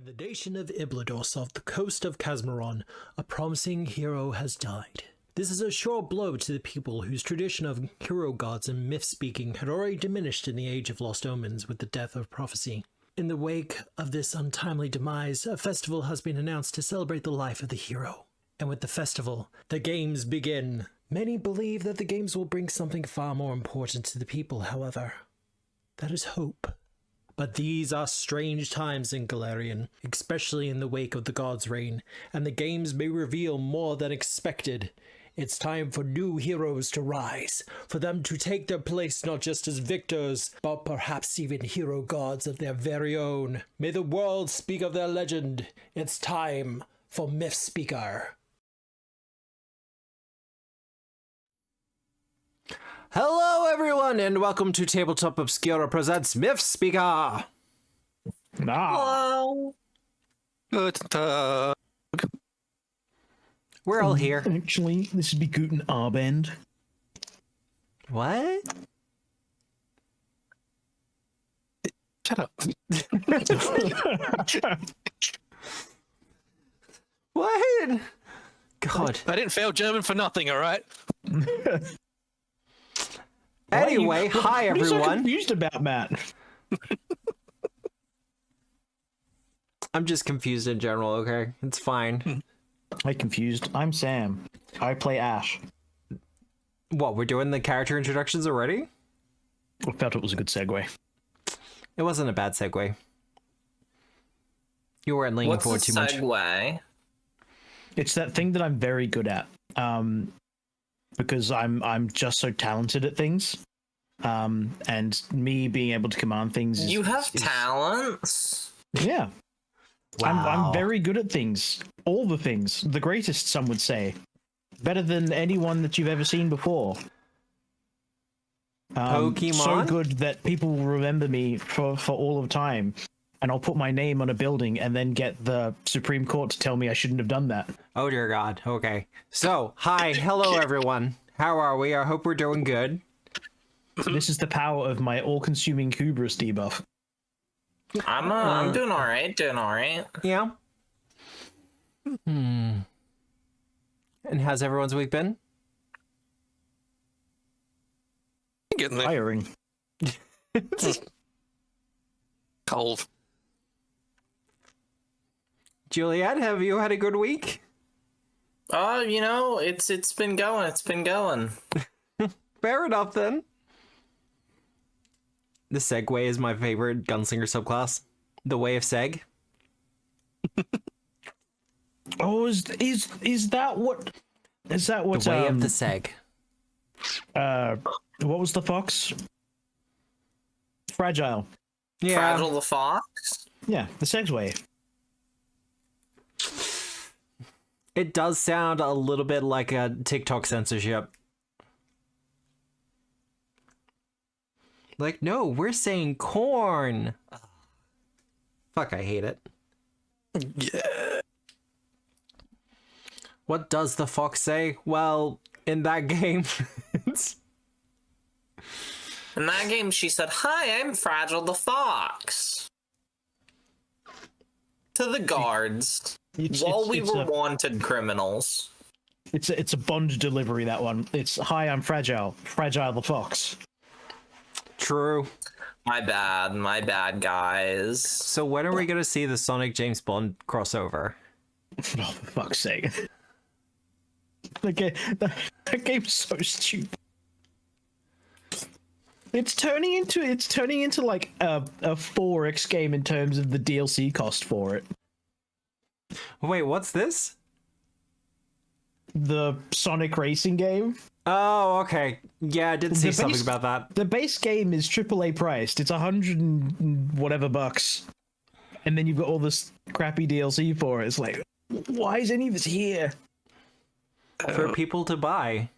In the nation of Iblados off the coast of Casmeron, a promising hero has died. This is a sure blow to the people whose tradition of hero gods and myth-speaking had already diminished in the Age of Lost Omens with the death of prophecy. In the wake of this untimely demise, a festival has been announced to celebrate the life of the hero. And with the festival, the games begin. Many believe that the games will bring something far more important to the people, however. That is hope. But these are strange times in Galarian, especially in the wake of the God's reign, and the games may reveal more than expected. It's time for new heroes to rise, for them to take their place not just as victors, but perhaps even hero gods of their very own. May the world speak of their legend. It's time for Myth Speaker. Hello everyone, and welcome to Tabletop Obscura presents Myth Speaker! Hello! Good. We're all here. Actually, this would be Guten Abend. What? Shut up. What? God. I didn't fail German for nothing, alright? Anyway, hi everyone. What are you so confused about, Matt? I'm just confused in general, okay? It's fine. I'm confused. I'm Sam. I play Ash. What, we're doing the character introductions already? I felt it was a good segue. It wasn't a bad segue. You weren't leaning forward too much. Segue? It's that thing that I'm very good at. Because I'm just so talented at things. And me being able to command things You have talents? Yeah. Wow. I'm very good at things. All the things. The greatest, some would say. Better than anyone that you've ever seen before. Pokemon? So good that people will remember me for all of time. And I'll put my name on a building and then get the Supreme Court to tell me I shouldn't have done that. Oh dear God. Okay. So, hi, hello everyone. How are we? I hope we're doing good. This is the power of my all-consuming hubris debuff. I'm doing alright, Yeah. And how's everyone's week been? Getting there. Tiring. Cold. Juliet, have you had a good week? You know, it's been going. Fair enough then. The Segway is my favorite gunslinger subclass. The Way of Seg. Oh, is that what? Is that what? The Way of the Seg. What was the fox? Fragile. Yeah. Fragile the Fox? Yeah, the Segway. It does sound a little bit like a TikTok censorship. Like, no, we're saying corn. Fuck, I hate it. Yeah. What does the fox say? Well, in that game, it's... In that game, she said, "Hi, I'm Fragile the Fox." To the guards. While we were wanted criminals. It's a Bond delivery, that one. It's, "Hi, I'm Fragile the Fox." True. My bad, guys. So when are we going to see the Sonic James Bond crossover? Oh, for fuck's sake. That game's so stupid. It's turning into like a 4x game in terms of the DLC cost for it. Wait, what's this? The Sonic racing game. Oh, okay. Yeah, I did see something about that. The base game is AAA priced. It's $100 and whatever bucks. And then you've got all this crappy DLC for it. It's like, why is any of this here? For people to buy.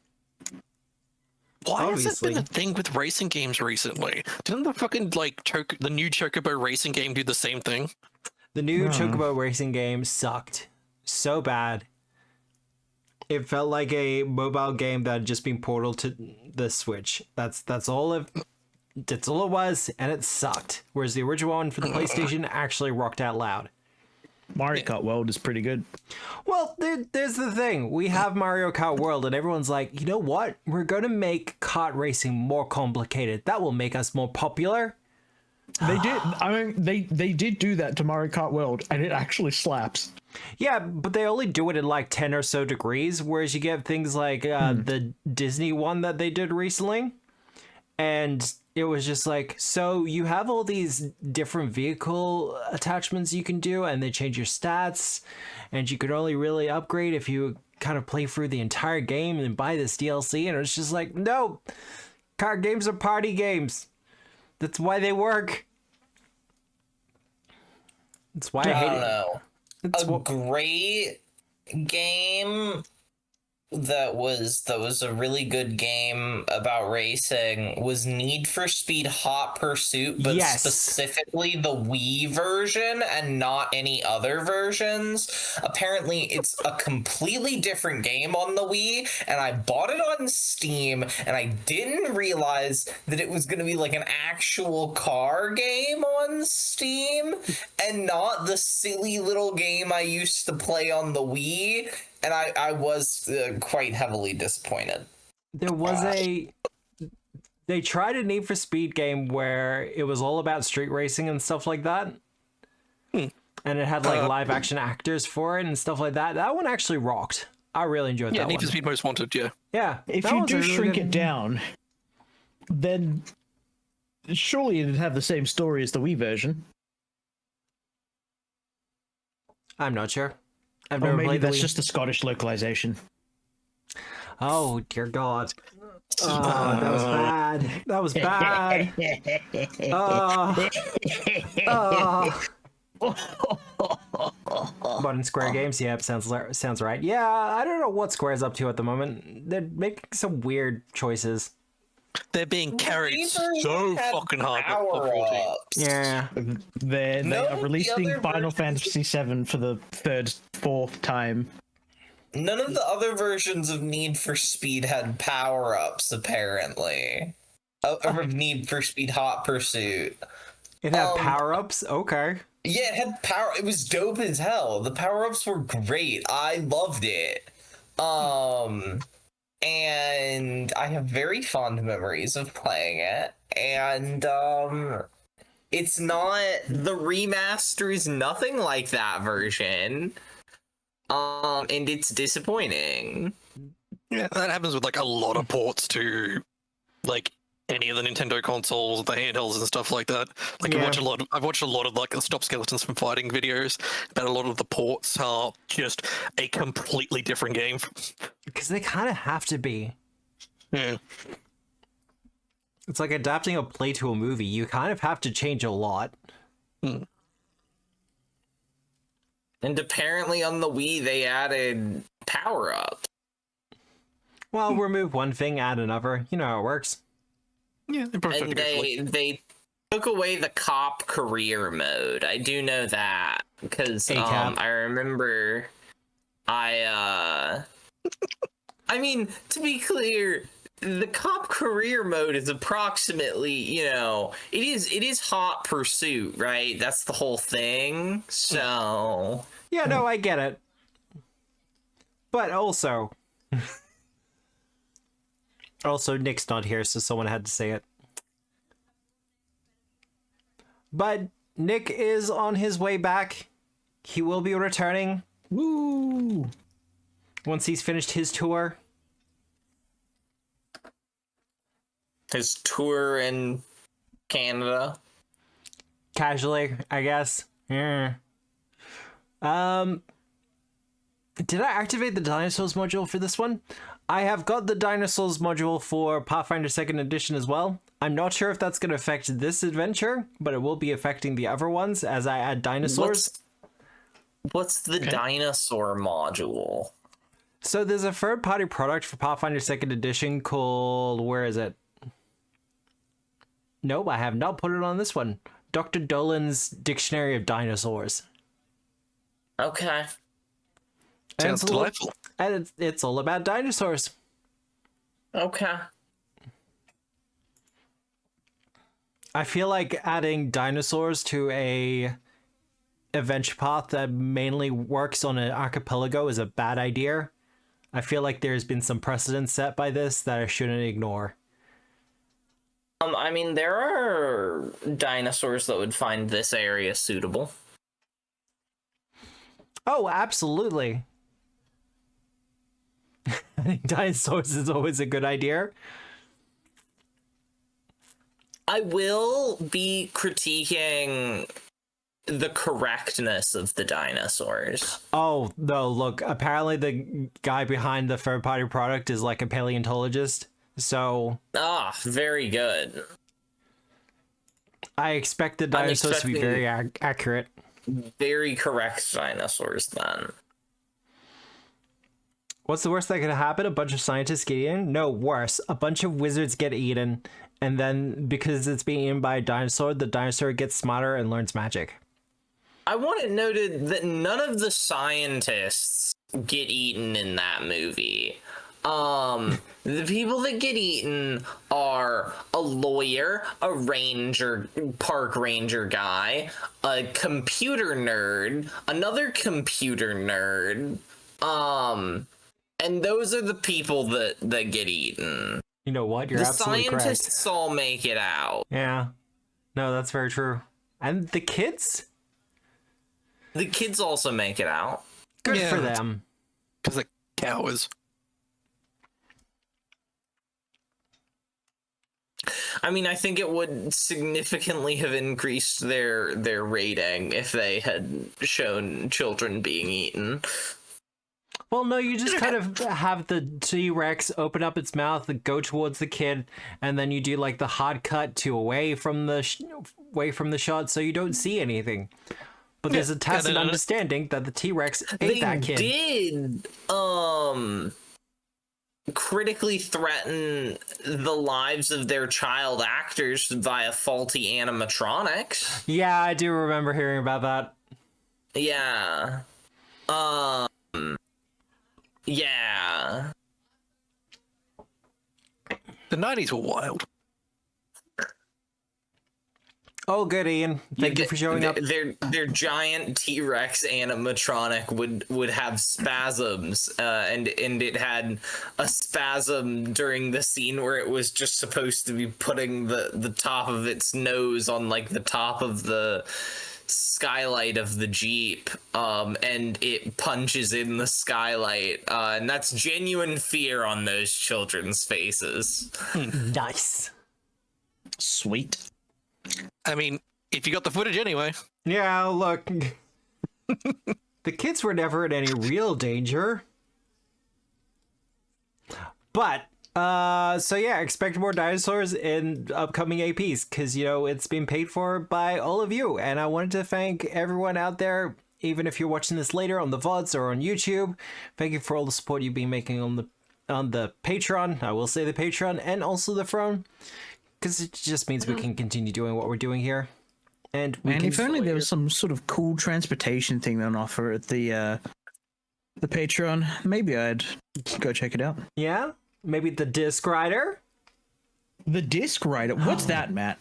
Why has it Obviously. been a thing with racing games recently? Didn't the fucking, the new Chocobo racing game do the same thing? The new Chocobo racing game sucked so bad. It felt like a mobile game that had just been ported to the Switch. That's all it was, and it sucked. Whereas the original one for the PlayStation actually rocked out loud. Mario Kart World is pretty good. Well, there's the thing. We have Mario Kart World, and everyone's like, you know what? We're going to make kart racing more complicated. That will make us more popular. They did. I mean, they did do that to Mario Kart World, and it actually slaps. Yeah, but they only do it in like 10 or so degrees, whereas you get things like the Disney one that they did recently. And it was just like, so you have all these different vehicle attachments you can do, and they change your stats, and you could only really upgrade if you kind of play through the entire game and buy this DLC. And it's just like, no, card games are party games. That's why they work. That's why I hate don't it. know. It's Great game that was a really good game about racing was Need for Speed Hot Pursuit, but Yes. specifically the Wii version and not any other versions. Apparently it's a completely different game on the Wii, and I bought it on Steam, and I didn't realize that it was going to be like an actual car game on Steam and not the silly little game I used to play on the Wii. And I was quite heavily disappointed. There was they tried a Need for Speed game where it was all about street racing and stuff like that. And it had like live action actors for it and stuff like that. That one actually rocked. I really enjoyed that Yeah, one. Need for Speed Most Wanted, yeah. Yeah. If that you one's a do really shrink good- it down, then surely it'd have the same story as the Wii version. I'm not sure. I've Or never maybe played the that's Wii. just the Scottish localization. Oh dear God. Oh, that was bad. That was bad. But in Square Games, yeah, sounds right. Yeah, I don't know what Square's up to at the moment. They're making some weird choices. They're being carried Wii so version had fucking hard by 14. power-ups. Yeah. They None are of the releasing other Final versions- Fantasy VII for the fourth time. None of the other versions of Need for Speed had power-ups, apparently. Of Need for Speed Hot Pursuit. It had power-ups? Okay. Yeah, it had power. It was dope as hell. The power-ups were great. I loved it. And I have very fond memories of playing it. And it's not, the remaster is nothing like that version. And it's disappointing. Yeah, that happens with like a lot of ports to like any of the Nintendo consoles, the handhelds and stuff like that. Like Yeah. I've watched a lot of like the Stop Skeletons from Fighting videos, but a lot of the ports are just a completely different game. Because they kind of have to be. Yeah. It's like adapting a play to a movie. You kind of have to change a lot. And apparently on the Wii they added power-ups. Well, remove one thing, add another. You know how it works. Yeah, they probably tried And to go for, like, they took away the cop career mode. I do know that because ACAB. I remember I mean, to be clear, the cop career mode is approximately, it is hot pursuit, right? That's the whole thing. So Yeah, no, I get it. But also... Also, Nick's not here, so someone had to say it. But Nick is on his way back. He will be returning Woo! once he's finished his tour. his tour in Canada. Casually, I guess. Yeah. Did I activate the dinosaurs module for this one? I have got the dinosaurs module for Pathfinder 2nd Edition as well. I'm not sure if that's going to affect this adventure, but it will be affecting the other ones as I add dinosaurs. What's the dinosaur module? So there's a third-party product for Pathfinder 2nd Edition called... Where is it? Nope, I have not put it on this one. Dr. Dolan's Dictionary of Dinosaurs. Okay. And sounds it's all- delightful. And it's all about dinosaurs. Okay. I feel like adding dinosaurs to a adventure path that mainly works on an archipelago is a bad idea. I feel like there's been some precedent set by this that I shouldn't ignore. I mean, there are dinosaurs that would find this area suitable. Oh, absolutely. I think dinosaurs is always a good idea. I will be critiquing the correctness of the dinosaurs. Oh, no, look, apparently the guy behind the third-party product is like a paleontologist, so... Ah, very good. I expect the dinosaurs to be very accurate. Very correct dinosaurs, then. What's the worst that could happen? A bunch of scientists get eaten? No, worse. A bunch of wizards get eaten, and then because it's being eaten by a dinosaur, the dinosaur gets smarter and learns magic. I want it noted that none of the scientists get eaten in that movie. The people that get eaten are a lawyer, a ranger, park ranger guy, a computer nerd, another computer nerd, and those are the people that get eaten. You know what? You're absolutely correct. The scientists all make it out. Yeah. No, that's very true. And the kids? The kids also make it out. Good for them. Because they're cowards. I mean, I think it would significantly have increased their rating if they had shown children being eaten. Well, no, you just kind of have the T-Rex open up its mouth and go towards the kid, and then you do like the hard cut to away from the shot, so you don't see anything. But there's a tacit understanding that the T-Rex ate that kid. They did, critically threaten the lives of their child actors via faulty animatronics. Yeah, I do remember hearing about that. Yeah. Yeah. The 90s were wild. Oh, good, Ian. Thank you for showing up. Their giant T-Rex animatronic would have spasms, and it had a spasm during the scene where it was just supposed to be putting the top of its nose on like the top of the skylight of the Jeep, and it punches in the skylight, and that's genuine fear on those children's faces. Nice. Sweet. I mean, if you got the footage anyway. Yeah, look. The kids were never in any real danger. But, so yeah, expect more dinosaurs in upcoming APs, because, you know, it's been paid for by all of you. And I wanted to thank everyone out there, even if you're watching this later on the VODs or on YouTube. Thank you for all the support you've been making on the Patreon. I will say the Patreon and also the Throne. Because it just means we can continue doing what we're doing here. And if only there was some sort of cool transportation thing on offer at the Patreon, maybe I'd go check it out. Yeah? Maybe the Disc Rider? The Disc Rider? What's that, Matt?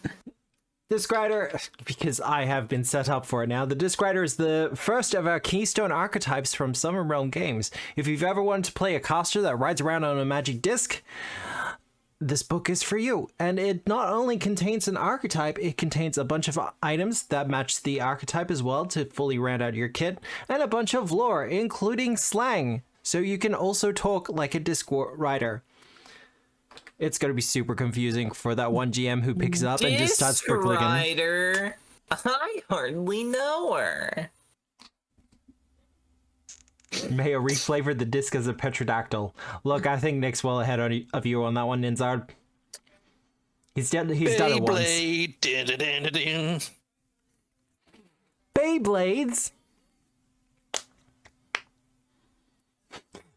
Disc Rider, because I have been set up for it now. The Disc Rider is the first of our keystone archetypes from Summer Realm Games. If you've ever wanted to play a caster that rides around on a magic disc, this book is for you. And it not only contains an archetype, it contains a bunch of items that match the archetype as well to fully round out your kit, and a bunch of lore, including slang, so you can also talk like a Disc Rider. It's going to be super confusing for that one GM who picks it up and just starts sprinkling. Rider, I hardly know her. Mayo reflavored the disc as a petrodactyl. Look, I think Nick's well ahead of you on that one, Ninzard. He's done it once. Beyblades!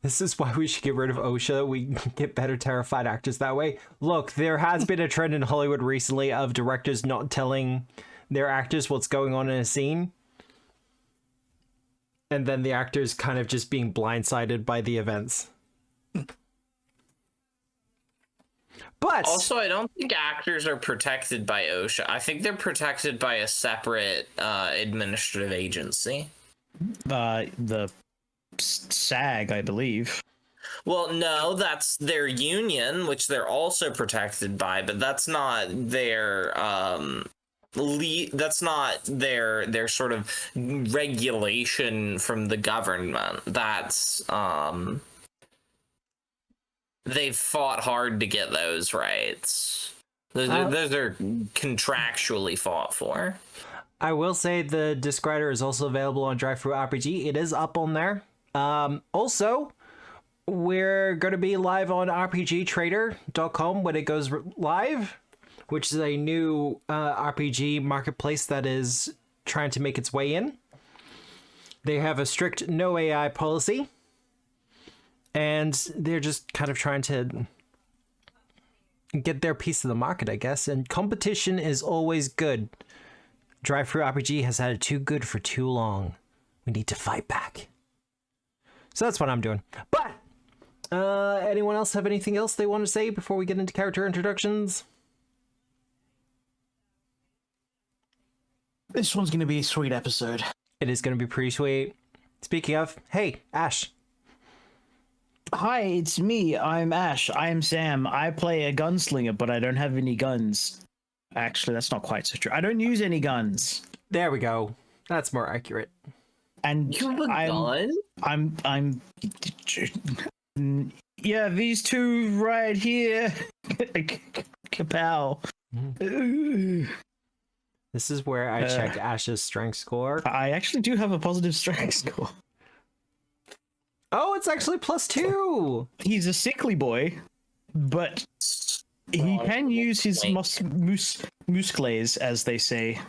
This is why we should get rid of OSHA. We get better terrified actors that way. Look, there has been a trend in Hollywood recently of directors not telling their actors what's going on in a scene. And then the actors kind of just being blindsided by the events. But Also, I don't think actors are protected by OSHA. I think they're protected by a separate administrative agency. The SAG, I believe. Well, no, that's their union, which they're also protected by, but that's not their that's not their sort of regulation from the government. That's they've fought hard to get those rights. Those are contractually fought for. I will say the Disc Rider is also available on DriveThruRPG. It is up on there. Also, we're going to be live on RPGtrader.com when it goes live, which is a new RPG marketplace that is trying to make its way in. They have a strict no AI policy, and they're just kind of trying to get their piece of the market, I guess. And competition is always good. DriveThruRPG has had it too good for too long. We need to fight back. So that's what I'm doing. But anyone else have anything else they want to say before we get into character introductions? This one's going to be a sweet episode. It is going to be pretty sweet. Speaking of, hey, Ash. Hi, it's me. I'm Ash. I am Sam. I play a gunslinger, but I don't have any guns. Actually, that's not quite so true. I don't use any guns. There we go. That's more accurate. And You have a gun? I'm yeah, these two right here. Kapow. This is where I check Ash's strength score. I actually do have a positive strength score. Oh, it's actually +2. He's a sickly boy, but he can use his muscles, as they say.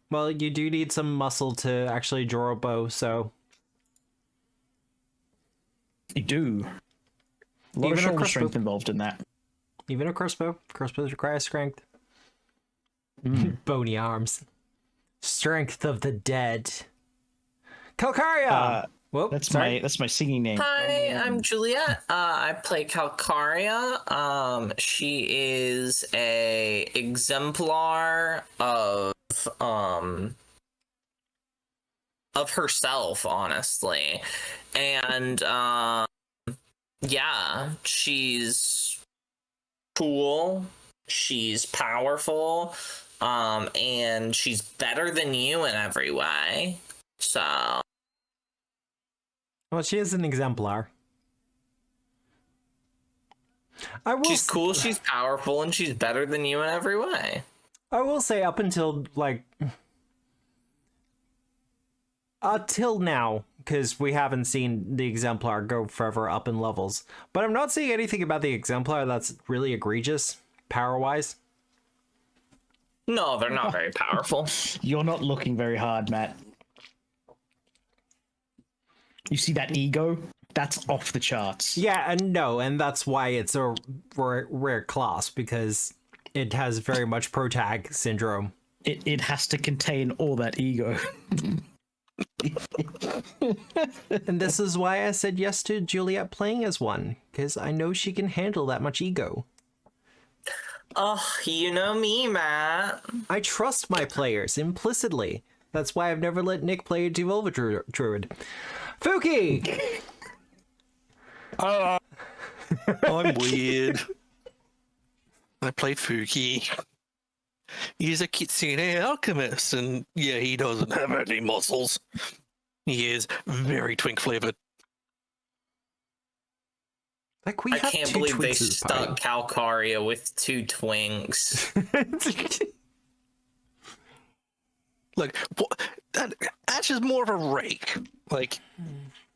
Well, you do need some muscle to actually draw a bow, so... You do. A lot of shoulder strength involved in that. Even a crossbow. Crossbows require strength. Bony arms. Strength of the dead. Calcaria! Whoop, That's sorry. my singing name. Hi, I'm Juliet. I play Calcaria. She is a exemplar of herself, honestly. And yeah, she's cool. She's powerful. And she's better than you in every way. So Well, she is an exemplar. she's cool, she's powerful, and she's better than you in every way. I will say up until, like... Until now, because we haven't seen the exemplar go further up in levels. But I'm not seeing anything about the exemplar that's really egregious, power-wise. No, they're not very powerful. You're not looking very hard, Matt. You see that ego? That's off the charts. Yeah, and that's why it's a rare class, because it has very much protag syndrome. It has to contain all that ego. And this is why I said yes to Juliet playing as one, because I know she can handle that much ego. Oh, you know me, Matt. I trust my players implicitly. That's why I've never let Nick play a Devolver Druid. Fuki! I'm weird. I played Fuki. He's a kitsune alchemist, and yeah, he doesn't have any muscles. He is very twink flavored. Like we I have can't two believe they twinks in the stuck Calcaria with 2 twinks. party. Like, what? Ash is more of a rake. Like,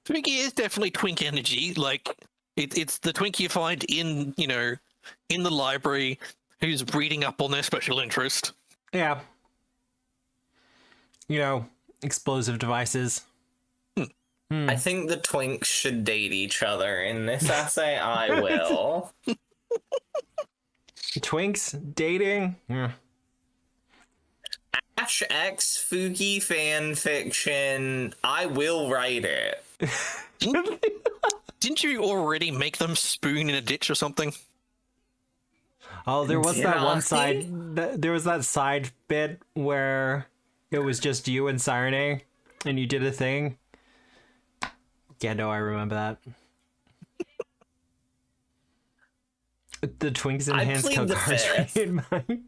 Twinkie is definitely twink energy. Like, it's the twink you find in, in the library who's reading up on their special interest. Yeah. Explosive devices. I think the twinks should date each other in this essay. I will. Twinks dating. Yeah. Ash X Fuki fan fiction. I will write it. Didn't you already make them spoon in a ditch or something? Oh, there was that one Nasty? side. There was that side bit where it was just you and Sirene, and you did a thing. Yeah, no, I remember that. The Twinks enhanced plead the Calcaria fifth. in mine.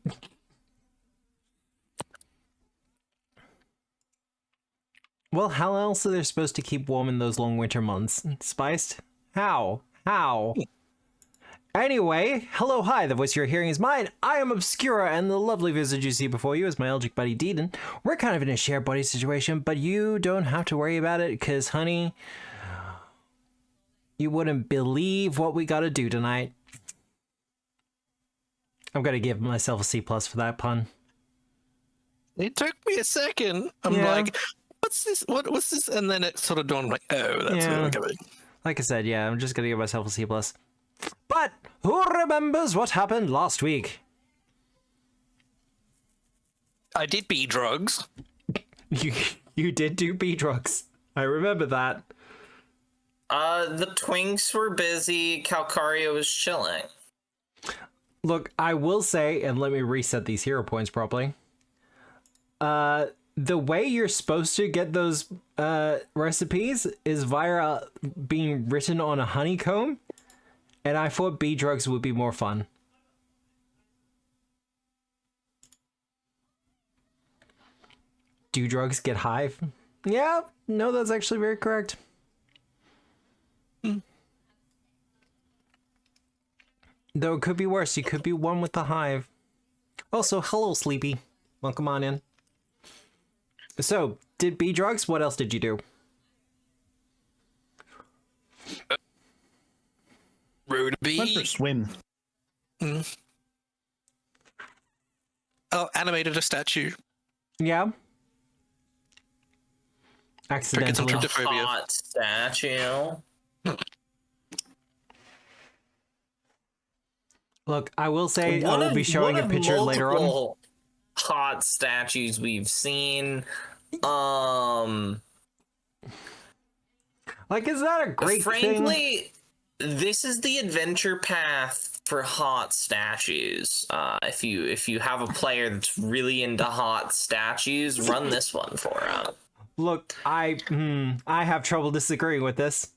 Well, how else are they supposed to keep warm in those long winter months? Spiced? How? How? Anyway, hello, hi, the voice you're hearing is mine. I am Obscura, and the lovely visage you see before you is my Eldritch buddy Deedon. We're kind of in a shared body situation, but you don't have to worry about it, because, honey, you wouldn't believe what we gotta do tonight. I'm gonna give myself a C+ for that pun. It took me a second. I'm Yeah. like, what's this? What's this? And then it sort of dawned like, oh, that's where we're going. Like I said, yeah, I'm just gonna give myself a C+. But who remembers what happened last week? I did B drugs. You did do B drugs. I remember that. The Twinks were busy. Calcaria was chilling. Look, I will say, and let me reset these hero points properly. The way you're supposed to get those recipes is via being written on a honeycomb, and I thought bee drugs would be more fun. Do drugs get hive? Yeah, no, that's actually very correct. Though it could be worse. You could be one with the hive. Also, hello, Sleepy. Welcome on in. So, did bee drugs? What else did you do? Rode a Went for a bee. swim. Oh, animated a statue. Yeah. Freaking some Accidentally. tryptophobia. Hot statue. Look, I will say I One will of- be showing one a of picture later on. multiple hot statues we've seen. Like, is that a great thing? Frankly, this is the adventure path for hot statues. If you have a player that's really into hot statues, run this one for them. Look, I have trouble disagreeing with this.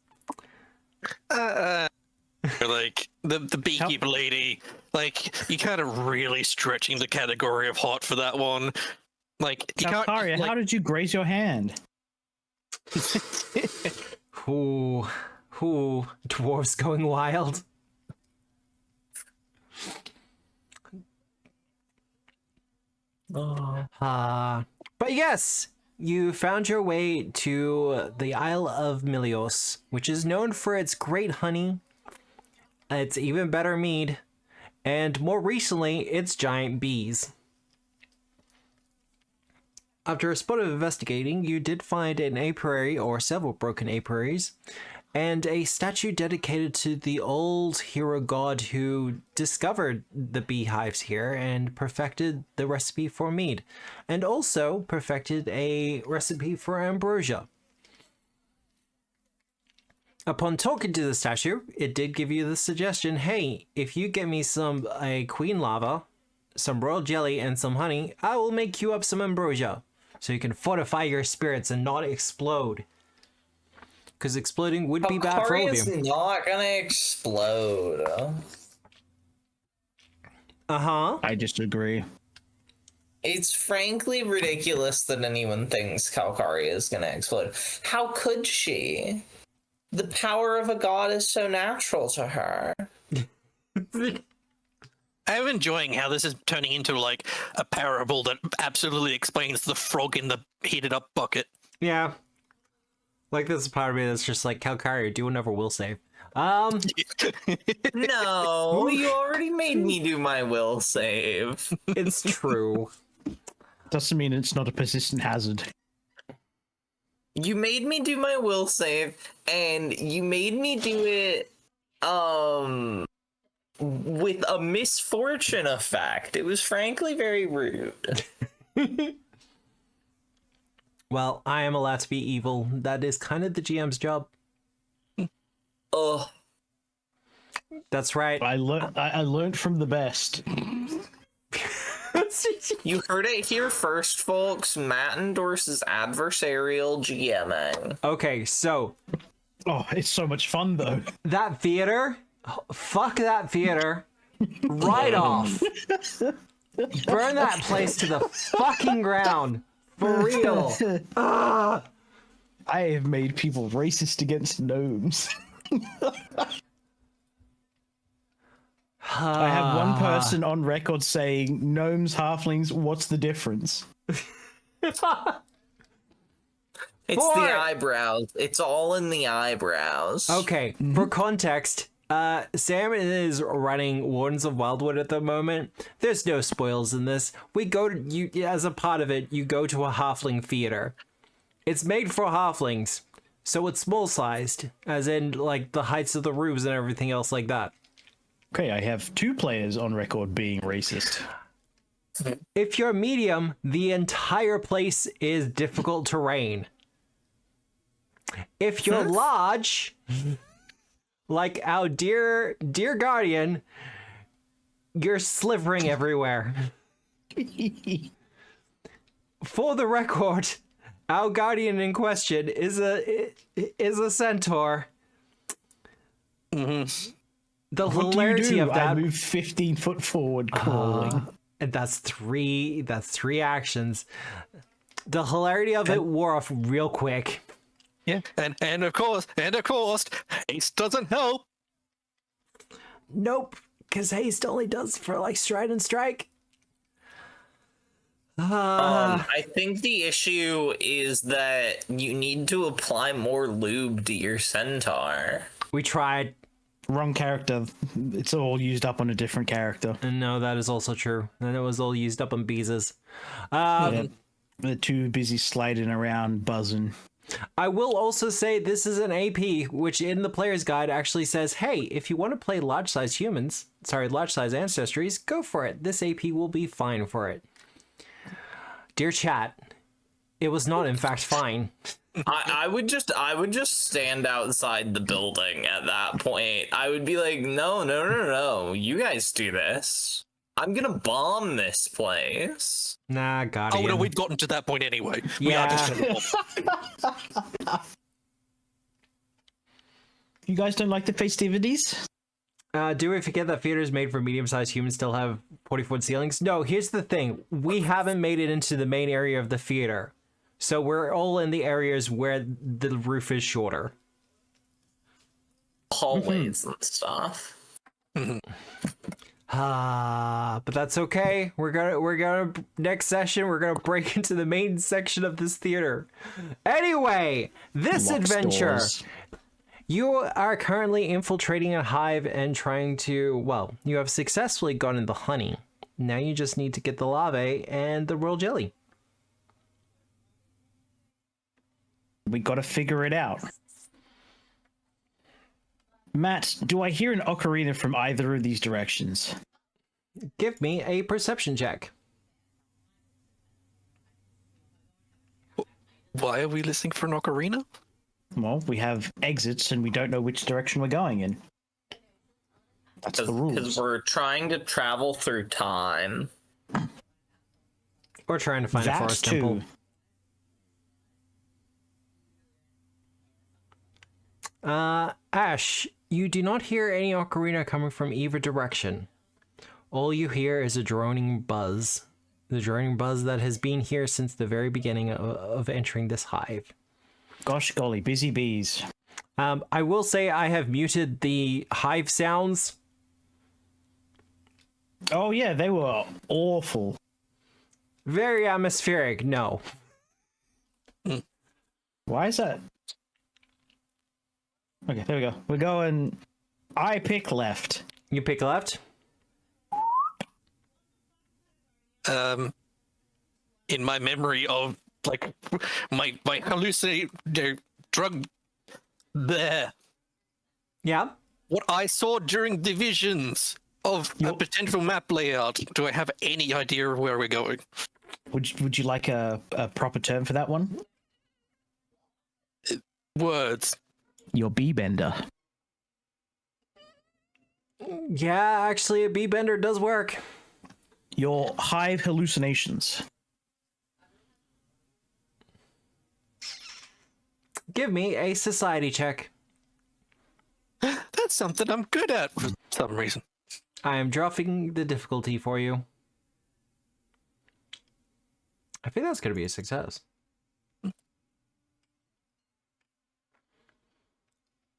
Like the beekeeper lady. Like you kind of really stretching the category of hot for that one. Like you can't. Calcaria, Like, how did you graze your hand? Ooh, dwarves going wild. But yes, you found your way to the Isle of Milios, which is known for its great honey, its even better mead, and more recently, its giant bees. After a spot of investigating, you did find an apiary, or several broken apiaries, and a statue dedicated to the old hero god who discovered the beehives here and perfected the recipe for mead, and also perfected a recipe for ambrosia. Upon talking to the statue, it did give you the suggestion, hey, if you get me a queen larva, some royal jelly, and some honey, I will make you up some ambrosia, so you can fortify your spirits and not explode. Because exploding would be bad for all of Calcaria's you. not gonna explode. Uh-huh. I disagree. It's frankly ridiculous that anyone thinks Calcaria is gonna explode. How could she? The power of a god is so natural to her. I'm enjoying how this is turning into like a parable that absolutely explains the frog in the heated up bucket. Yeah. Like, this is part of me that's just like, Calcaria, do another will save. No, you already made me do my will save. It's true. Doesn't mean it's not a persistent hazard. You made me do my will save, and you made me do it, with a misfortune effect. It was frankly very rude. Well, I am allowed to be evil. That is kind of the GM's job. Ugh. That's right. I learned from the best. You heard it here first, folks. Matt endorses adversarial GMing. Okay, so Oh, it's so much fun though. that theater, fuck that theater, right off. Burn that place to the fucking ground, for real. I have made people racist against gnomes. I have one person on record saying, gnomes, halflings, what's the difference? It's For- the eyebrows. It's all in the eyebrows. Okay, for context, Sam is running Wardens of Wildwood at the moment. There's no spoils in this. We go to you as a part of it. You go to a halfling theater. It's made for halflings, so it's small sized, as in like the heights of the roofs and everything else like that. Okay, I have 2 players on record being racist. If you're medium, the entire place is difficult terrain. If you're large, like our dear guardian, you're slivering everywhere. For the record, our guardian in question is a centaur. The What hilarity do you do? of that, I move 15 foot forward crawling. and that's three actions. The hilarity of it wore off real quick. Yeah, and of course, haste doesn't help. Nope, because haste only does for like stride and strike. I think the issue is that you need to apply more lube to your centaur. We tried. Wrong character. It's all used up on a different character. And no, that is also true. And it was all used up on Beezes. Yeah, they're too busy sliding around, buzzing. I will also say this is an AP, which in the player's guide actually says, hey, if you want to play large-sized ancestries, go for it. This AP will be fine for it. Dear chat, it was not in fact fine. I would just stand outside the building at that point. I would be like, no, you guys do this. I'm gonna bomb this place. Nah, got it. Oh no, we've gotten to that point anyway. We Yeah. are just You guys don't like the festivities? Do we forget that theaters made for medium-sized humans still have 40-foot ceilings? No, here's the thing. We haven't made it into the main area of the theater. So we're all in the areas where the roof is shorter. Hallways and stuff. But that's okay. We're gonna next session we're gonna break into the main section of this theater. Anyway, this Locked adventure. doors. You are currently infiltrating a hive and trying to, well, you have successfully gotten the honey. Now you just need to get the larvae and the royal jelly. We gotta figure it out. Matt, do I hear an ocarina from either of these directions? Give me a perception check. Why are we listening for an ocarina? Well, we have exits and we don't know which direction we're going in. That's the Because rules. we're trying to travel through time. Or trying to find a That forest too. temple. Ash, you do not hear any ocarina coming from either direction. All you hear is a droning buzz. The droning buzz that has been here since the very beginning of entering this hive. Gosh golly, busy bees. I will say I have muted the hive sounds. Oh yeah, they were awful. Very atmospheric, no. Why is that? Okay, there we go. We're going... I pick left. You pick left? In my memory of like my hallucinate drug there. Yeah. What I saw during divisions of a potential map layout. Do I have any idea of where we're going? Would you like a proper term for that one? Words. Your bee bender. Yeah, actually, a bee bender does work. Your hive hallucinations. Give me a society check. That's something I'm good at for some reason. I am dropping the difficulty for you. I think that's going to be a success.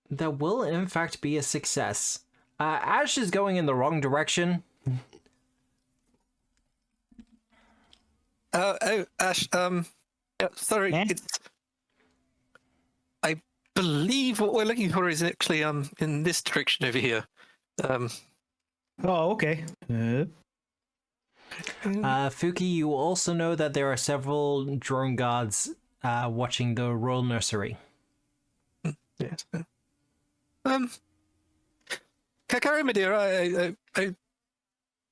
That will, in fact, be a success. Ash is going in the wrong direction. Ash, yeah, sorry, Eh? I believe what we're looking for is actually in this direction over here. Oh, okay. Fuki, you also know that there are several drone guards watching the royal nursery. Yes. Calcaria, my dear, I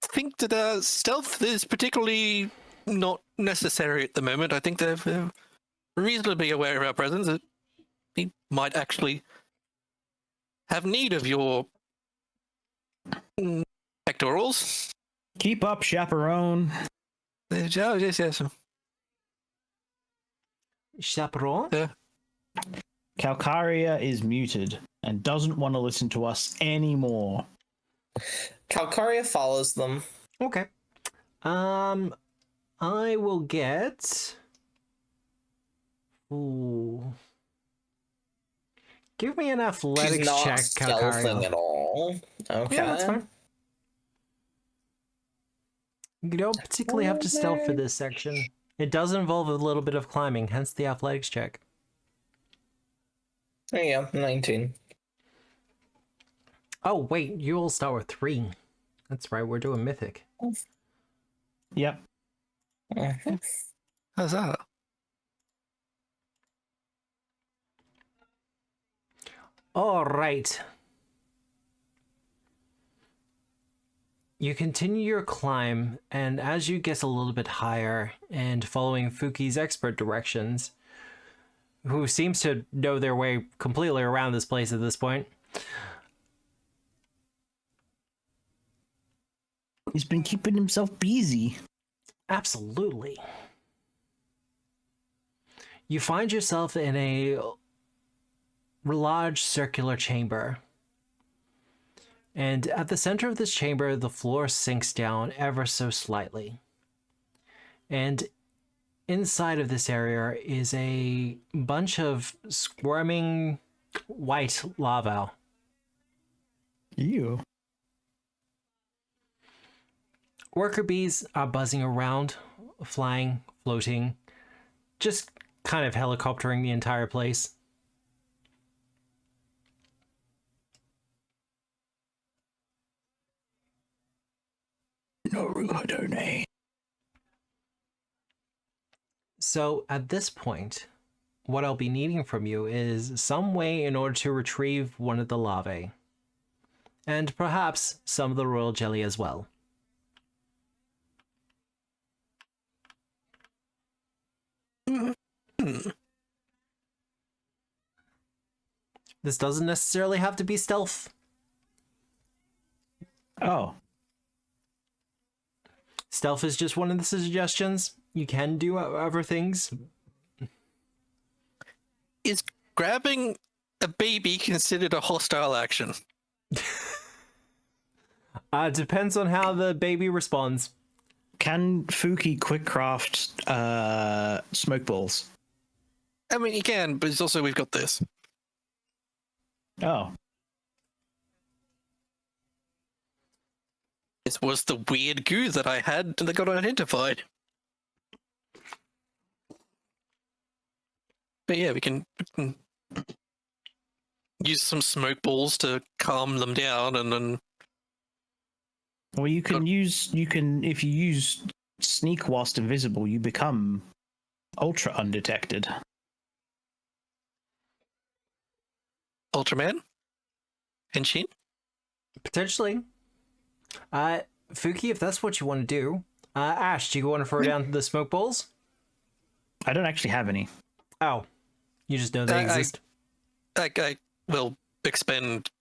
think that stealth is particularly not necessary at the moment. I think they're reasonably aware of our presence. That we might actually have need of your pectorals. Keep up, chaperone. Oh, yes. Chaperon? Calcaria is muted and doesn't want to listen to us anymore. Calcaria follows them. Okay. I will get... Ooh. Give me an athletics She's not check, stealthing Calcaria. at all. Okay. Yeah, that's fine. You don't particularly have to stealth for this section. It does involve a little bit of climbing, hence the athletics check. There you go, 19. Oh, wait, you all start with 3. That's right, we're doing mythic. Yep. How's that? All right. You continue your climb, and as you get a little bit higher and following Fuki's expert directions, who seems to know their way completely around this place at this point, He's been keeping himself busy. absolutely. You find yourself in a large circular chamber. And at the center of this chamber, the floor sinks down ever so slightly. And inside of this area is a bunch of squirming white larvae. Ew. Worker bees are buzzing around, flying, floating, just kind of helicoptering the entire place. So at this point, what I'll be needing from you is some way in order to retrieve one of the larvae. And perhaps some of the royal jelly as well. This doesn't necessarily have to be stealth. Oh. Stealth is just one of the suggestions. You can do other things. Is grabbing a baby considered a hostile action? Depends on how the baby responds. Can Fuki quickcraft smoke balls? I mean, you can, but it's also we've got this. Oh. This was the weird goo that I had that got identified. But yeah, we can use some smoke balls to calm them down, and then Well, you can if you use sneak whilst invisible, you become ultra undetected. Ultraman? Henshin? Potentially. Fuki, if that's what you want to do. Ash, do you want to throw down the smoke balls? I don't actually have any. Oh. You just know they exist. I will expend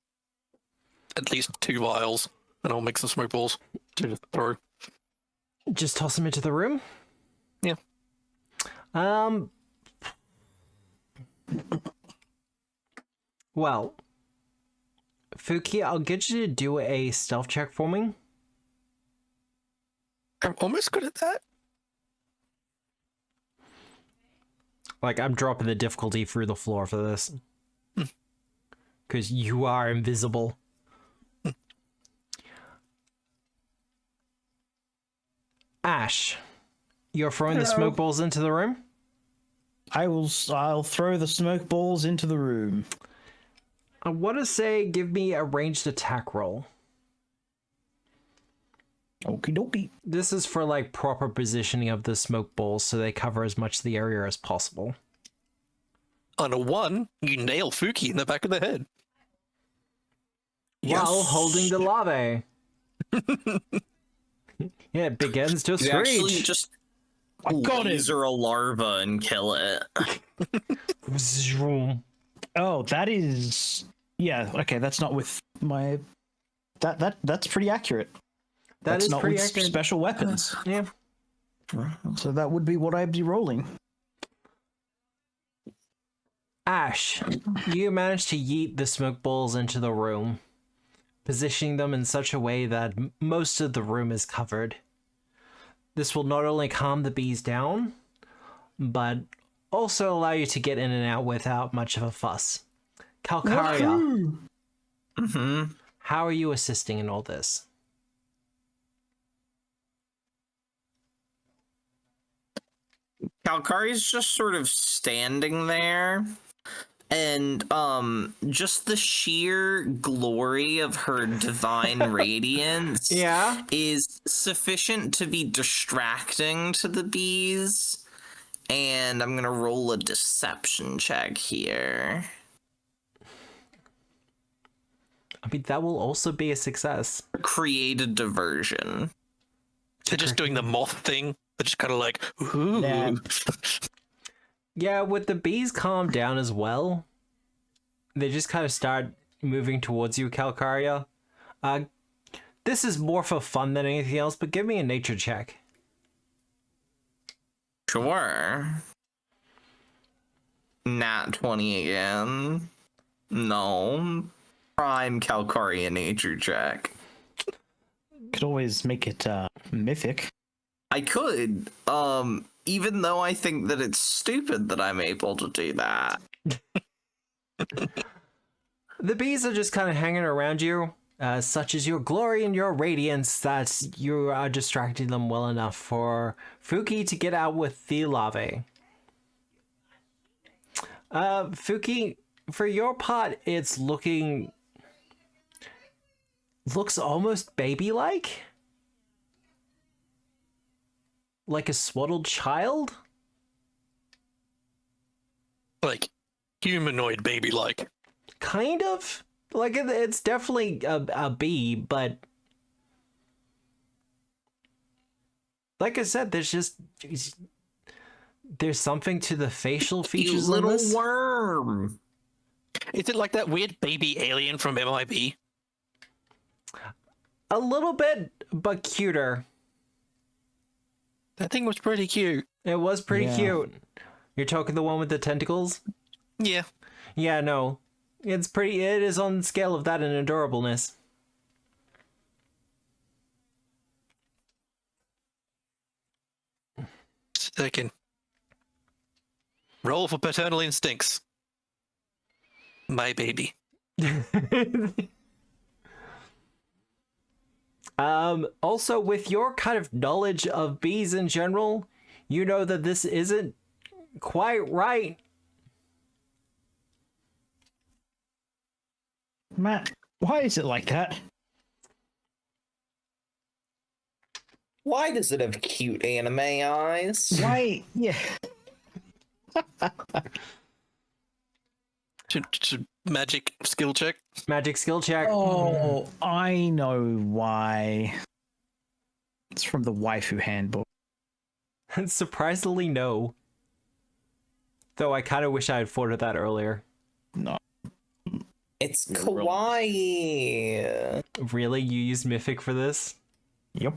at least 2 vials, and I'll make some smoke balls to just throw. Just toss them into the room? Yeah. Well, Fuki, I'll get you to do a stealth check for me. I'm almost good at that. Like, I'm dropping the difficulty through the floor for this. Because you are invisible. Ash, you're throwing the smoke balls into the room? I'll throw the smoke balls into the room. I want to say give me a ranged attack roll. Okie dokie. This is for, like, proper positioning of the smoke balls so they cover as much of the area as possible. On a 1, you nail Fuki in the back of the head. While holding the larvae. Yeah, it begins to You actually screech. just got it. laser a larva and kill it. Oh, that is... Yeah, okay, that's not with my... That's pretty accurate. That's That is not pretty with accurate. special weapons. Yeah. So that would be what I'd be rolling. Ash, you managed to yeet the smoke balls into the room, positioning them in such a way that most of the room is covered. This will not only calm the bees down, but also allow you to get in and out without much of a fuss. Calcaria, how are you assisting in all this? Calcaria's just sort of standing there, and just the sheer glory of her divine radiance is sufficient to be distracting to the bees. And I'm gonna roll a deception check here. I mean, that will also be a success. Create a diversion. They're just doing the moth thing. They're just kind of like, ooh. Yeah. Yeah, with the bees calm down as well, they just kind of start moving towards you, Calcaria. This is more for fun than anything else, but give me a nature check. Sure. Nat 20 again. No. Prime Calcaria nature check. Could always make it mythic. I could, even though I think that it's stupid that I'm able to do that. The bees are just kind of hanging around you, such as your glory and your radiance, that you are distracting them well enough for Fuki to get out with the larvae. Fuki, for your part, it's looks almost baby-like. Like a swaddled child? Like, humanoid baby-like. Kind of. Like, it's definitely a bee, but... Like I said, there's something to the facial You features on little this. worm. Is it like that weird baby alien from MIB? A little bit, but cuter. That thing was pretty cute. It was pretty Yeah. cute. You're talking the one with the tentacles? Yeah. Yeah, no. It is on the scale of that in adorableness. Second. Roll for paternal instincts. My baby. Also, with your kind of knowledge of bees in general, you know that this isn't quite right. Matt, why is it like that? Why does it have cute anime eyes? Why? Yeah. Magic skill check. Magic skill check. Oh, I know why. It's from the waifu handbook. Surprisingly, no. Though I kind of wish I had thought of that earlier. No. It's kawaii. Really? You used Mythic for this? Yep.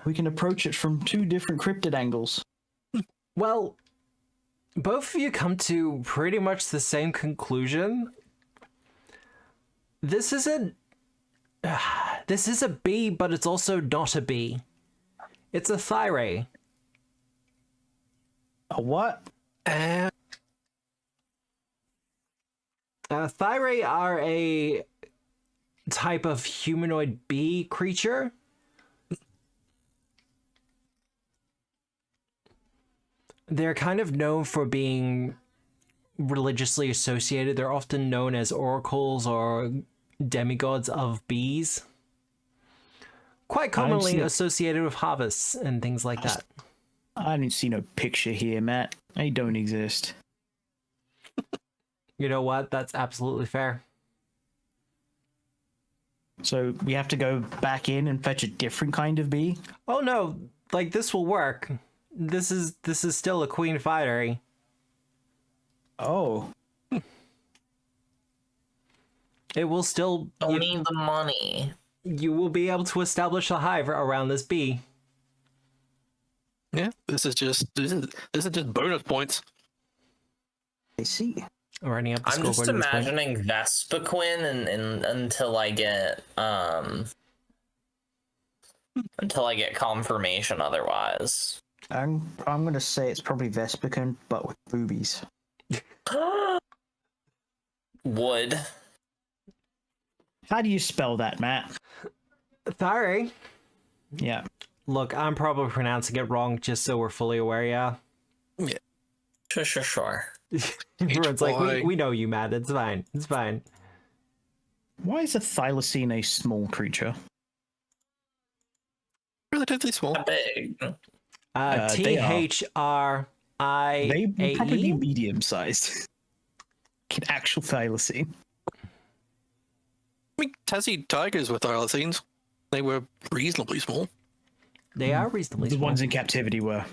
We can approach it from 2 different cryptid angles. Well, both of you come to pretty much the same conclusion. This is a bee, but it's also not a bee. It's a thyrae. A what? Thyrae are a type of humanoid bee creature. They're kind of known for being religiously associated. They're often known as oracles or demigods of bees. Quite commonly associated with harvests and things like that. I didn't see no picture here, Matt. They don't exist. You know what? That's absolutely fair. So we have to go back in and fetch a different kind of bee? Oh no, like this will work. This is still a queen fighter. Oh. It will still Only the money. You will be able to establish a hive around this bee. Yeah, this is just bonus points. I see. Running up the I'm just scoreboard at this point. imagining Vespiquen and until I get confirmation otherwise. I'm gonna say it's probably Vespiquen, but with boobies. Wood. How do you spell that, Matt? Thyrae. Yeah. Look, I'm probably pronouncing it wrong, just so we're fully aware, yeah? Yeah. Sure. Everyone's like, we know you, Matt. It's fine. It's fine. Why is a thylacine a small creature? Relatively small. Big. THRIAE. They would probably be medium-sized. An actual thylacine. I mean, Tassie tigers were thylacines. They were reasonably small. They are reasonably The small. ones in captivity were.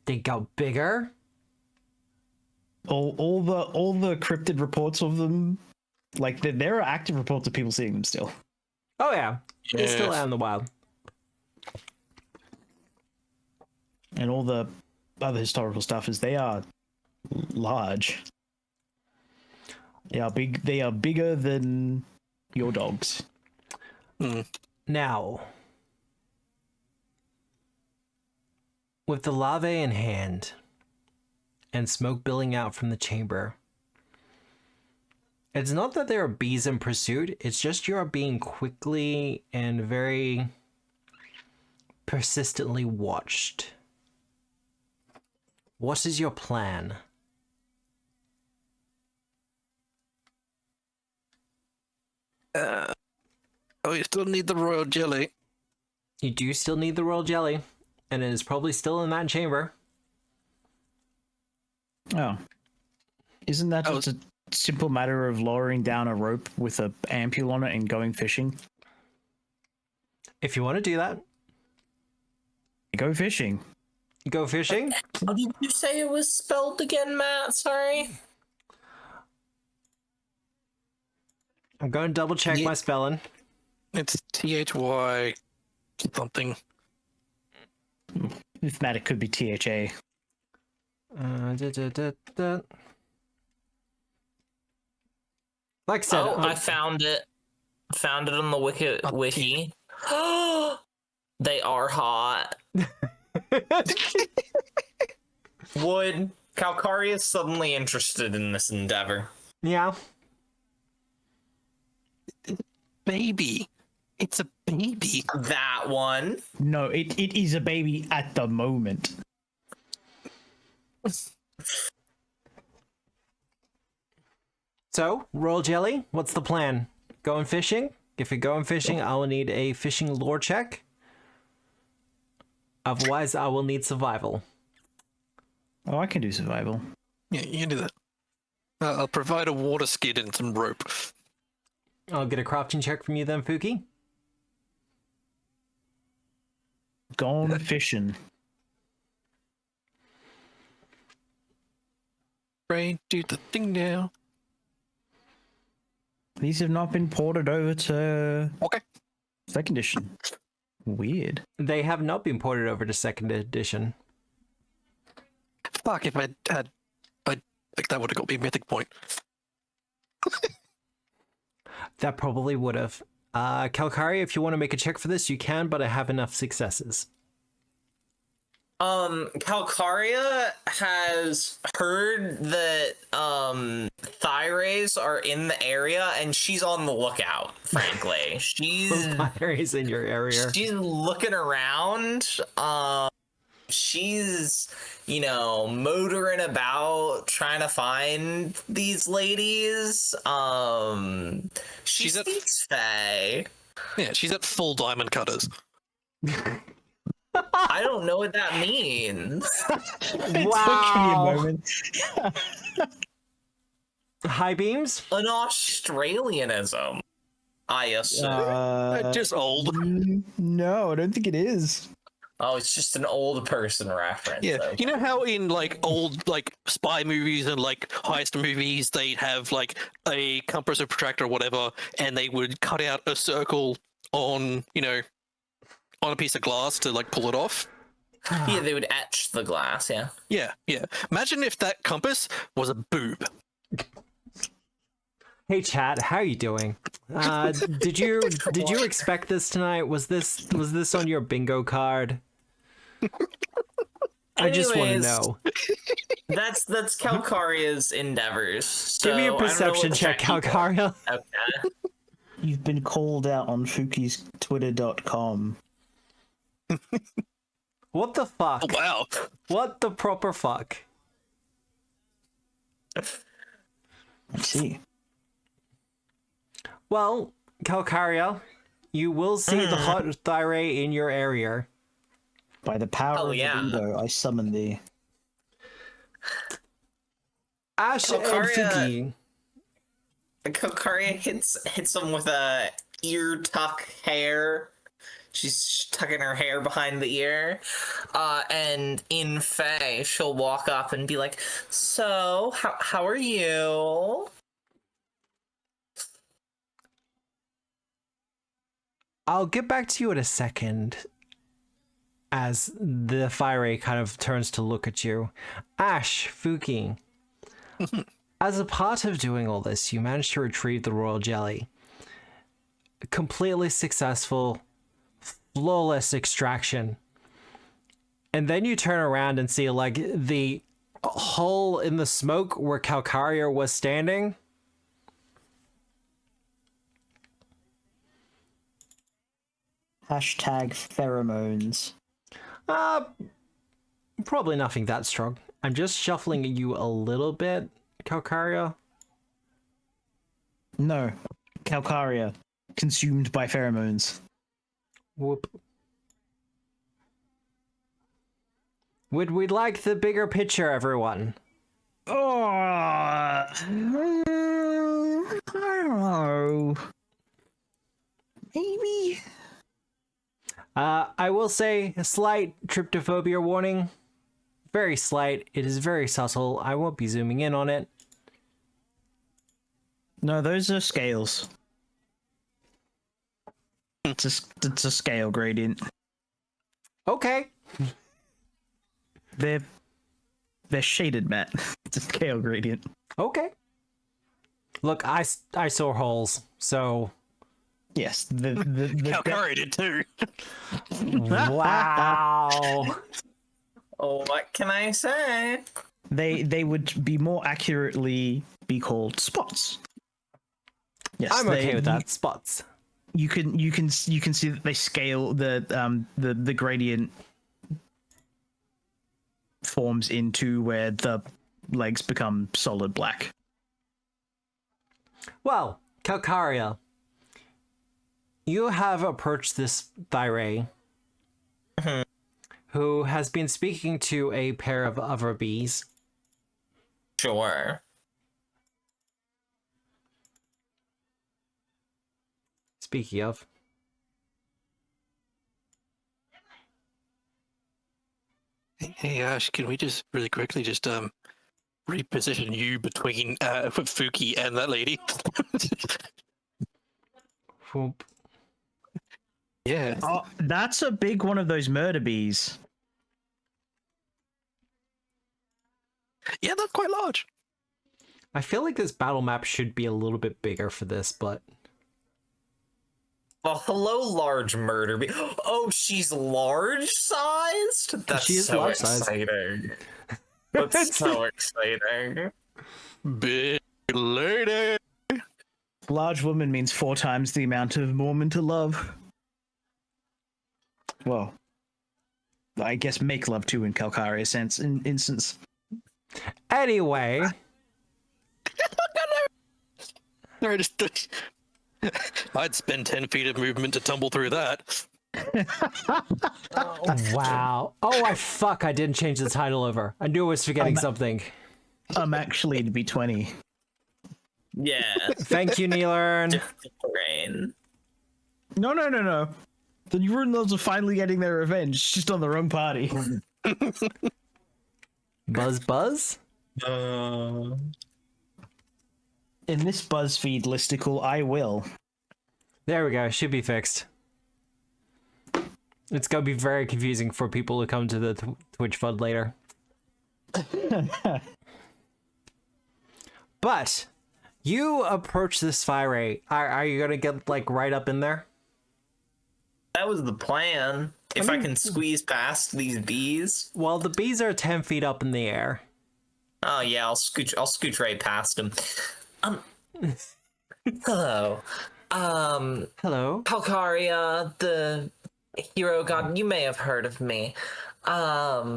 They got bigger. All the cryptid reports of them, like there are active reports of people seeing them still. Oh yeah, they're still Yes. out in the wild. And all the other historical stuff is they are large. They are big. They are bigger than your dogs. Now, with the larvae in hand and smoke billowing out from the chamber, it's not that there are bees in pursuit, it's just you are being quickly and very persistently watched. What is your plan? You still need the royal jelly. You do still need the royal jelly, and it is probably still in that chamber. Oh, isn't that just a simple matter of lowering down a rope with a ampule on it and going fishing? If you want to do that, Go fishing. go fishing. How did you say it was spelled again, Matt? Sorry. I'm going to double check Yeah. my spelling. It's THY something. If Matt, it could be THA. Like I said, Oh, I found it. Found it on the wiki. They are hot. Would Calcaria is suddenly interested in this endeavor? yeah. Baby. It's a baby. That one. No, it is a baby at the moment. So, roll jelly. What's the plan? Going fishing? If you're going fishing, I will need a fishing lore check. Otherwise, I will need survival. Oh, I can do survival. Yeah, you can do that. I'll provide a water skid and some rope. I'll get a crafting check from you then, Fuki. Gone fishing. Brain, do the thing now. These have not been ported over to Okay. second edition. Weird. They have not been ported over to second edition. Fuck, if I had... like, that would have got me a mythic point. That probably would have. Calcaria, if you want to make a check for this, you can, but I have enough successes. Calcaria has heard that Thyraes are in the area, and she's on the lookout, frankly. Thyraes in your area. She's looking around. She's, motoring about trying to find these ladies. She speaks Fae. Yeah, she's at full diamond cutters. I don't know what that means. Wow. High beams? An Australianism, I assume. Just old. No, I don't think it is. Oh, it's just an old person reference. Yeah, Okay. you know how in like old like spy movies and like heist movies they'd have like a compass or protractor or whatever, and they would cut out a circle on on a piece of glass to like pull it off. Yeah, they would etch the glass. Yeah. Yeah. Imagine if that compass was a boob. Hey chat, how you doing? Did you expect this tonight? Was this on your bingo card? I just want to Anyways, know. That's Calcaria's endeavors. So Give me a I don't know perception what check, check you got. Calcaria. Okay. You've been called out on Fuki'sTwitter.com. What the fuck? Oh, wow. What the proper fuck? Let's see. Well, Calcaria, you will see the hot thyrae in your area. By the power of yeah. the Lido, I summon thee. Ash and Fuki. Calcaria hits him with a ear tuck hair. She's tucking her hair behind the ear. And in Fae, she'll walk up and be like, "So, how are you?" I'll get back to you in a second. As the thyrae kind of turns to look at you. Ash, Fuki. As a part of doing all this, you managed to retrieve the royal jelly. Completely successful, flawless extraction. And then you turn around and see like the hole in the smoke where Calcaria was standing. Hashtag pheromones. Probably nothing that strong. I'm just shuffling you a little bit, Calcaria. No. Calcaria. Consumed by pheromones. Whoop. We'd like the bigger picture, everyone. Oh, I don't know. Maybe. I will say a slight tryptophobia warning. Very slight. It is very subtle. I won't be zooming in on it. No, those are scales. It's a scale gradient. Okay. They're shaded, Matt. It's a scale gradient. Okay. Look, I saw holes, so... Yes, the Calcaria did too. Wow. Oh, what can I say? they would be more accurately be called spots. Yes, I'm okay with that. Spots. You can see that they scale the gradient forms into where the legs become solid black. Well, Calcaria, you have approached this thyrae who has been speaking to a pair of other bees. Sure. Speaking of, Hey Ash, can we just really quickly just reposition you between Fuki and that lady. Whoop. Yeah. Oh, that's a big one of those murder bees. Yeah, that's quite large. I feel like this battle map should be a little bit bigger for this, but Well, hello, large murder bee. Oh, she's large sized? That's She is so large-sized. exciting. That's so exciting. Big lady. Large woman means 4 times the amount of Mormon to love. Well, I guess make love to in Calcaria sense instance. anyway, I just, I'd spend 10 feet of movement to tumble through that. wow. Oh, I didn't change the title over. I knew I was forgetting something. I'm actually to be 20. Yeah. Thank you, Neilern. Brain. No. The Urunals are finally getting their revenge, just on the wrong party. Buzz? In this BuzzFeed listicle, I will. There we go. Should be fixed. It's gonna be very confusing for people who come to the Twitch FUD later. But you approach this fire rate. Are you gonna get like right up in there? That was the plan. If I can squeeze past these bees. Well, the bees are 10 feet up in the air. Oh yeah, I'll scooch right past them. Hello. Hello. Calcaria, the hero god, you may have heard of me. I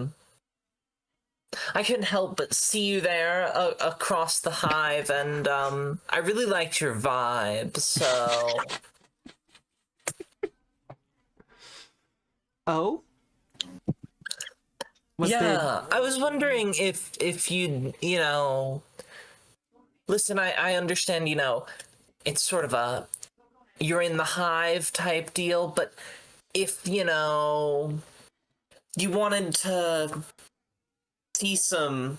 couldn't help but see you there across the hive, and I really liked your vibe, so... Oh? I was wondering if you know... Listen, I understand, it's sort of a... You're in the hive type deal, but if, you wanted to see some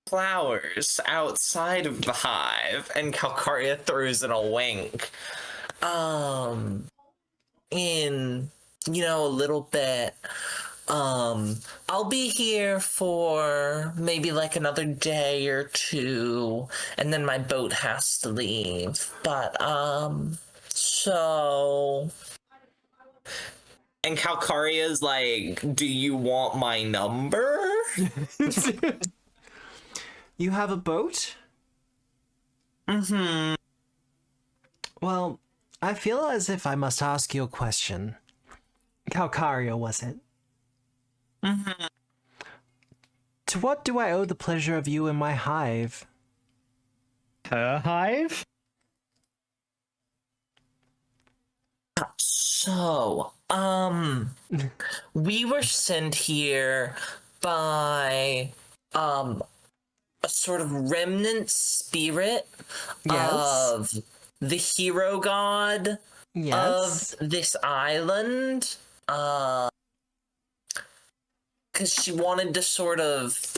flowers outside of the hive, and Calcaria throws in a wink, in, a little bit, I'll be here for maybe like another day or two, and then my boat has to leave. But, so... And Calcaria's like, do you want my number? You have a boat? Mm-hmm. Well, I feel as if I must ask you a question. Calcaria, was it? Mm-hmm. To what do I owe the pleasure of you in my hive? Her hive? So, we were sent here by, a sort of remnant spirit of the hero god of this island, because she wanted to sort of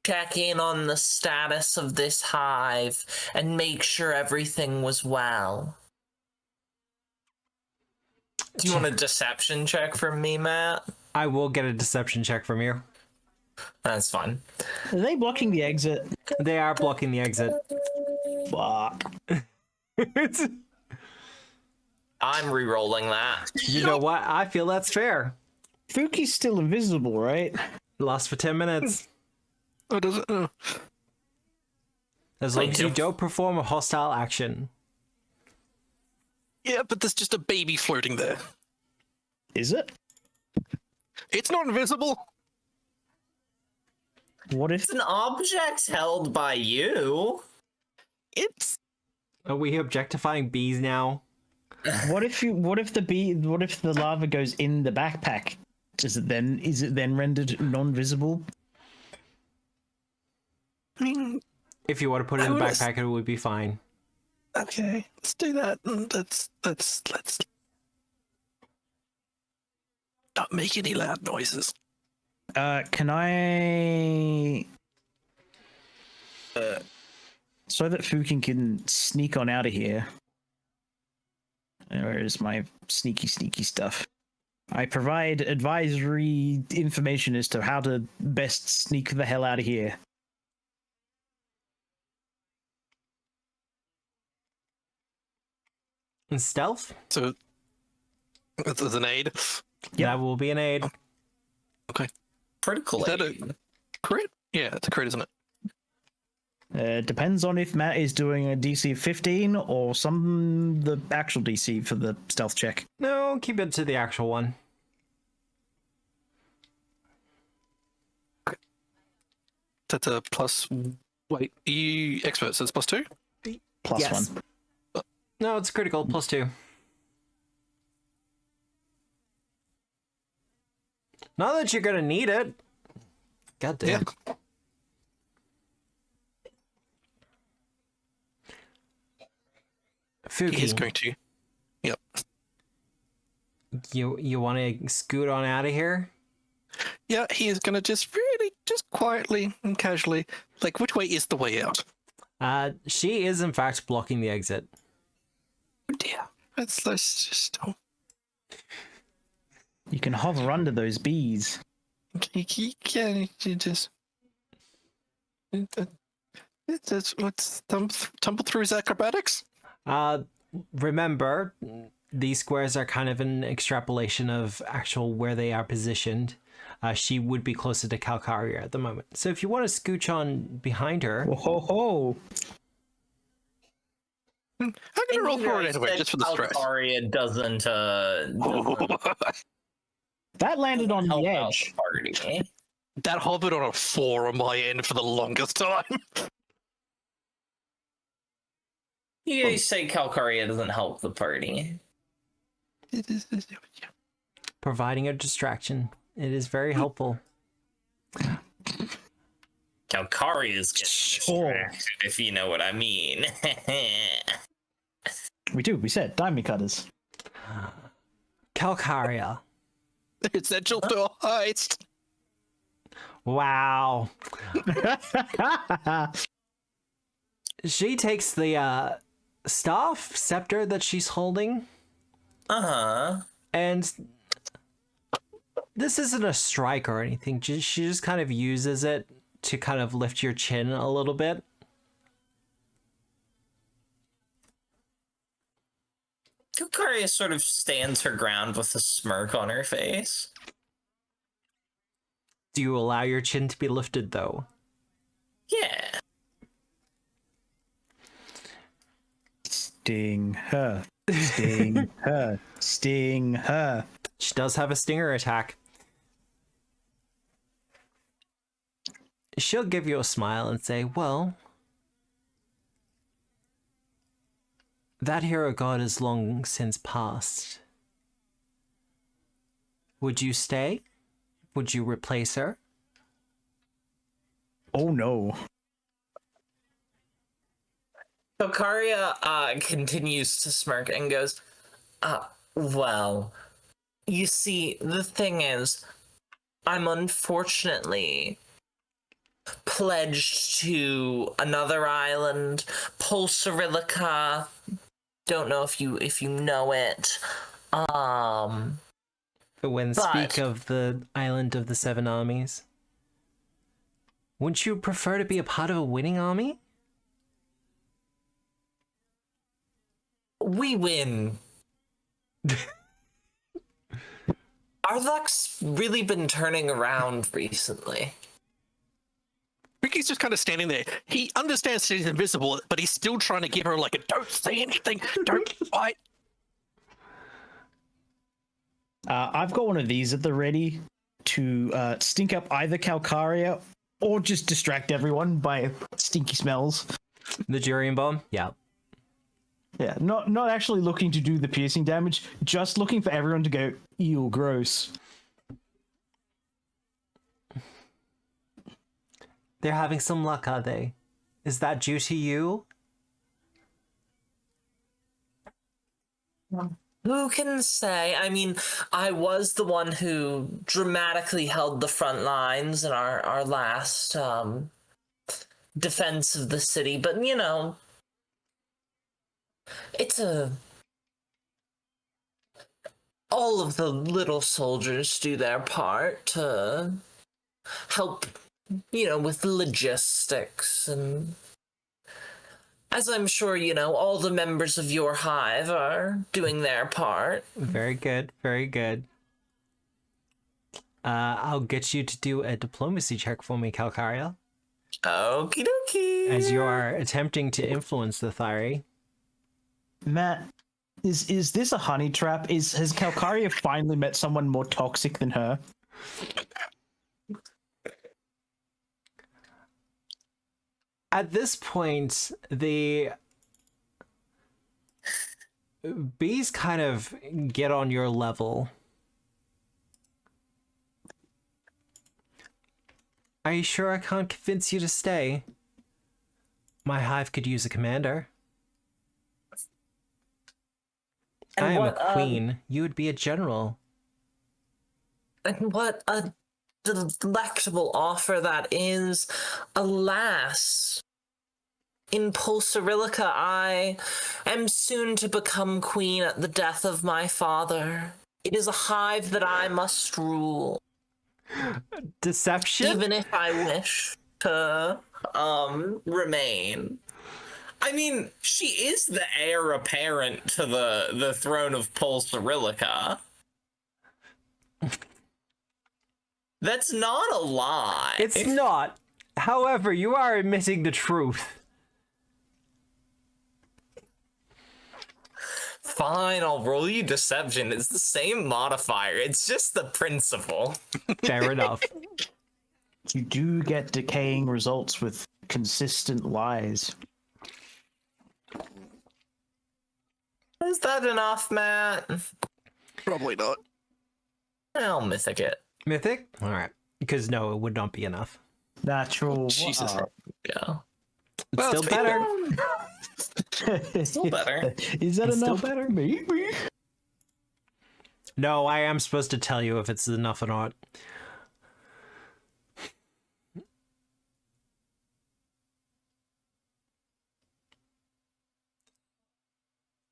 check in on the status of this hive and make sure everything was well. Do you want a deception check from me, Matt? I will get a deception check from you. That's fine. Are they blocking the exit? They are blocking the exit. Fuck. I'm re-rolling that. You know what? I feel that's fair. Fuki's still invisible, right? Lost for 10 minutes. Oh, does it? Oh. As long Thank as you you. don't perform a hostile action. Yeah, but there's just a baby floating there. Is it? It's not invisible. What if It's an object held by you. It's Are we objectifying bees now? what if the lava goes in the backpack? Is it then rendered non-visible? I mean, If you want to put it in the I was- backpack, it would be fine. okay, let's do that. Let's not make any loud noises. Can I so that Fukin can sneak on out of here. Where is my sneaky stuff? I provide advisory information as to how to best sneak the hell out of here. And stealth? So, as an aid. That will be an aid. Okay. Critical Is that aid. a crit? Yeah, it's a crit, isn't it? Depends on if Matt is doing a DC 15 or the actual DC for the stealth check. No, keep it to the actual one. That's a plus. Wait, you expert, so it's +2? Plus Yes. 1. No, it's critical, +2. Not that you're gonna need it. God damn. Yeah. He's Fuki, going to. Yep. you want to scoot on out of here? Yeah, he is going to just quietly and casually, like, which way is the way out? She is in fact blocking the exit. Oh dear. Let's just. Oh, You can hover under those bees. he can just. Let's tumble through his acrobatics. Remember, these squares are kind of an extrapolation of actual where they are positioned. She would be closer to Calcaria at the moment. So if you want to scooch on behind her... Whoa, ho, ho. I'm gonna roll for it anyway, just for the stress. Calcaria doesn't That landed on help the out edge. the party. That hovered on a 4 on my end for the longest time. You guys say Calcaria doesn't help the party. Providing a distraction. It is very helpful. Calcaria's getting distracted, if you know what I mean. We said diamond cutters. Calcaria. Essential to a heist. Wow. She takes the staff scepter that she's holding, and this isn't a strike or anything. She just kind of uses it to kind of lift your chin a little bit. Calcaria sort of stands her ground with a smirk on her face. Do you allow your chin to be lifted, though? Yeah. Sting her. Sting her. Sting her. She does have a stinger attack. She'll give you a smile and say, well, that hero god is long since passed. Would you stay? Would you replace her? Oh no. Calcaria continues to smirk and goes, well, you see, the thing is, I'm unfortunately pledged to another island, Pulsarilica. Don't know if you know it. When speak of the island of the seven armies, wouldn't you prefer to be a part of a winning army? We win. Our luck's really been turning around recently. Ricky's just kind of standing there. He understands she's invisible, but he's still trying to give her like a don't say anything, don't fight. I've got one of these at the ready to stink up either Calcaria or just distract everyone by stinky smells. The Durian bomb? Yeah. Yeah, not actually looking to do the piercing damage, just looking for everyone to go, ew, gross. They're having some luck, are they? Is that due to you? Who can say? I mean, I was the one who dramatically held the front lines in our last defense of the city, but you know, it's all of the little soldiers do their part to help, you know, with logistics, and as I'm sure you know, all the members of your hive are doing their part. Very good, very good. I'll get you to do a diplomacy check for me, Calcaria, Okie dokie. as you are attempting to influence the Thyri. Matt, is this a honey trap? Has Calcaria finally met someone more toxic than her? At this point, the bees kind of get on your level. Are you sure I can't convince you to stay? My hive could use a commander. And I am what, a queen. You would be a general. And what a delectable offer that is. Alas, in Pulsarilica, I am soon to become queen at the death of my father. It is a hive that I must rule, Deception? even if I wish to remain. I mean, she is the heir apparent to the throne of Pulsarilica. That's not a lie. It's not. However, you are admitting the truth. Fine, I'll roll you deception. It's the same modifier. It's just the principle. Fair enough. You do get decaying results with consistent lies. Is that enough, Matt? Probably not. I'll mythic it. Mythic? Alright. Because no, it would not be enough. Natural. Jesus. Yeah. It's still better. Still better. Is that It's still enough? better. Maybe. No, I am supposed to tell you if it's enough or not.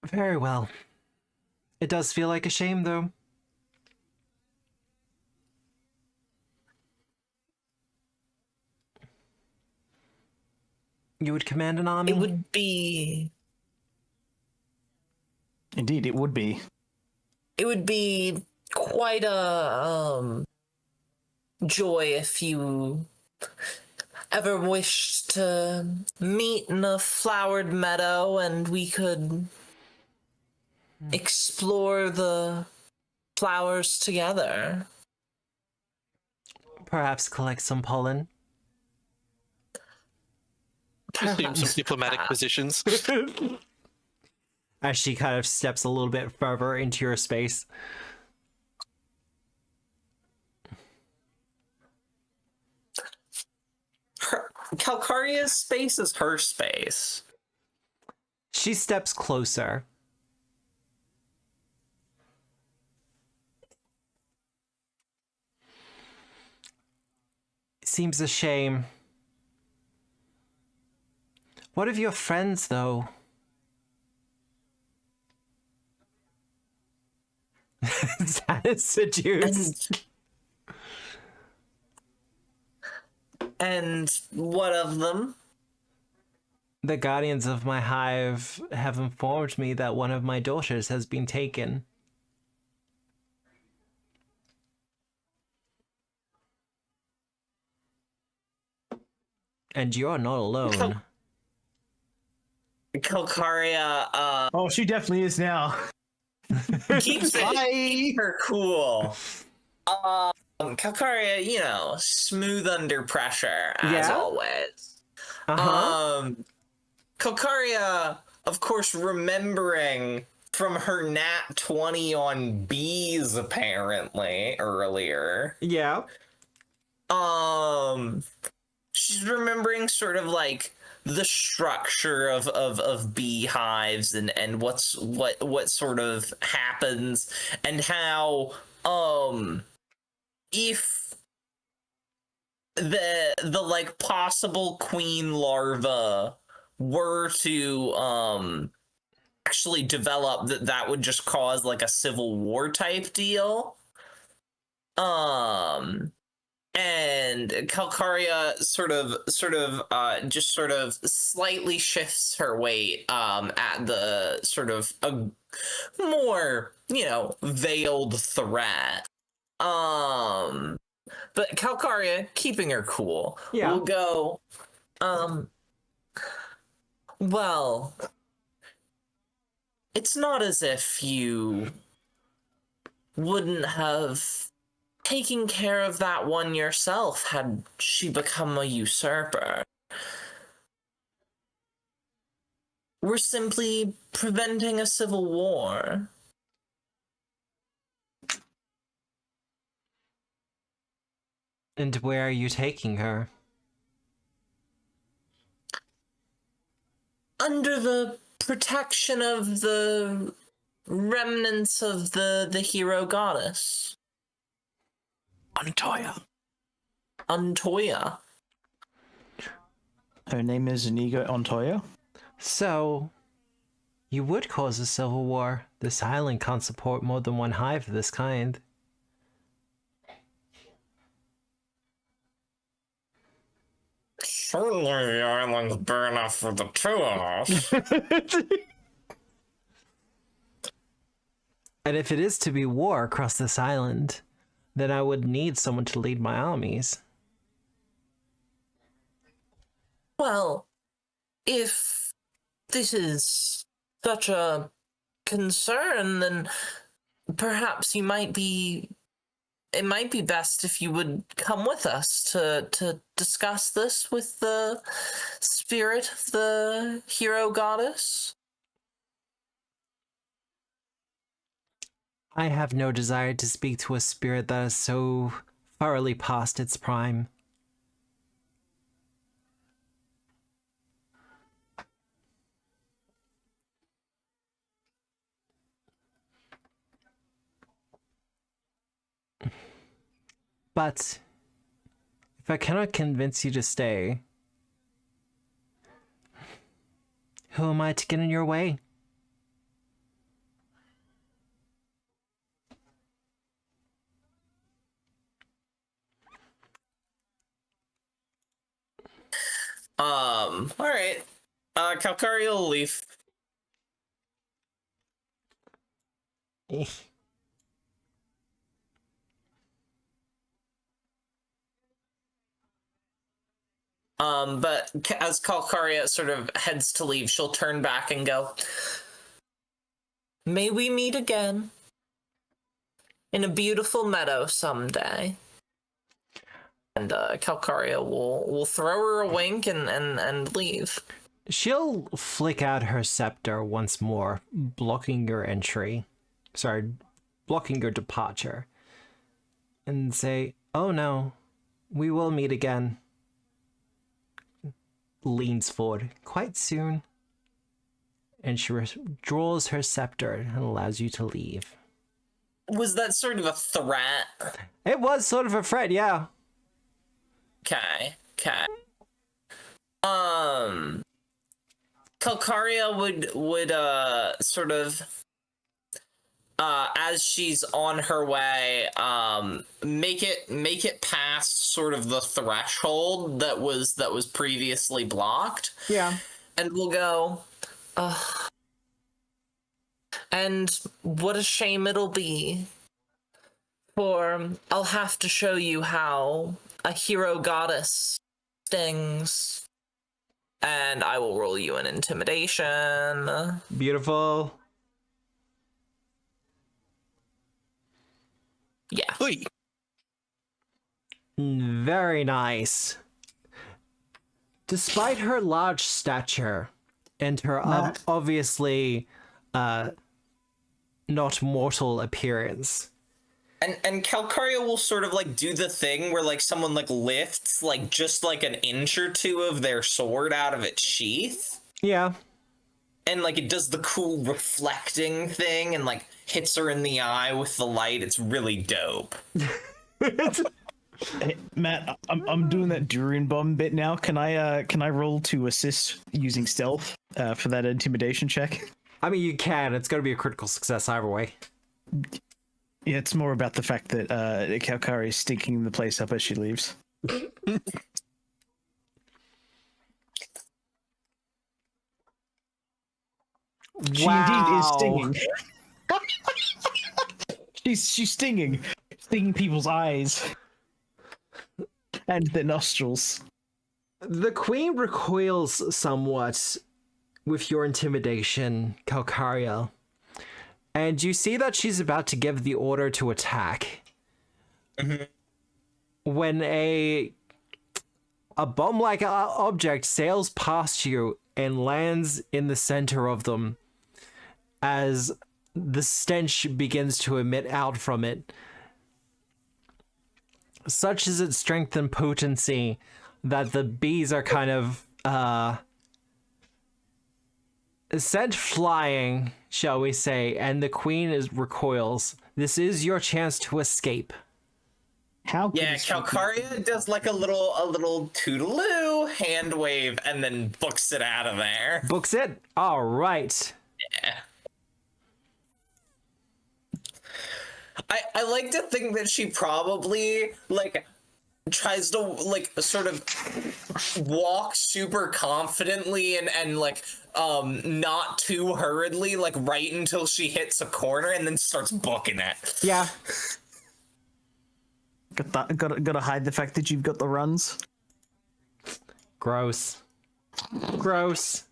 Very well. It does feel like a shame, though. You would command an army? It would be Indeed, it would be. quite a joy if you ever wished to meet in a flowered meadow and we could explore the flowers together. Perhaps collect some pollen. Assume some diplomatic positions. As she kind of steps a little bit further into your space. Calcaria's space is her space. She steps closer. Seems a shame. What of your friends, though? That is seduced. And what of them? The guardians of my hive have informed me that one of my daughters has been taken. And you're not alone. Calcaria Oh, she definitely is now. keeps her cool. Calcaria, you know, smooth under pressure as Yeah? always. Uh-huh. Calcaria, of course, remembering from her nat 20 on bees apparently earlier. Yeah. She's remembering sort of like the structure of beehives and what sort of happens and how if the like possible queen larva were to actually develop, that would just cause like a civil war type deal. And Calcaria sort of slightly shifts her weight at the sort of a more, veiled threat. But Calcaria, keeping her cool, will go, well, it's not as if you wouldn't have taken care of that one yourself had she become a usurper. We're simply preventing a civil war. And where are you taking her? Under the protection of the remnants of the hero goddess. Untoya. Her name is Inigo Ontoya. So, you would cause a civil war. This island can't support more than one hive of this kind. Certainly the island's big enough for the two of us. And if it is to be war across this island, then I would need someone to lead my armies. Well, if this is such a concern, then perhaps it might be best if you would come with us to discuss this with the spirit of the hero goddess. I have no desire to speak to a spirit that is so thoroughly past its prime. But if I cannot convince you to stay, who am I to get in your way? All right. Calcaria will leave. But as Calcaria sort of heads to leave, she'll turn back and go, "May we meet again in a beautiful meadow someday." And Calcaria will throw her a wink and leave. She'll flick out her scepter once more, blocking your entry. Sorry, blocking your departure. And say, "Oh no, we will meet again." Leans forward quite soon. And she draws her scepter and allows you to leave. Was that sort of a threat? It was sort of a threat, yeah. Okay. Calcaria would sort of as she's on her way, make it past sort of the threshold that was previously blocked. Yeah. And we'll go, and what a shame it'll be, for I'll have to show you how a hero goddess stings, and I will roll you an intimidation. Beautiful. Yeah. Oi. Very nice. Despite her large stature and her obviously not mortal appearance. And Calcaria will sort of like do the thing where like someone like lifts like just like an inch or two of their sword out of its sheath. Yeah. And like it does the cool reflecting thing and like hits her in the eye with the light. It's really dope. Hey, Matt, I'm doing that durian bomb bit now. Can I roll to assist using stealth for that intimidation check? I mean, you can. It's going to be a critical success either way. Yeah, it's more about the fact that Calcaria is stinking the place up as she leaves. She indeed is stinging. she's stinging people's eyes and their nostrils. The queen recoils somewhat with your intimidation, Calcaria, and you see that she's about to give the order to attack. Mm-hmm. When a bomb-like object sails past you and lands in the center of them, as the stench begins to emit out from it. Such is its strength and potency that the bees are kind of sent flying, shall we say, and the queen recoils. This is your chance to escape. How? Yeah, Calcaria does like a little toodaloo hand wave and then books it out of there. Books it? All right. Yeah. I like to think that she probably like tries to like sort of walk super confidently and like not too hurriedly, like right until she hits a corner and then starts booking it. Yeah. Gotta hide the fact that you've got the runs. Gross. Gross.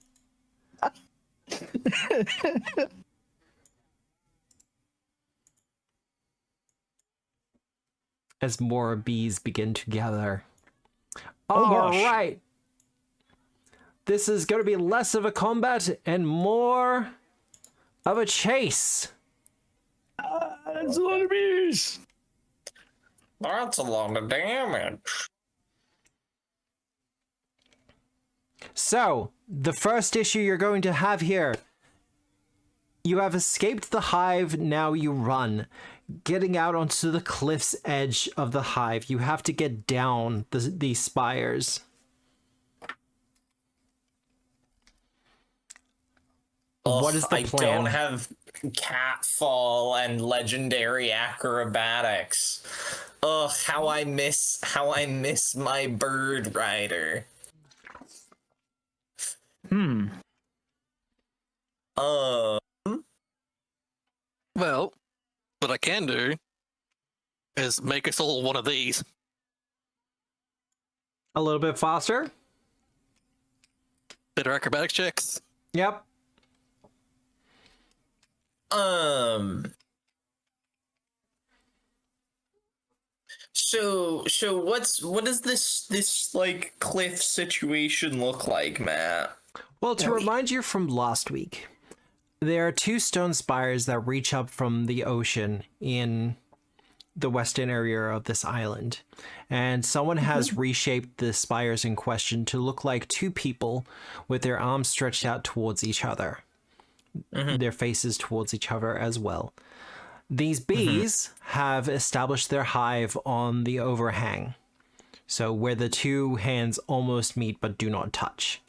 As more bees begin to gather. All right. This is going to be less of a combat and more of a chase. That's a lot of bees. That's a lot of damage. So, the first issue you're going to have here. You have escaped the hive, now you run. Getting out onto the cliff's edge of the hive, you have to get down these spires. What is the plan? I don't have catfall and legendary acrobatics. Ugh, how I miss my bird rider. Well, what I can do is make us all one of these. A little bit faster? Better acrobatics checks. Yep. So what does this like cliff situation look like, Matt? Well, to remind you from last week, there are two stone spires that reach up from the ocean in the western area of this island. And someone has reshaped the spires in question to look like two people with their arms stretched out towards each other. Their faces towards each other as well. These bees have established their hive on the overhang. So where the two hands almost meet but do not touch.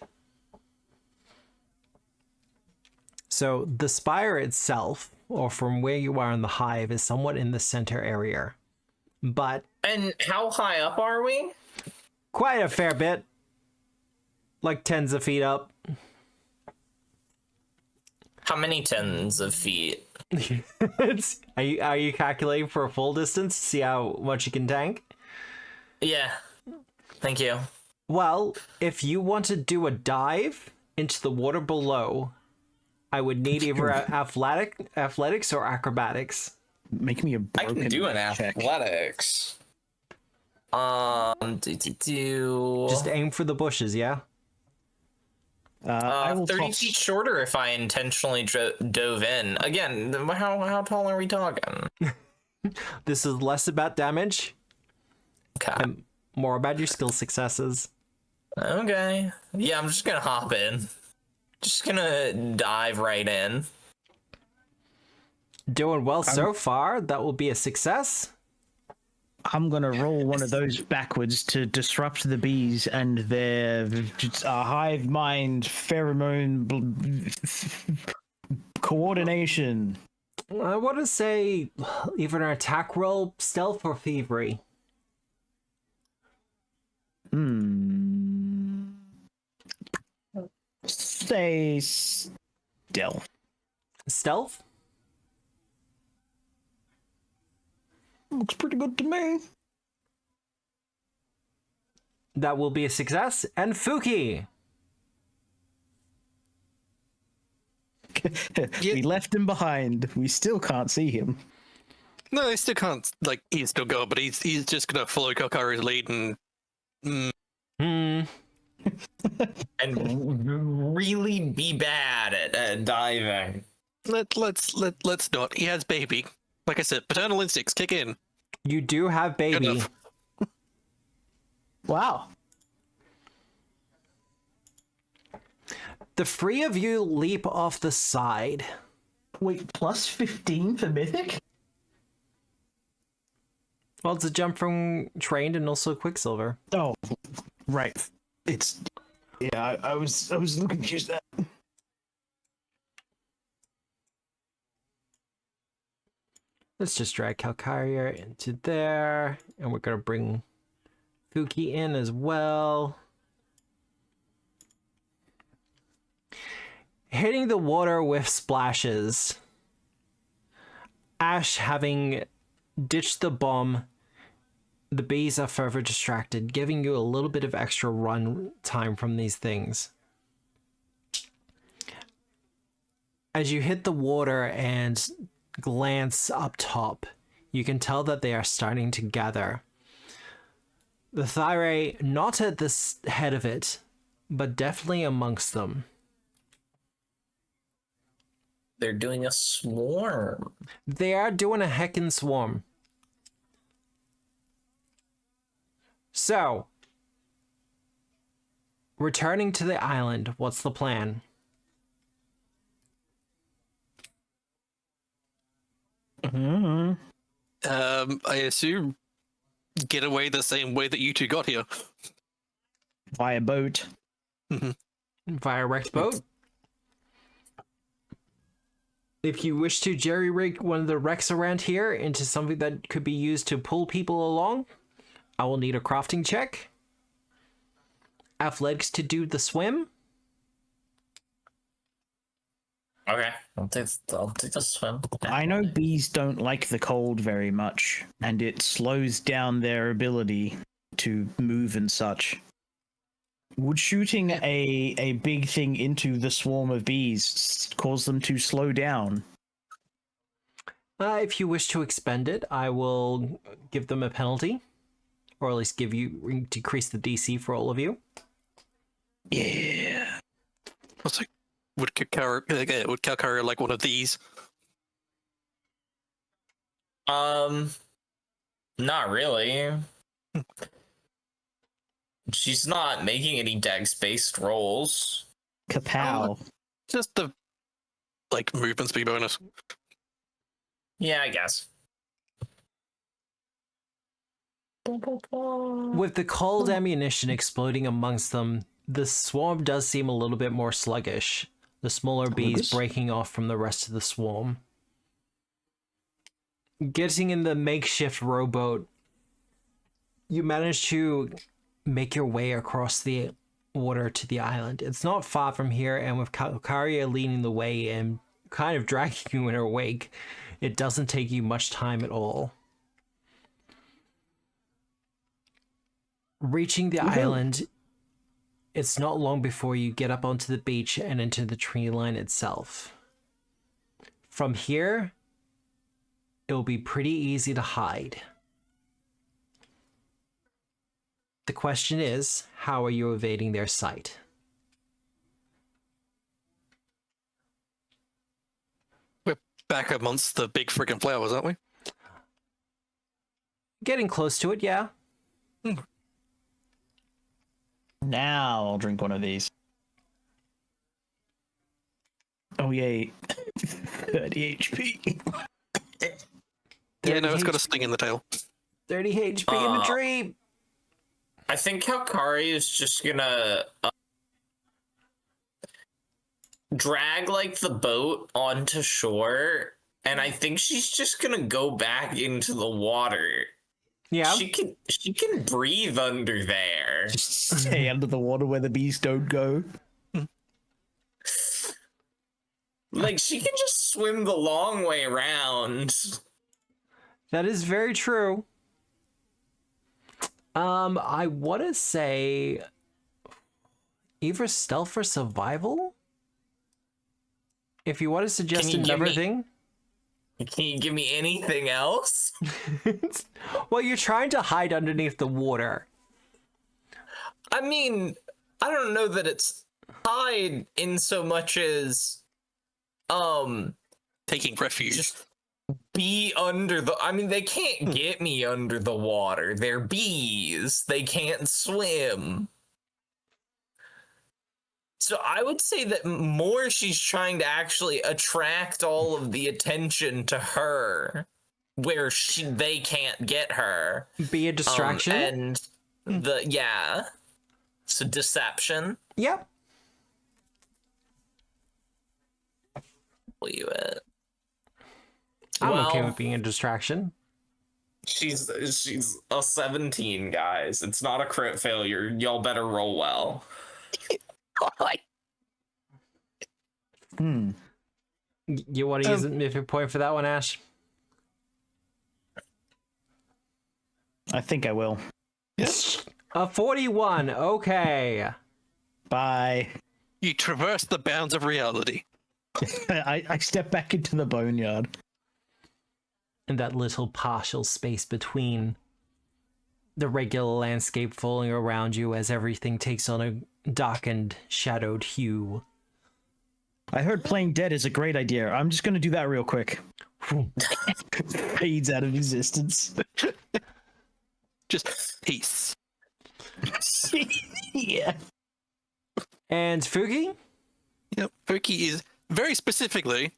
So the spire itself, or from where you are in the hive, is somewhat in the center area. But... And how high up are we? Quite a fair bit. Like tens of feet up. How many tens of feet? Are you calculating for a full distance to see how much you can tank? Yeah. Thank you. Well, if you want to do a dive into the water below, I would need either athletics or acrobatics. Make me a I broken can do an check. athletics. Just aim for the bushes, yeah? I will 30 toss- feet shorter if I intentionally dove in. Again, how tall are we talking? This is less about damage Okay. and more about your skill successes. Okay. Yeah, I'm just gonna hop in. Just gonna dive right in. Doing well so far. That will be a success. I'm gonna roll one of those backwards to disrupt the bees and their hive mind pheromone coordination. I want to say either an attack roll, stealth, or thievery. Say stealth. Stealth? Looks pretty good to me. That will be a success. And Fuki! We left him behind. We still can't see him. No, they still can't. Like, he's still going, but he's just gonna follow Calcaria's lead and. And really be bad at diving. Let's not. He has baby. Like I said, paternal instincts kick in. You do have baby. Wow. The three of you leap off the side. Wait, plus 15 for Mythic? Well, it's a jump from trained and also Quicksilver. Oh, right. It's... Yeah, I was a little confused there. Let's just drag Calcaria into there. And we're going to bring Fuki in as well. Hitting the water with splashes. Ash having ditched the bomb, the bees are further distracted, giving you a little bit of extra run time from these things. As you hit the water and glance up top, you can tell that they are starting to gather. The larvae not at the head of it, but definitely amongst them. They're doing a swarm. They are doing a heckin' swarm. So, returning to the island, what's the plan? I assume get away the same way that you two got here. Via boat. Via wrecked boat? If you wish to jerry-rig one of the wrecks around here into something that could be used to pull people along, I will need a crafting check. Athletics to do the swim. Okay, I'll take the swim. I know bees don't like the cold very much, and it slows down their ability to move and such. Would shooting a big thing into the swarm of bees cause them to slow down? If you wish to expend it, I will give them a penalty. Or at least decrease the DC for all of you. Yeah. I was like, would Calcaria like one of these? Not really. She's not making any dex-based rolls. Kapow. Just the movement speed bonus. Yeah, I guess. With the cold ammunition exploding amongst them, the swarm does seem a little bit more sluggish. The smaller bees breaking off from the rest of the swarm. Getting in the makeshift rowboat, you manage to make your way across the water to the island. It's not far from here, and with Calcaria leading the way and kind of dragging you in her wake, it doesn't take you much time at all. Reaching the island, it's not long before you get up onto the beach and into the tree line itself. From here, it will be pretty easy to hide. The question is, how are you evading their sight? We're back amongst the big freaking flowers, aren't we? Getting close to it, yeah. Now I'll drink one of these. Oh, yay. 30 HP. Yeah, no, it's got a sting in the tail. 30 HP in a tree. I think Calcaria is just gonna drag like the boat onto shore, and I think she's just gonna go back into the water. Yeah. She can breathe under there. Just stay under the water where the bees don't go. Like, she can just swim the long way around. That is very true. I want to say either stealth or survival. If you want to suggest another thing. Can you give me anything else? Well, you're trying to hide underneath the water. I mean, I don't know that it's hide in so much as taking refuge. Just be under the... I mean, they can't get me under the water. They're bees. They can't swim. So I would say that more she's trying to actually attract all of the attention to her, where they can't get her. Be a distraction? And so deception. Yep. Believe it. I'm okay with being a distraction. She's a 17, guys. It's not a crit failure. Y'all better roll well. You want to use a mythic point for that one, Ash? I think I will. A 41. Okay. Bye. You traverse the bounds of reality. I step back into the boneyard. And that little partial space between the regular landscape falling around you as everything takes on a darkened, shadowed hue. I heard playing dead is a great idea. I'm just going to do that real quick. Fades out of existence. Just peace. Yeah. And Fuki? Yep, Fuki is very specifically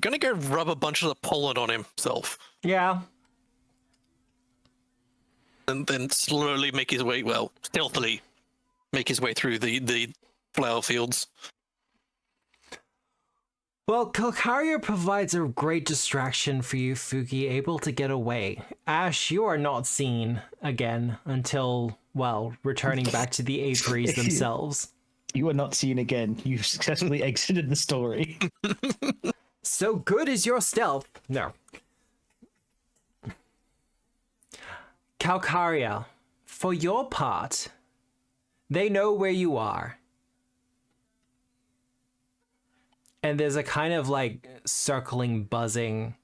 gonna go rub a bunch of the pollen on himself. Yeah. And then slowly make his way, stealthily make his way through the flower fields. Well, Calcaria provides a great distraction for you, Fuki, able to get away. Ash, you are not seen again until, returning back to the apiaries themselves. You are not seen again. You successfully exited the story. So good is your stealth. No. Calcaria, for your part, they know where you are. And there's a kind of circling buzzing.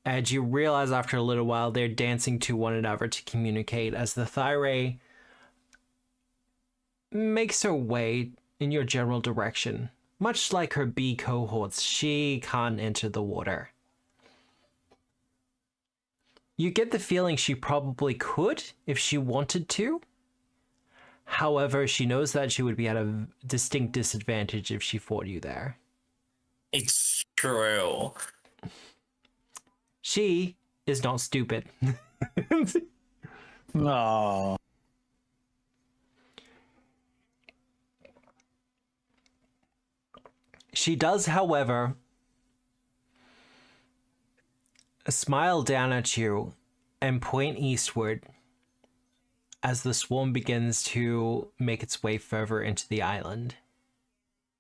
And you realize after a little while they're dancing to one another to communicate as the Thyre makes her way in your general direction. Much like her bee cohorts, she can't enter the water. You get the feeling she probably could if she wanted to. However, she knows that she would be at a distinct disadvantage if she fought you there. It's true. She is not stupid. Aww. She does, however, smile down at you and point eastward as the swarm begins to make its way further into the island.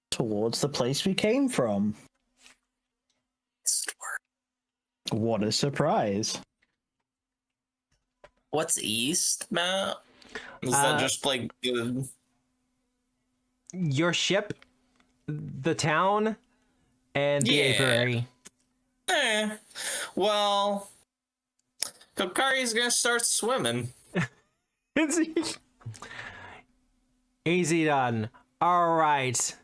Towards the place we came from. What a surprise. What's east, Matt? Is that just good? Your ship, the town, and the apiary. Well, Calcaria's gonna start swimming. Easy done. All right.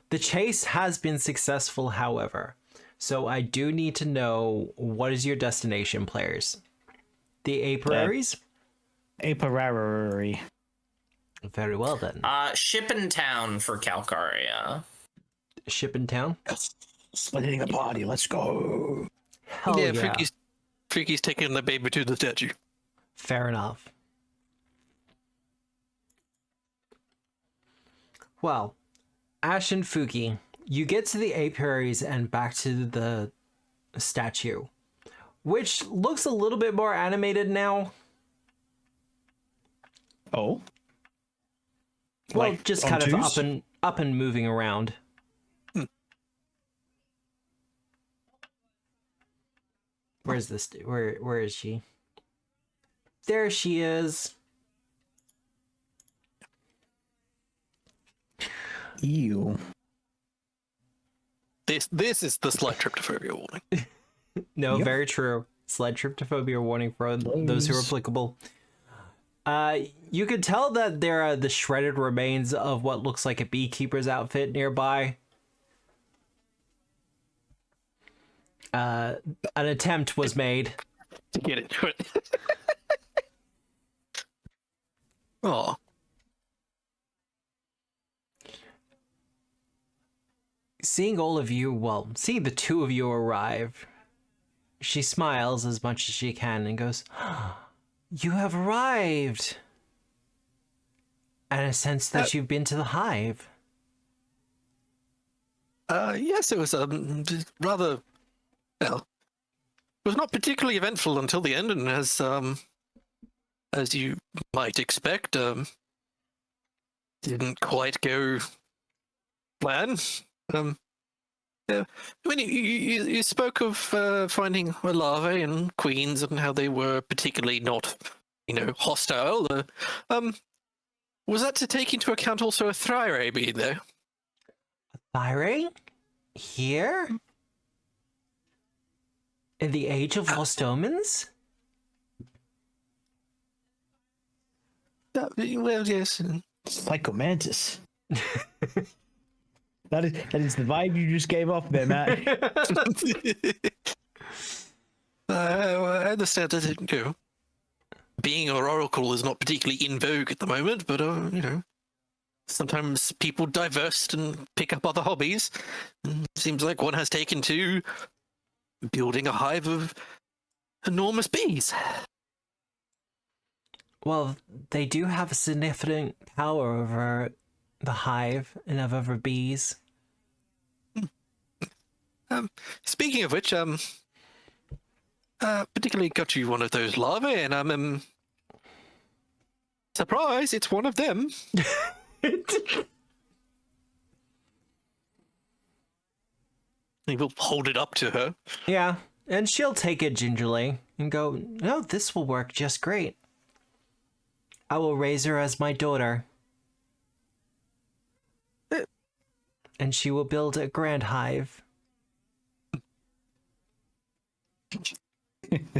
The chase has been successful, however. So I do need to know, what is your destination, players? The apiaries? Apiary. Very well, then. Ship in town for Calcaria. Ship in town? Splitting the party, let's go. Hell yeah. Tricky's taking the baby to the statue. Fair enough. Well, Ash and Fuki, you get to the apiaries and back to the statue, which looks a little bit more animated now. Oh. Well, Like just on kind of twos? up and moving around. Where's this? Where is she? There she is. Ew. This is the slight tryptophobia warning. No, Yep. very true. Slight tryptophobia warning for those who are applicable. You could tell that there are the shredded remains of what looks like a beekeeper's outfit nearby. An attempt was made. To get into it. Oh. Seeing all of you, well, seeing the two of you arrive, she smiles as much as she can and goes, "You have arrived!" And I sense that you've been to the hive. Yes, it was rather, well, it was not particularly eventful until the end, and as you might expect, didn't quite go plan. Yeah, I mean, you spoke of finding a larvae and queens and how they were particularly not, hostile. Was that to take into account also a thyrae being there? Thyrae? Here? In the Age of Lost Omens? Well, yes. Psychomantis. That is the vibe you just gave off there, Matt. I understand that being an oracle is not particularly in vogue at the moment, but sometimes people divest and pick up other hobbies. And it seems like one has taken to building a hive of enormous bees. Well, they do have a significant power over the hive and of other bees. Speaking of which, particularly got you one of those larvae, and I'm surprise, it's one of them. He will hold it up to her. Yeah, and she'll take it gingerly and go, "No, this will work just great. I will raise her as my daughter. And she will build a grand hive."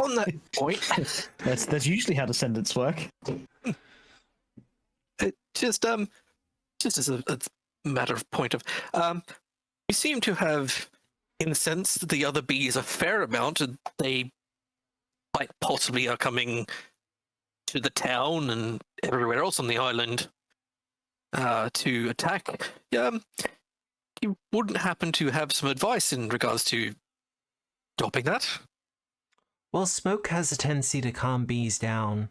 On that point, That's usually how descendants work. just as a matter of point of, you seem to have incensed the other bees a fair amount, and they quite possibly are coming to the town and everywhere else on the island to attack. You wouldn't happen to have some advice in regards to stopping that? Well, smoke has a tendency to calm bees down.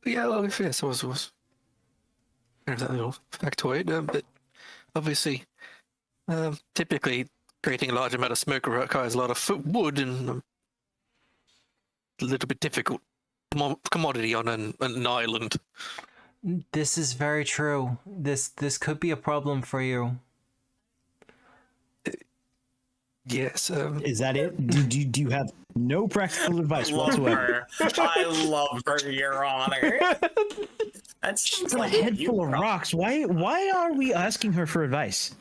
Yeah, well, yes, I was. There's that little factoid, but obviously, typically creating a large amount of smoke requires a lot of wood and a little bit difficult commodity on an island. This is very true. This could be a problem for you. Yes. Is that it? Do you have no practical advice whatsoever? I love her, Your Honor. That's She's a head full of rocks. Why are we asking her for advice?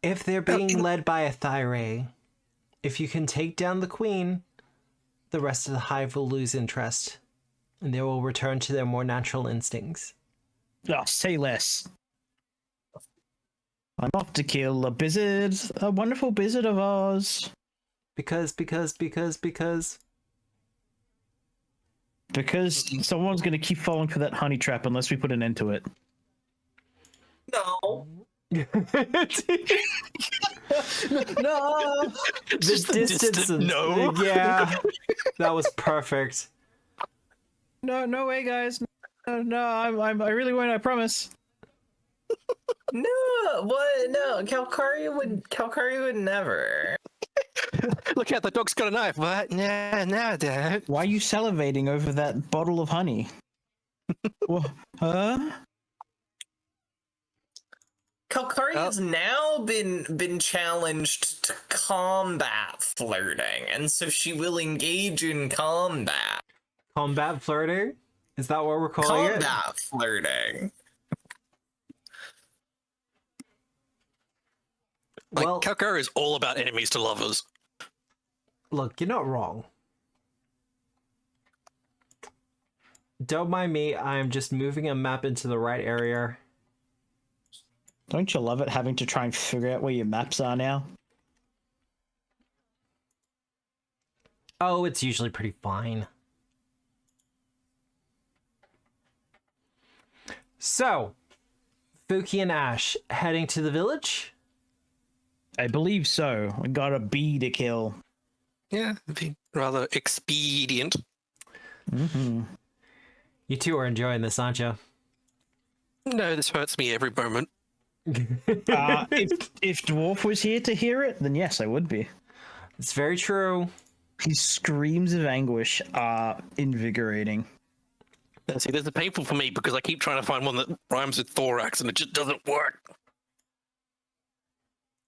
If they're being led by a thyrae, if you can take down the queen, the rest of the hive will lose interest, and they will return to their more natural instincts. Oh, say less. I'm off to kill a blizzard, a wonderful blizzard of ours. Because someone's going to keep falling for that honey trap unless we put an end to it. No. No. Just the distant no. Yeah, that was perfect. No way, guys. No, I really won't. I promise. No, what? No, Calcaria would never. Look out, the dog's got a knife. What? No, Dad. Why are you salivating over that bottle of honey? What? Huh? Calcaria has now been challenged to combat flirting, and so she will engage in combat. Combat flirter? Is that what we're calling it? Combat flirting. Like, Well, Calcaria is all about enemies to lovers. look, you're not wrong. Don't mind me, I'm just moving a map into the right area. Don't you love it having to try and figure out where your maps are now? Oh, it's usually pretty fine. So, Fuki and Ash heading to the village? I believe so. We got a bee to kill. Yeah, it'd be rather expedient. Mm-hmm. You two are enjoying this, aren't you? No, this hurts me every moment. If Dwarf was here to hear it, then yes, I would be. It's very true. His screams of anguish are invigorating. And see, this is painful for me because I keep trying to find one that rhymes with thorax and it just doesn't work.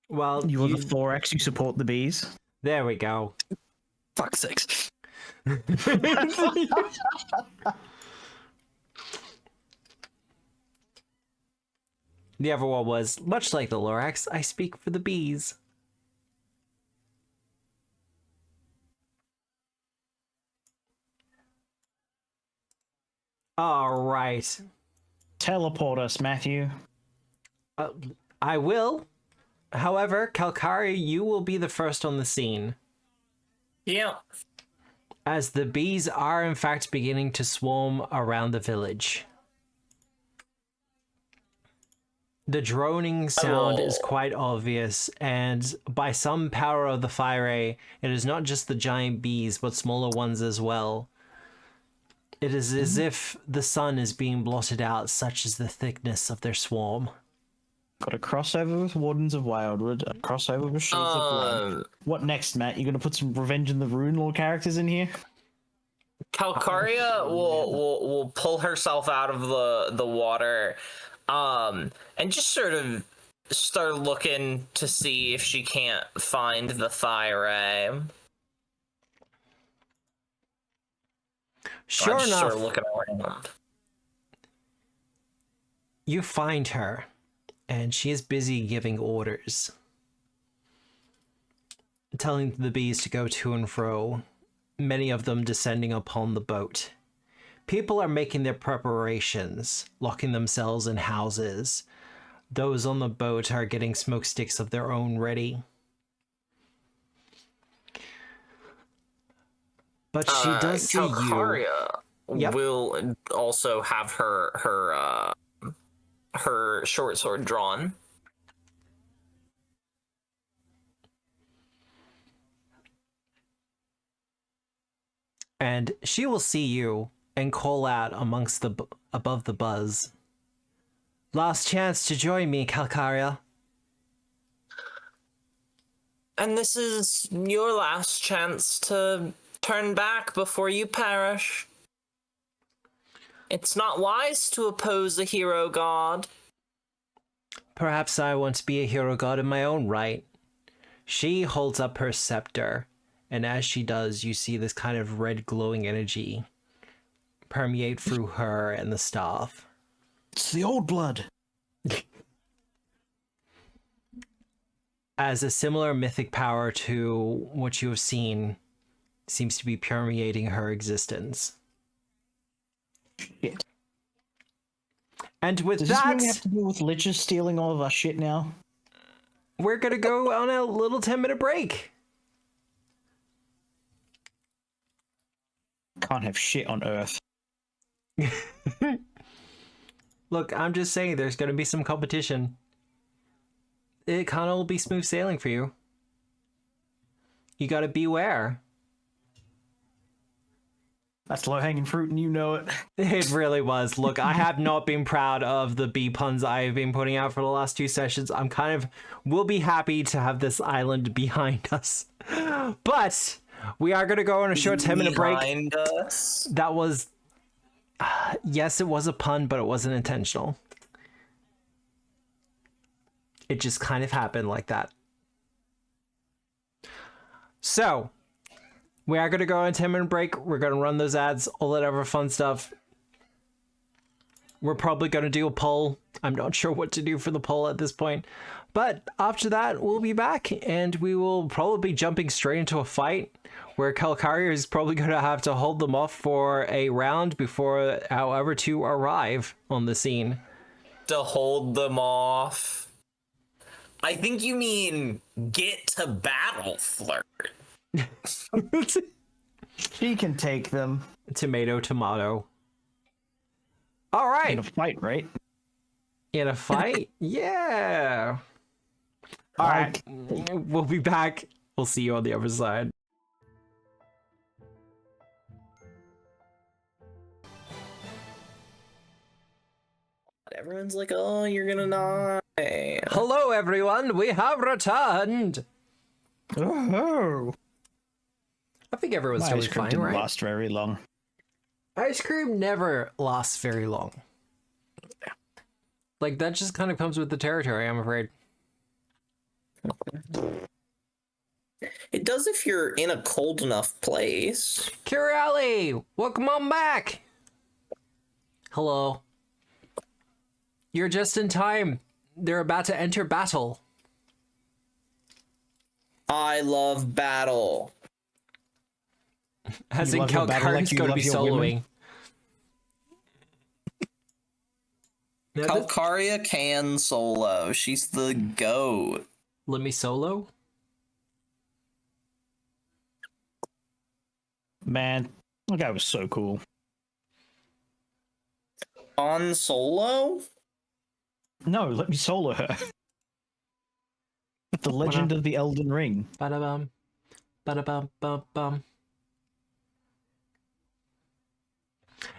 Well, You are the thorax, you support the bees. there we go. Fuck's sakes. The other one was, much like the Lorax, I speak for the bees. All right. Teleport us, Matthew. I will. However, Calcaria, you will be the first on the scene, Yeah. as the bees are in fact beginning to swarm around the village. The droning sound is quite obvious, and by some power of the fire, it is not just the giant bees, but smaller ones as well. It is as if the sun is being blotted out, such is the thickness of their swarm. Got a crossover with Wardens of Wildwood, a crossover with Shields of Blood. What next, Matt? You gonna put some Revenge in the Rune Lore characters in here? Calcaria will pull herself out of the water, and just sort of start looking to see if she can't find the thyre. Sure just enough, start looking around. you find her, and she is busy giving orders, telling the bees to go to and fro, many of them descending upon the boat. People are making their preparations, locking themselves in houses. Those on the boat are getting smoke sticks of their own ready. But she does see you. Calcaria will also have her short sword drawn. And she will see you and call out amongst the above the buzz. Last chance to join me, Calcaria. And this is your last chance to turn back before you perish. It's not wise to oppose a hero god. Perhaps I want to be a hero god in my own right. She holds up her scepter, and as she does, you see this kind of red glowing energy permeate through her and the staff. It's the old blood. As a similar mythic power to what you have seen seems to be permeating her existence. Shit. And with Does this mean that, we have to deal with liches stealing all of our shit now? we're gonna go on a little 10-minute break. Can't have shit on Earth. Look, I'm just saying there's gonna be some competition. it kind of will be smooth sailing for you. You gotta beware. That's low-hanging fruit, and you know it. It really was. Look, I have not been proud of the bee puns I've been putting out for the last 2 sessions. We'll be happy to have this island behind us. But we are going to go on a short 10-minute break. Behind us? That was... yes, it was a pun, but it wasn't intentional. It just kind of happened like that. So... we are going to go on a 10-minute break. We're going to run those ads, all that other fun stuff. We're probably going to do a poll. I'm not sure what to do for the poll at this point. But after that, we'll be back, and we will probably be jumping straight into a fight where Calcaria is probably going to have to hold them off for a round before our other two arrive on the scene. To hold them off? I think you mean get to battle, flirt. She can take them. Tomato, tomato. All right. In a fight, right? In a fight? Yeah. All right. We'll be back. We'll see you on the other side. Everyone's like, oh, you're gonna die. Hello, everyone. We have returned. Oh. I think everyone's My totally ice cream fine, didn't right? last very long. Ice cream never lasts very long. Like, that just kind of comes with the territory, I'm afraid. It does if you're in a cold enough place. Kirali, welcome on back. Hello. You're just in time. They're about to enter battle. I love battle. As You in love your battle like Calcaria's you going to love be your soloing. women? Now this- Calcaria can solo. She's the goat. Let me solo? Man, that guy was so cool. On solo? No, let me solo her. The Legend of the Elden Ring. Ba-da-bum. Ba-da-bum-bum-bum.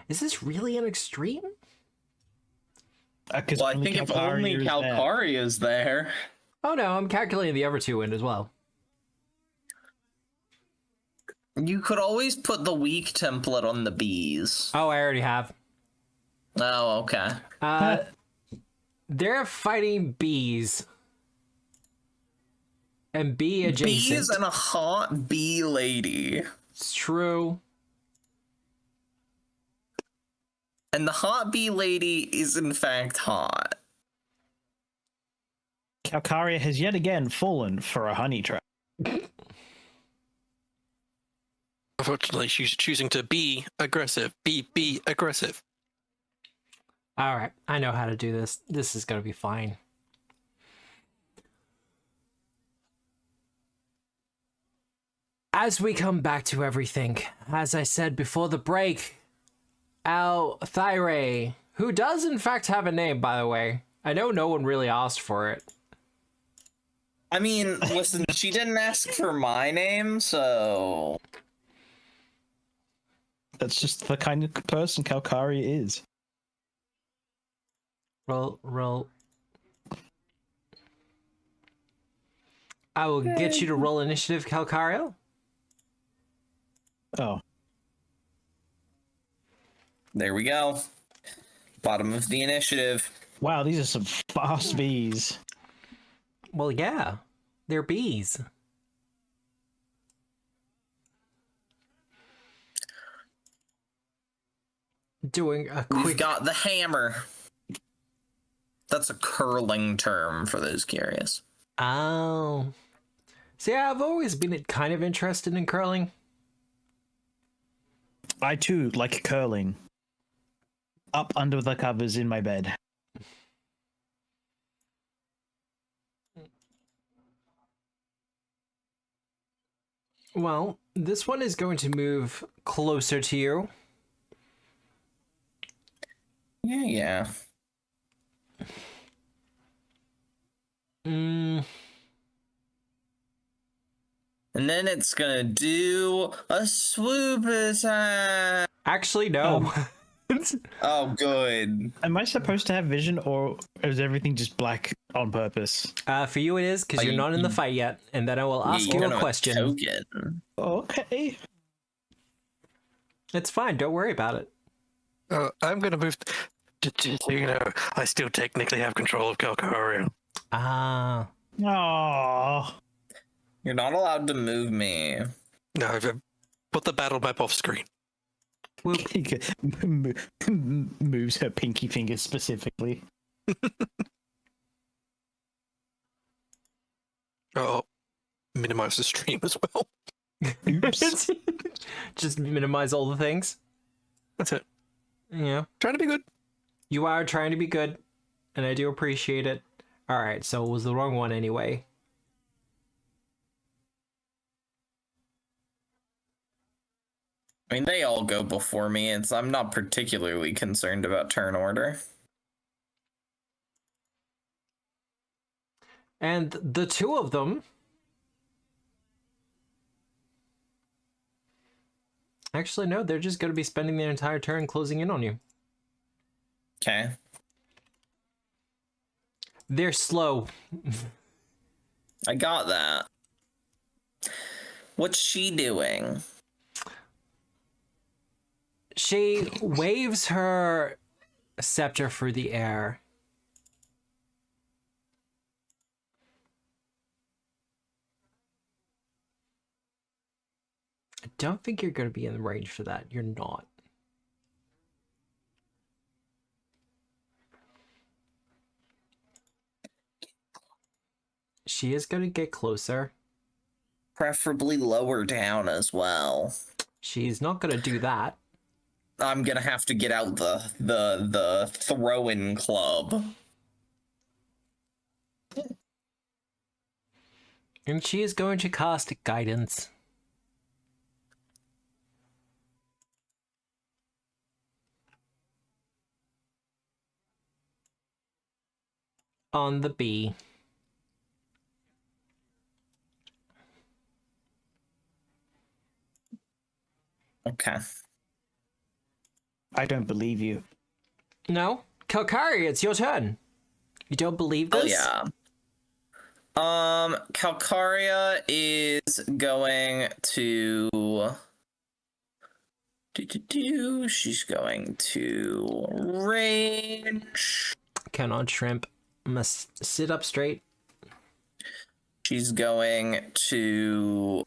Is this really an extreme? Well, I think if only Calcaria is there. Oh no, I'm calculating the other two in as well. You could always put the weak template on the bees. Oh, I already have. Oh, okay. They're fighting bees. And bee adjacent. Bees and a hot bee lady. It's true. And the hot bee lady is in fact hot. Calcaria has yet again fallen for a honey trap. Unfortunately, she's choosing to be aggressive. Be aggressive. Alright, I know how to do this. This is gonna be fine. As we come back to everything, as I said before the break, Althire, who does in fact have a name, by the way. I know no one really asked for it. I mean, listen, she didn't ask for my name, so... That's just the kind of person Calcaria is. Roll. I will get you to roll initiative, Calcaria. Oh. There we go. Bottom of the initiative. Wow, these are some fast bees. Well, yeah. They're bees. Doing a quick... We've got the hammer. That's a curling term for those curious. Oh. See, I've always been kind of interested in curling. I too like curling. Up under the covers in my bed. Well, this one is going to move closer to you. Yeah. Mm, And then it's gonna do a swoop attack. actually, no. Oh, good. Am I supposed to have vision, or is everything just black on purpose? For you it is, because you're not in the fight yet, and then I will ask you a question. Token. Okay. It's fine, don't worry about it. I'm going to move. You know, I still technically have control of Calcaria. Ah. Aww. You're not allowed to move me. No, I've put the battle map off screen. Moves her pinky finger specifically. Oh, minimize the stream as well. Oops. Just minimize all the things. That's it. Yeah. Trying to be good. You are trying to be good, and I do appreciate it. Alright, so it was the wrong one anyway. I mean, they all go before me. I'm not particularly concerned about turn order. And the two of them... Actually, no, they're just going to be spending their entire turn closing in on you. Okay. They're slow. I got that. What's she doing? She waves her scepter through the air. I don't think you're going to be in the range for that. You're not. She is going to get closer. Preferably lower down as well. She's not going to do that. I'm gonna have to get out the throw-in club. And she is going to cast Guidance. On the bee. Okay. I don't believe you. No? Calcaria, it's your turn. You don't believe this? Oh, yeah. Calcaria is going to... She's going to rage. Cannot shrimp. Must sit up straight. She's going to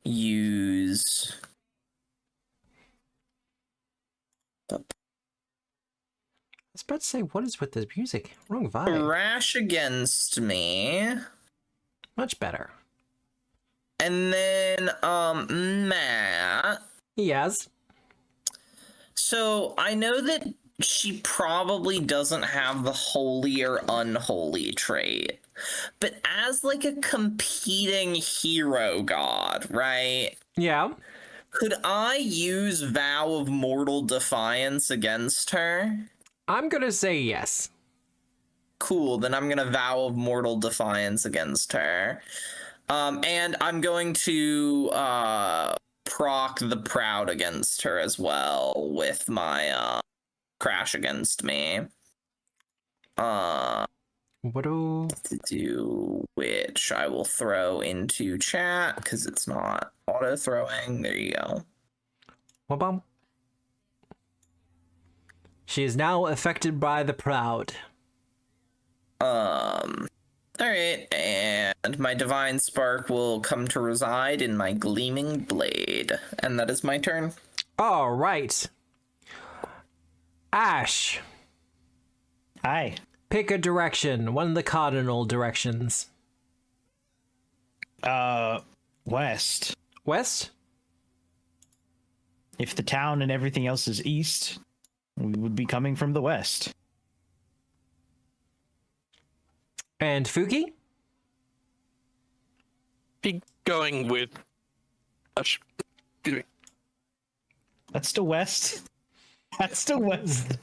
use... I was about to say, what is with this music? Wrong vibe. Rash against me. Much better. And then, Matt. Yes. So, I know that she probably doesn't have the holy or unholy trait. But as, like, a competing hero god, right? Yeah. Could I use Vow of Mortal Defiance against her? I'm gonna say yes. Cool, then I'm gonna Vow of Mortal Defiance against her. And I'm going to proc the Proud against her as well with my Crash against me. What do... To do which I will throw into chat because it's not auto throwing. There you go. Wabam. She is now affected by the Proud. Alright, and my Divine Spark will come to reside in my Gleaming Blade. And that is my turn. All right. Ash. Hi. Pick a direction. One of the cardinal directions. West. West? If the town and everything else is east, we would be coming from the west. And Fuki? Be going with... excuse me. That's still west. That's still west.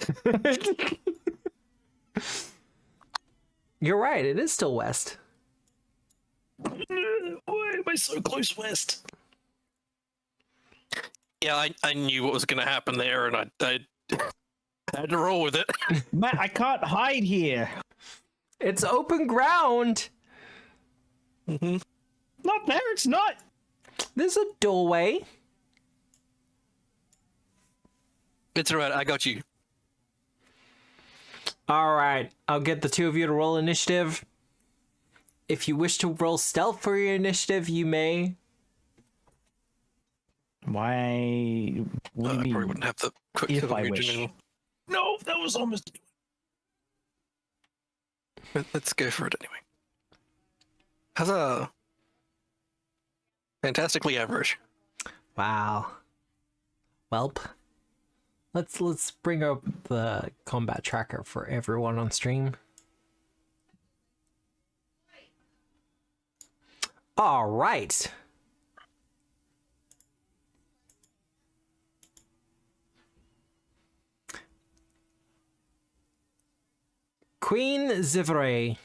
You're right, it is still west. Why am I so close west? Yeah, I knew what was going to happen there, and I had to roll with it. Matt, I can't hide here. It's open ground. Not there, it's not. There's a doorway. It's alright, I got you. All right, I'll get the two of you to roll initiative. If you wish to roll stealth for your initiative, you may. Why? What do you I mean? probably wouldn't have the quick If fill I region wish. anymore. No, that was almost. Let's go for it anyway. How's a fantastically average? Wow. Welp. Let's bring up the combat tracker for everyone on stream. All right. Queen Zivray.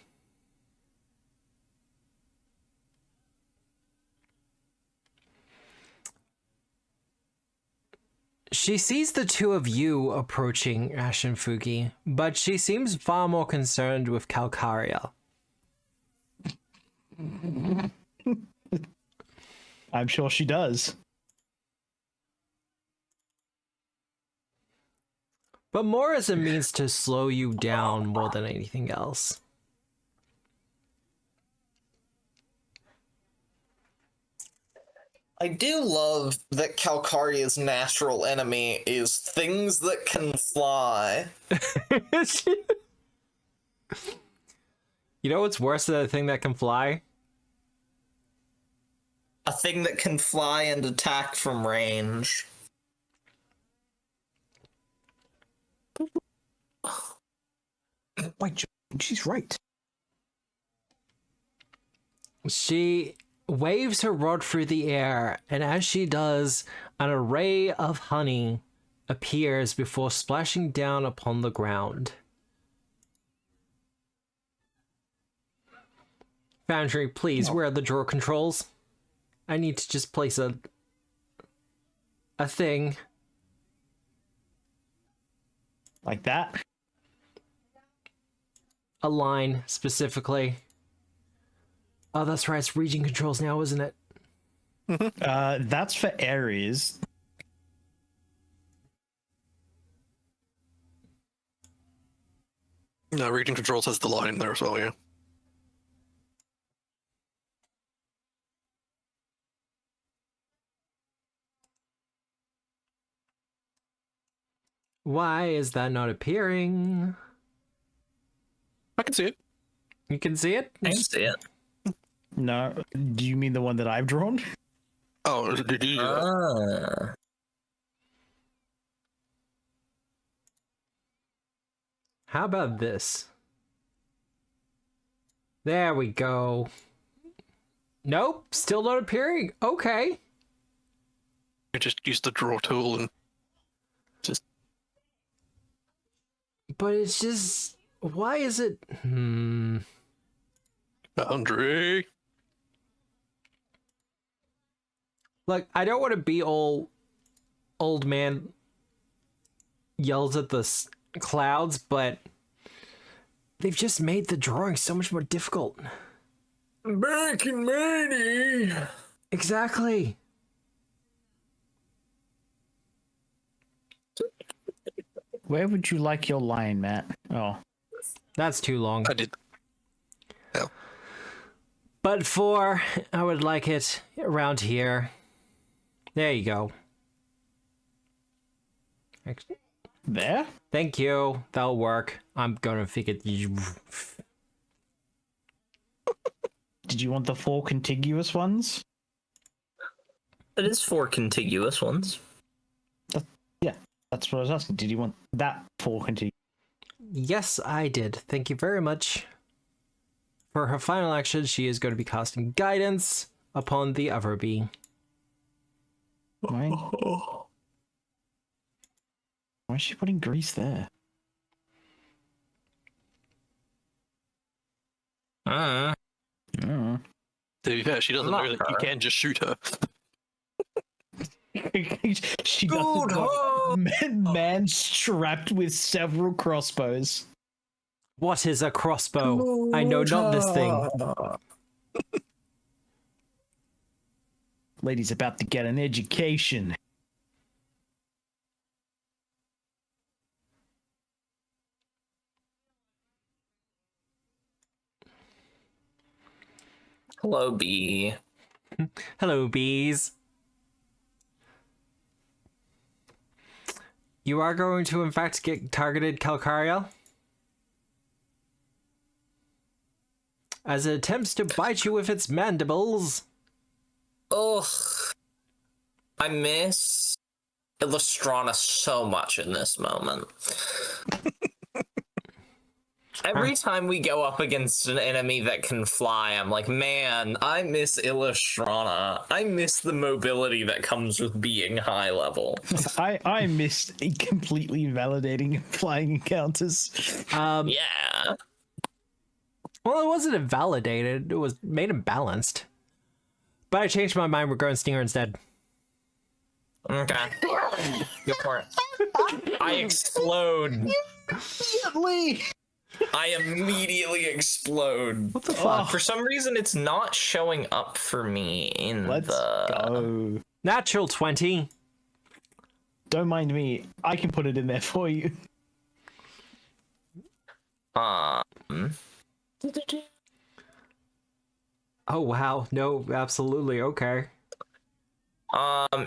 She sees the two of you approaching Ashen Fugi, but she seems far more concerned with Calcaria. I'm sure she does. But more as a means to slow you down more than anything else. I do love that Calcaria's natural enemy is things that can fly. You know what's worse than a thing that can fly? A thing that can fly and attack from range. Wait, she's right. She waves her rod through the air, and as she does, an array of honey appears before splashing down upon the ground. Foundry, please, where are the drawer controls? I need to just place a thing. Like that? A line, specifically. Oh, that's right, it's region controls now, isn't it? That's for areas. No, region controls has the line in there as well, yeah. Why is that not appearing? I can see it. You can see it? I can see it. No, do you mean the one that I've drawn? Oh, did you? How about this? There we go. Nope, still not appearing. Okay. You just use the draw tool and just... But it's just... Why is it... Boundary. Look, I don't want to be all... Old man yells at the clouds, but... They've just made the drawing so much more difficult. Back in money. Exactly. Where would you like your line, Matt? Oh. That's too long. I did. Oh. But for... I would like it around here. There you go. There? Thank you. That'll work. I'm gonna figure... Did you want the 4 contiguous ones? It is 4 contiguous ones. Yeah, that's what I was asking. Did you want that 4 contiguous? Yes, I did. Thank you very much. For her final action, she is going to be casting Guidance upon the other bee. Why is she putting grease there? To be fair, she doesn't know that you can just shoot her. She doesn't know. Man strapped with several crossbows. What is a crossbow? I know not this thing. Lady's about to get an education. Hello, bee. Hello, bees. You are going to, in fact, get targeted, Calcaria, as it attempts to bite you with its mandibles. Ugh. I miss Illustrana so much in this moment. Every time we go up against an enemy that can fly, I'm like, man, I miss Illustrana. I miss the mobility that comes with being high level. I missed completely validating flying encounters. Yeah. Well, it wasn't invalidated. It was made him balanced. But I changed my mind. We're going Stinger instead. Okay. Go for it. I explode. I immediately explode. What the fuck? For some reason, it's not showing up for me in Let's go. Natural 20. Don't mind me. I can put it in there for you. Oh, wow. No, absolutely. Okay.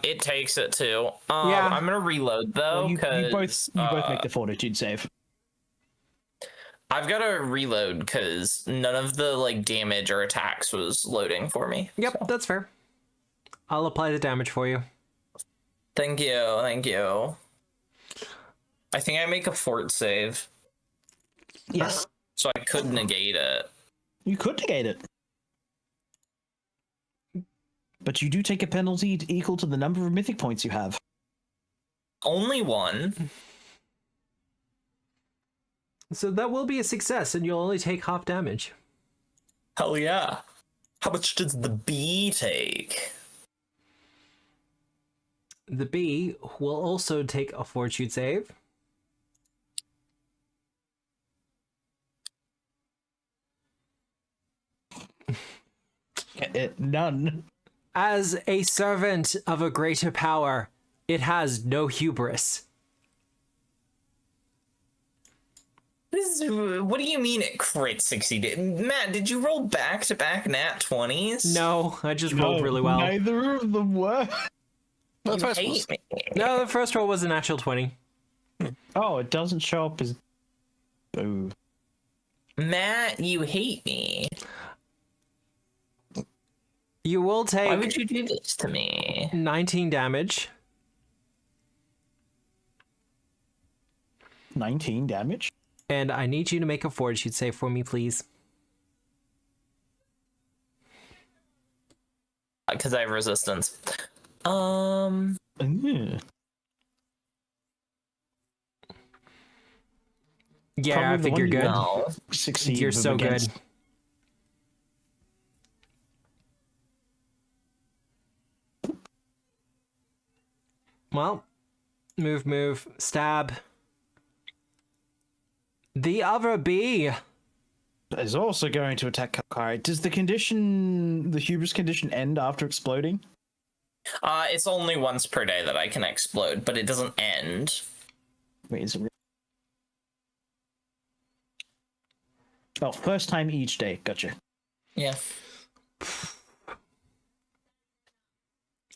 It takes it too. Yeah. I'm gonna reload though. Well, you because both make the fortitude save. I've got to reload because none of the like damage or attacks was loading for me. Yep, so. that's fair. I'll apply the damage for you. Thank you, thank you. I think I make a fort save. Yes. So I could negate it. You could negate it. But you do take a penalty equal to the number of mythic points you have. Only one. So that will be a success, and you'll only take half damage. Hell yeah. How much does the bee take? The bee will also take a fortitude save. None. As a servant of a greater power, it has no hubris. What do you mean it crit succeeded? Matt, did you roll back-to-back nat 20s? No, I just rolled really well. Neither of them were. That's You what hate me. No, the first roll was a natural 20. Oh, it doesn't show up as... Boo. Matt, you hate me. You will Why would take you do this to me? 19 damage. 19 damage? And I need you to make a fortitude save for me, please. Because I have resistance. Mm. Yeah, Probably I the think one you're you good. No. Succeed. You're them so against. good. Well, move, stab. The other bee. Is also going to attack Calcaria. Does the condition, the hubris condition, end after exploding? It's only once per day that I can explode, but it doesn't end. Wait, is it? Oh, first time each day. Gotcha. Yeah.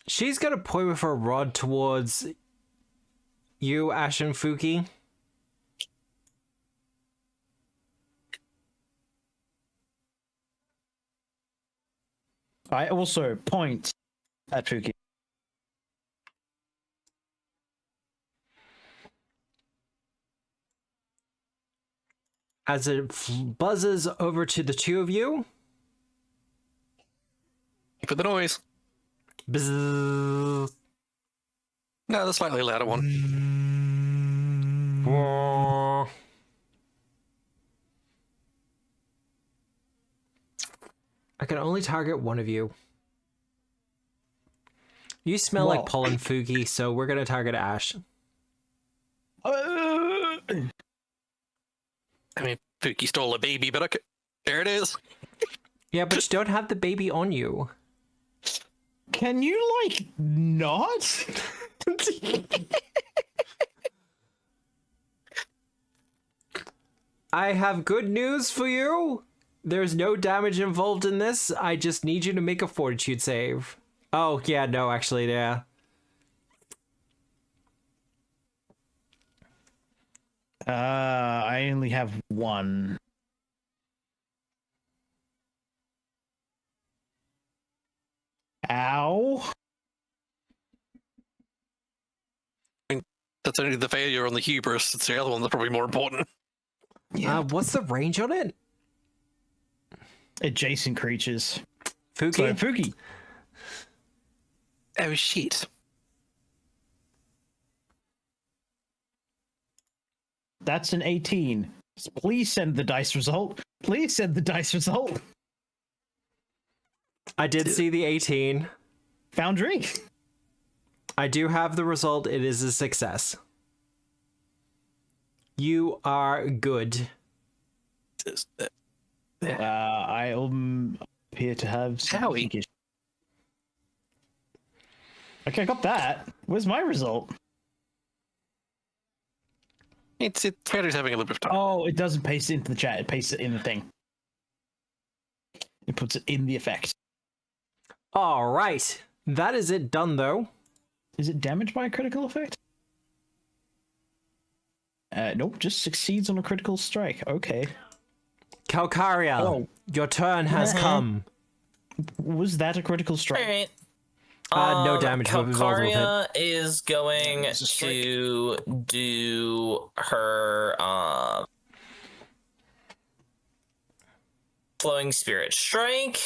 She's gonna point with her rod towards you, Ash and Fuki. I also point at Fuki. As it buzzes over to the two of you. For the noise. Bzzz. No, the slightly louder one. can only target one of you. You smell like pollen, Fuki, so we're gonna target Ash. I mean, Fuki stole a baby, but okay. There it is. Yeah, but you don't have the baby on you. Can you, like, not? I have good news for you. There's no damage involved in this. I just need you to make a fortitude save. Oh, yeah, no, actually, yeah. I only have one. Ow. I mean, that's only the failure on the hubris. It's the other one that's probably more important. Yeah. What's the range on it? Adjacent creatures. Fuki? So, Fuki. Oh, shit. That's an 18. Please send the dice result. Please send the dice result. I did see the 18. Foundry. I do have the result. It is a success. You are good. I appear to have Howie. Okay, I got that. Where's my result? It's Freddy's having a little bit of time. Oh, it doesn't paste it into the chat. It pastes it in the thing. It puts it in the effect. All right. That is it done, though. Is it damaged by a critical effect? Nope, just succeeds on a critical strike. Okay. Calcaria, your turn has come. Was that a critical strike? Alright. No damage involved with it. Calcaria is going It's a strike. to do her flowing spirit strike.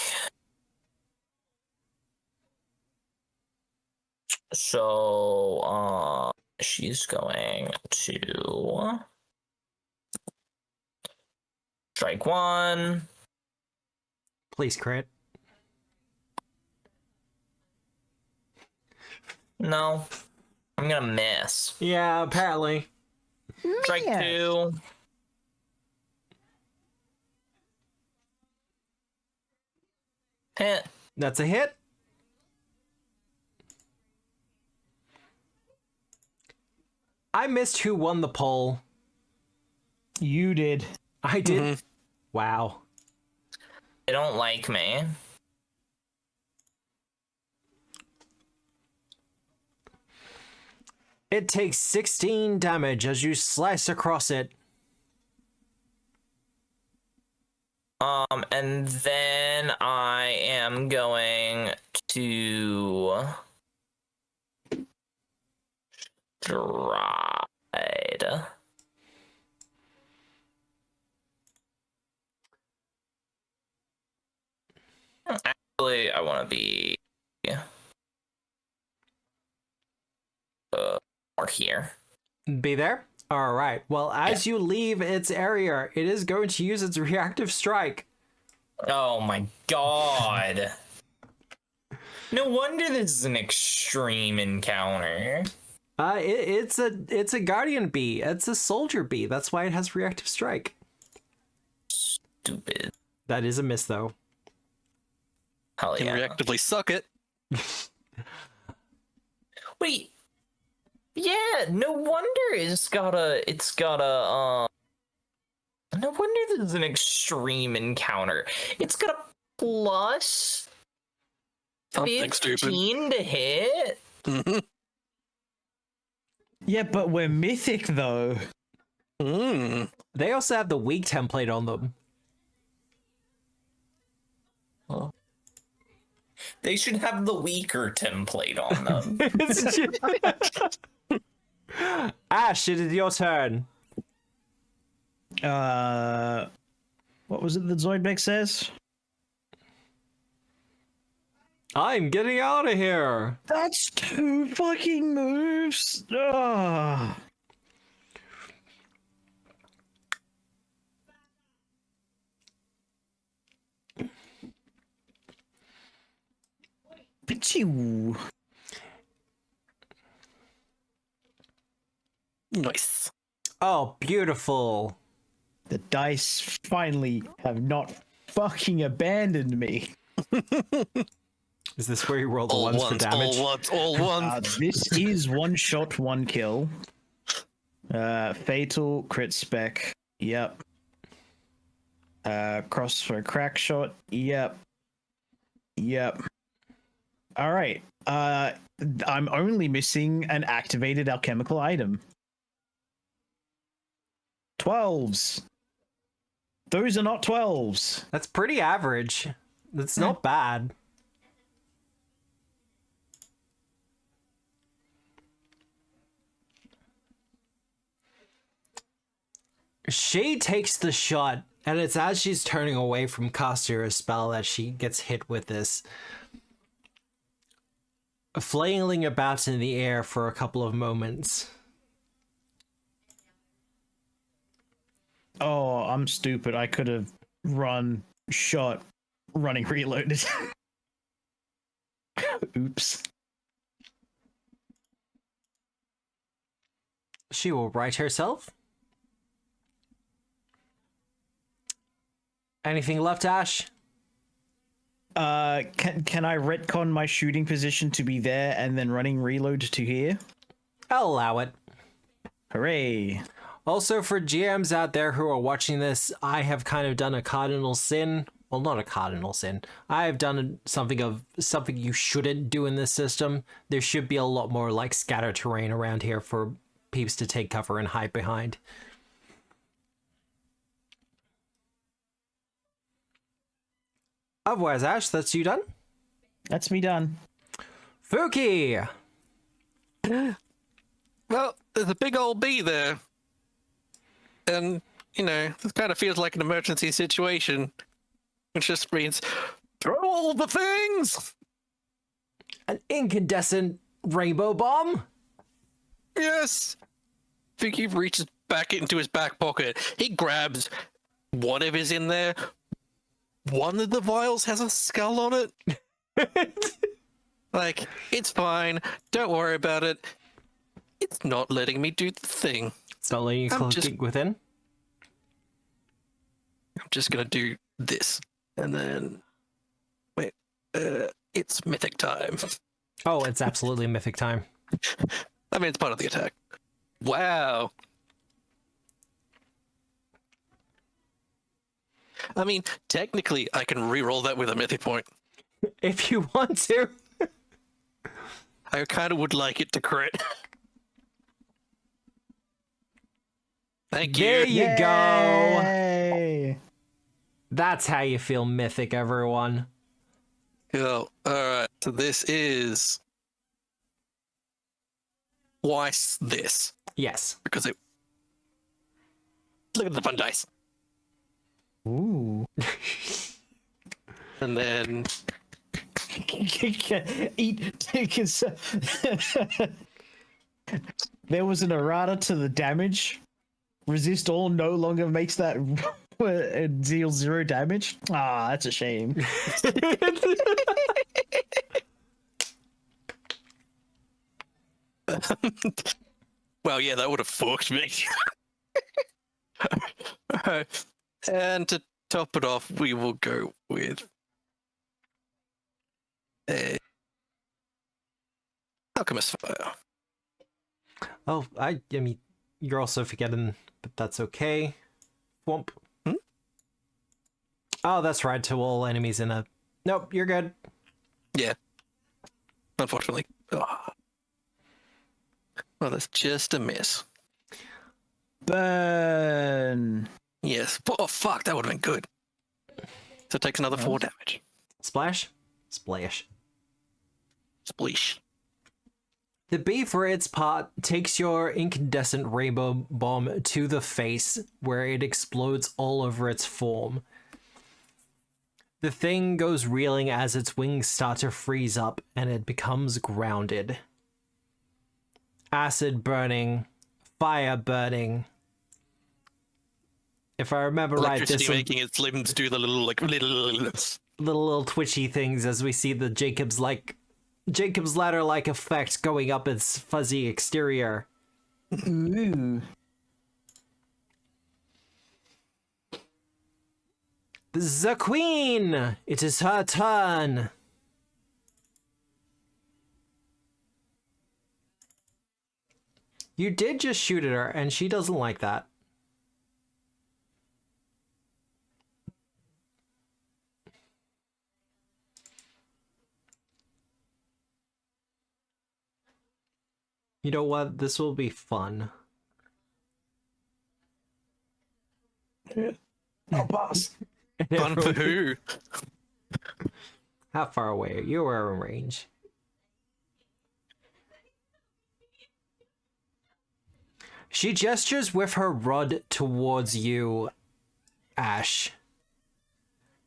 So she's going to strike one. Please crit. No. I'm gonna miss. Yeah, apparently. Strike two. Hit. That's a hit. I missed who won the poll. You did. I did. Wow. They don't like me. It takes 16 damage as you slice across it. And then I am going to stride. Actually, I want to be more here. Be there? All right. Well, as you leave its area, it is going to use its reactive strike. Oh my god. No wonder this is an extreme encounter. It's a guardian bee. It's a soldier bee. That's why it has reactive strike. Stupid. That is a miss, though. Hell Can yeah. reactively suck it. Wait. Yeah, no wonder it's got a no wonder this is an extreme encounter. It's got a plus Something stupid. 15 to hit. Yeah, but we're mythic, though. They also have the weak template on them. They should have the weaker template on them. Ash, it is your turn. What was it that Zoidbeck says? I'm getting out of here. That's 2 fucking moves. Ugh. Achoo. Nice. Oh, beautiful. The dice finally have not fucking abandoned me. Is this where you roll the ones for damage? All ones. This is one shot, one kill. Fatal, crit spec. Yep. Cross for a crack shot. Yep. All right. I'm only missing an activated alchemical item. 12s. Those are not 12s. That's pretty average. That's not bad. She takes the shot, and it's as she's turning away from casting her spell that she gets hit with this. Flailing about in the air for a couple of moments. Oh, I'm stupid. I could have running reloaded. Oops. She will right herself. Anything left, Ash? Can I retcon my shooting position to be there and then running reload to here? I'll allow it. Hooray. Also, for GMs out there who are watching this, I have kind of done a cardinal sin. Well, not a cardinal sin. I have done something you shouldn't do in this system. There should be a lot more like scatter terrain around here for peeps to take cover and hide behind. Otherwise, Ash, that's you done? That's me done. Fuki! Well, there's a big old bee there. And, this kind of feels like an emergency situation. Which just means, throw all the things! An incandescent rainbow bomb? Yes! Fuki reaches back into his back pocket. He grabs whatever's in there. One of the vials has a skull on it. Like, it's fine. Don't worry about it. It's not letting me do the thing. It's not letting you click within? I'm just gonna do this. And then... Wait. It's mythic time. Oh, it's absolutely mythic time. I mean, it's part of the attack. Wow. I mean, technically, I can re-roll that with a mythic point. If you want to. I kind of would like it to crit. Thank you. There you go. Yay! That's how you feel mythic, everyone. Cool. Alright, so this is... twice this. Yes. Because it... Look at the fun dice. Ooh. And then... There was an errata to the damage. Resist all no longer makes that deal 0 damage. Ah, that's a shame. Well, yeah, that would have fucked me. Alright. And to top it off, we will go with a Alchemist Fire. Oh, I mean, you're also forgetting, but that's okay. Whomp. Oh, that's right, to all enemies in a... Nope, you're good. Yeah. Unfortunately. Oh. Well, that's just a miss. Burn. Yes. Oh, fuck, that would have been good. So it takes another 4 damage. Splash. Splash. Spleesh. The bee, for its part, takes your incandescent rainbow bomb to the face, where it explodes all over its form. The thing goes reeling as its wings start to freeze up, and it becomes grounded. Acid burning, fire burning. If I remember right, Electricity making its limbs do the little little twitchy things as we see the Jacob's like Jacob's ladder-like effect going up its fuzzy exterior. Ooh. The queen! It is her turn! You did just shoot at her, and she doesn't like that. You know what? This will be fun. Oh, boss. Fun for who? How far away? You are in range. She gestures with her rod towards you, Ash.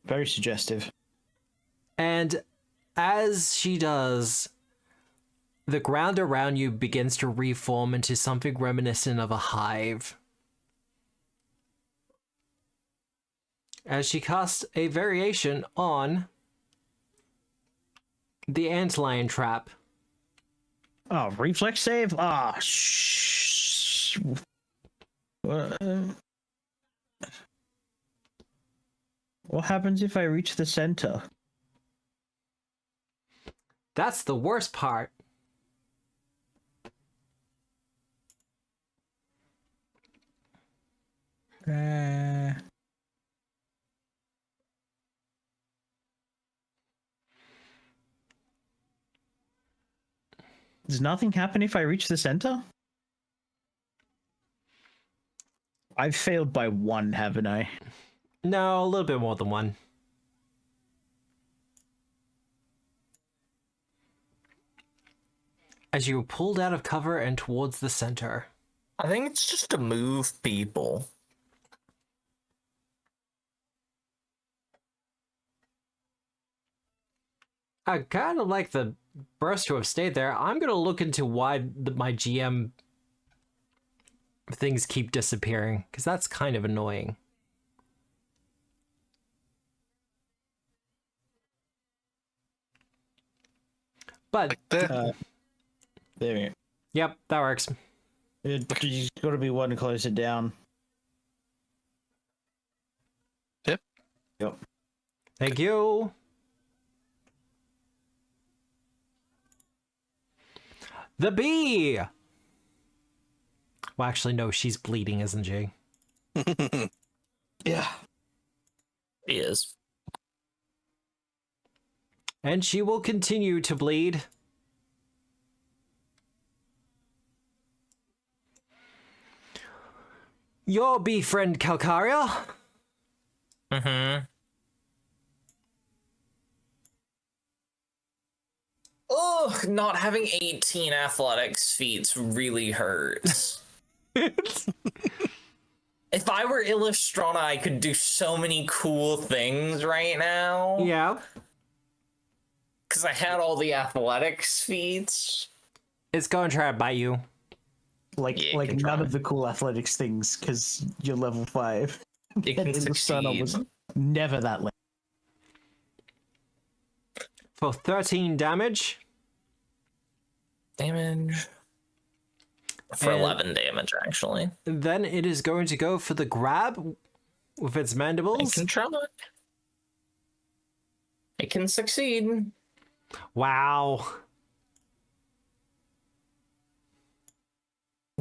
Very suggestive. And as she does, the ground around you begins to reform into something reminiscent of a hive. As she casts a variation on the antlion trap. Oh, reflex save? Ah, What happens if I reach the center? That's the worst part. Does nothing happen if I reach the center? I've failed by 1, haven't I? No, a little bit more than 1. As you are pulled out of cover and towards the center. I think it's just to move people. I kind of like the burst to have stayed there. I'm going to look into why my GM things keep disappearing, because that's kind of annoying. But There we go. yep, that works. You've got to be one to close it down. Yep. Yep. Thank you. The bee! Well, actually, no, she's bleeding, isn't she? Yeah. He is. And she will continue to bleed. Your bee friend, Calcaria. Mm-hmm. Oh, not having 18 athletics feats really hurts. If I were Illustrona, I could do so many cool things right now. Yeah. Because I had all the athletics feats. It's going to try to bite you. Like Yeah, like you can none try. of the cool athletics things, because you're level 5. You can And Illustrana was succeed. never that level. For 13 damage. Damage. For And 11 damage, actually. Then it is going to go for the grab with its I mandibles. can try. It can succeed. Wow.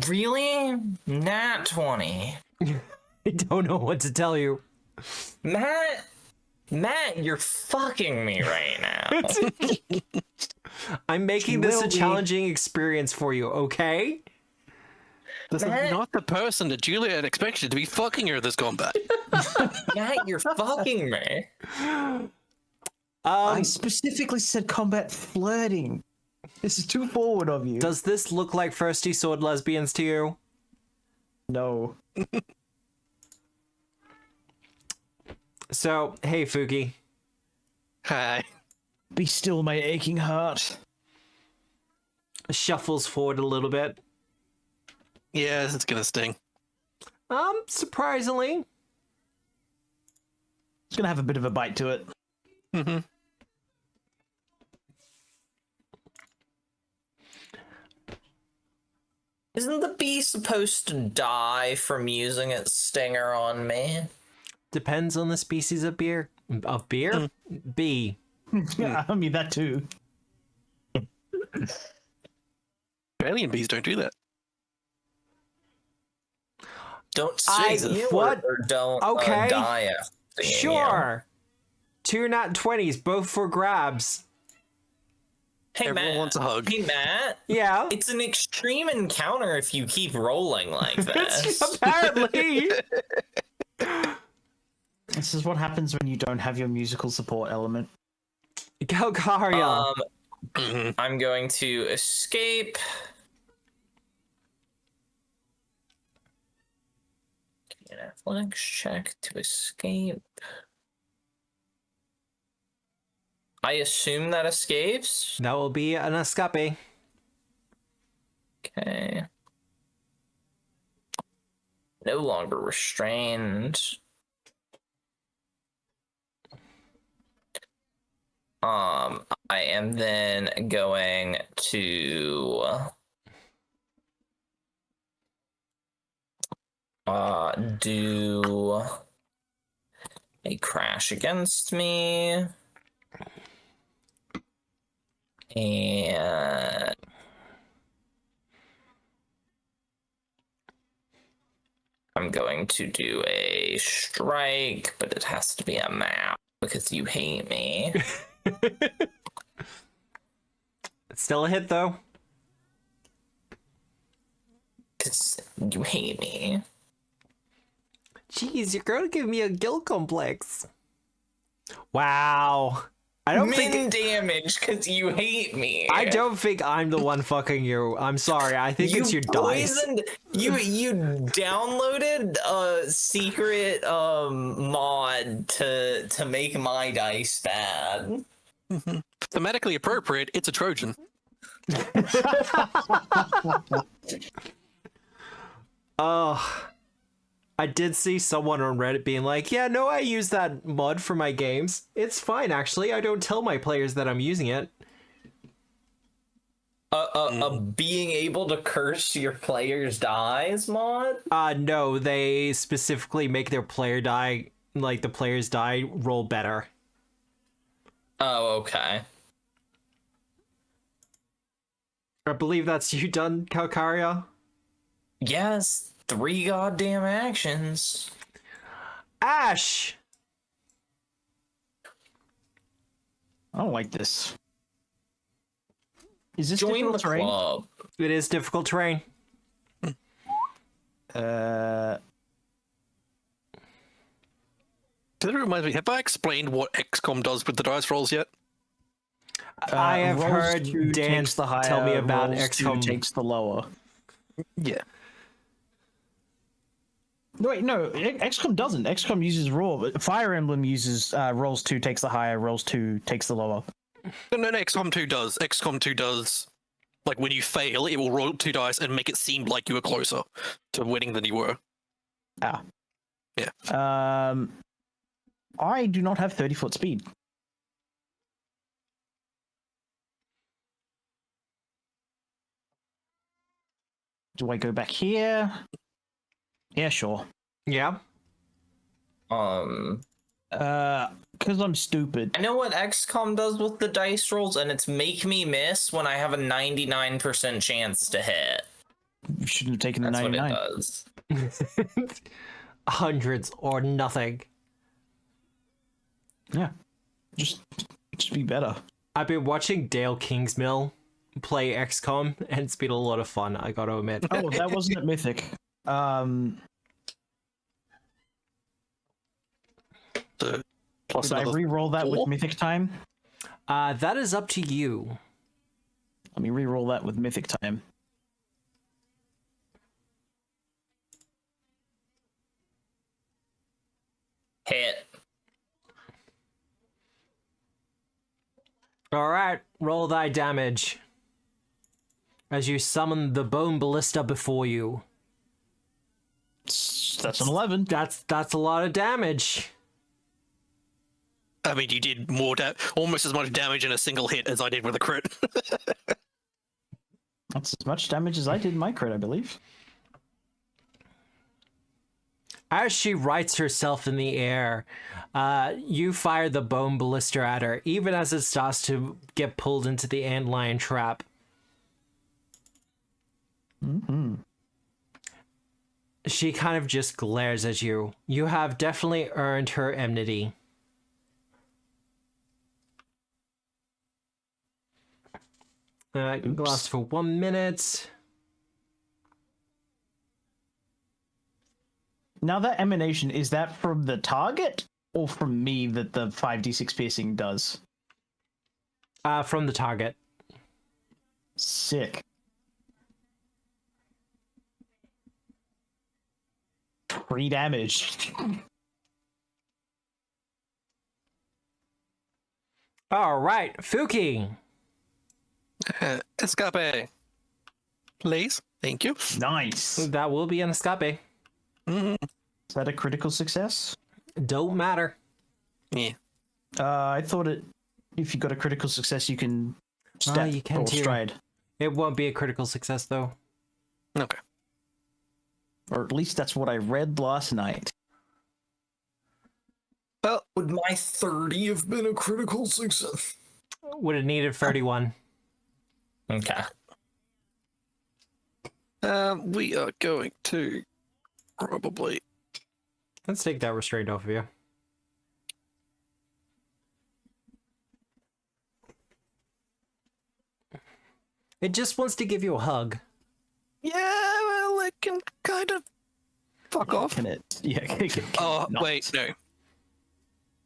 Really? Nat 20. I don't know what to tell you. Matt, you're fucking me right now. I'm making this a challenging experience for you, okay? This is Matt- not the person that Juliet expected to be fucking her this combat. Matt, you're fucking me. I specifically said combat flirting. This is too forward of you. Does this look like thirsty sword lesbians to you? No. So, hey, Fuki. Hi. Be still, my aching heart. Shuffles forward a little bit. Yes, it's gonna sting. Surprisingly. It's gonna have a bit of a bite to it. Mm-hmm. Isn't the bee supposed to die from using its stinger on me? Depends on the species of beer. Of beer? Bee. Yeah, I mean that too. Alien bees don't do that. Don't sting you what? or don't Okay. die after stinging you. Sure. 2 nat 20s, both for grabs. Hey, Everyone Matt. wants a hug. Hey, Matt. Yeah. It's an extreme encounter if you keep rolling like this. Apparently. This is what happens when you don't have your musical support element. Calcaria. I'm going to escape. An athletics check to escape. I assume that escapes. That will be an escape. Okay. No longer restrained. I am then going to do a crash against me. And I'm going to do a strike, but it has to be a map because you hate me. It's still a hit, though. Because you hate me. Jeez, you're gonna give me a guilt complex. Wow. I don't think damage because you hate me. I don't think I'm the one fucking you. I'm sorry. I think it's your dice. You downloaded a secret mod to make my dice bad. Thematically appropriate, it's a Trojan. I did see someone on Reddit being like, yeah, no, I use that mod for my games. It's fine, actually. I don't tell my players that I'm using it. Being able to curse your players' dies mod? No, they specifically make their player die, like the players die, roll better. Oh, okay. I believe that's you done, Calcaria? Yes, 3 goddamn actions. Ash! I don't like this. Is this Join difficult the terrain? club. It is difficult terrain. That reminds me, have I explained what XCOM does with the dice rolls yet? I have rolls heard 2 Dan takes the higher, tell me about rolls 2 XCOM. takes the lower. Yeah. No, wait, no, XCOM doesn't. XCOM uses raw, but Fire Emblem uses rolls 2 takes the higher, rolls 2 takes the lower. No, XCOM 2 does. XCOM 2 does. Like, when you fail, it will roll 2 dice and make it seem like you were closer to winning than you were. Ah. Yeah. I do not have 30-foot speed. Do I go back here? Yeah, sure. Yeah. Because I'm stupid. I know what XCOM does with the dice rolls, and it's make me miss when I have a 99% chance to hit. You shouldn't have taken the That's 99. what it does. Hundreds or nothing. Yeah. Just be better. I've been watching Dale Kingsmill play XCOM, and it's been a lot of fun, I gotta admit. Oh, that wasn't at Mythic. Plus Did I another re-roll that 4? with Mythic time? That is up to you. Let me re-roll that with Mythic time. Hit. Alright, roll thy damage. As you summon the bone ballista before you. That's an 11. That's a lot of damage. I mean, you did almost as much damage in a single hit as I did with a crit. That's as much damage as I did in my crit, I believe. As she rights herself in the air, you fire the bone ballista at her, even as it starts to get pulled into the antlion trap. Mm-hmm. She kind of just glares at you. You have definitely earned her enmity. Lasts for 1 minute. Now that emanation, is that from the target or from me that the 5d6 piercing does? From the target. Sick. 3 damage. All right, Fuki. Escape. Please. Thank you. Nice. That will be an escape. Is that a critical success? Don't matter. Yeah. I thought if you got a critical success, you can step you can or too. stride. It won't be a critical success, though. Okay. Or at least that's what I read last night. Well, Would my 30 have been a critical success? Would have needed 31. Okay. we are going to probably. Let's take that restraint off of you. It just wants to give you a hug. Yeah, well, it can kind of fuck off. Can it? Yeah. Can it Oh, not? wait, no.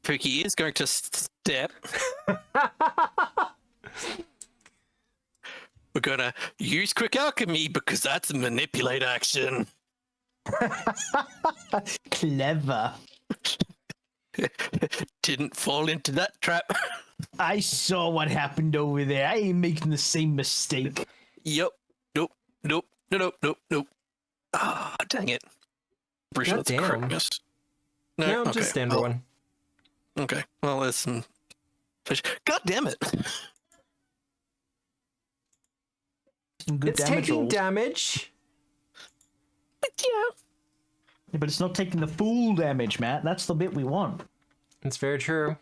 Pookie is going to step. We're gonna use quick alchemy because that's a manipulate action. Clever. Didn't fall into that trap. I saw what happened over there. I ain't making the same mistake. Yep. Nope. Ah, dang it. Pretty sure that's a Goddamn. crit miss. No, okay. just standard well, one. Okay. Well, there's some fish. God damn it. Some good It's damage taking rolls. damage. But yeah. Yeah, but it's not taking the full damage, Matt. That's the bit we want. It's very true.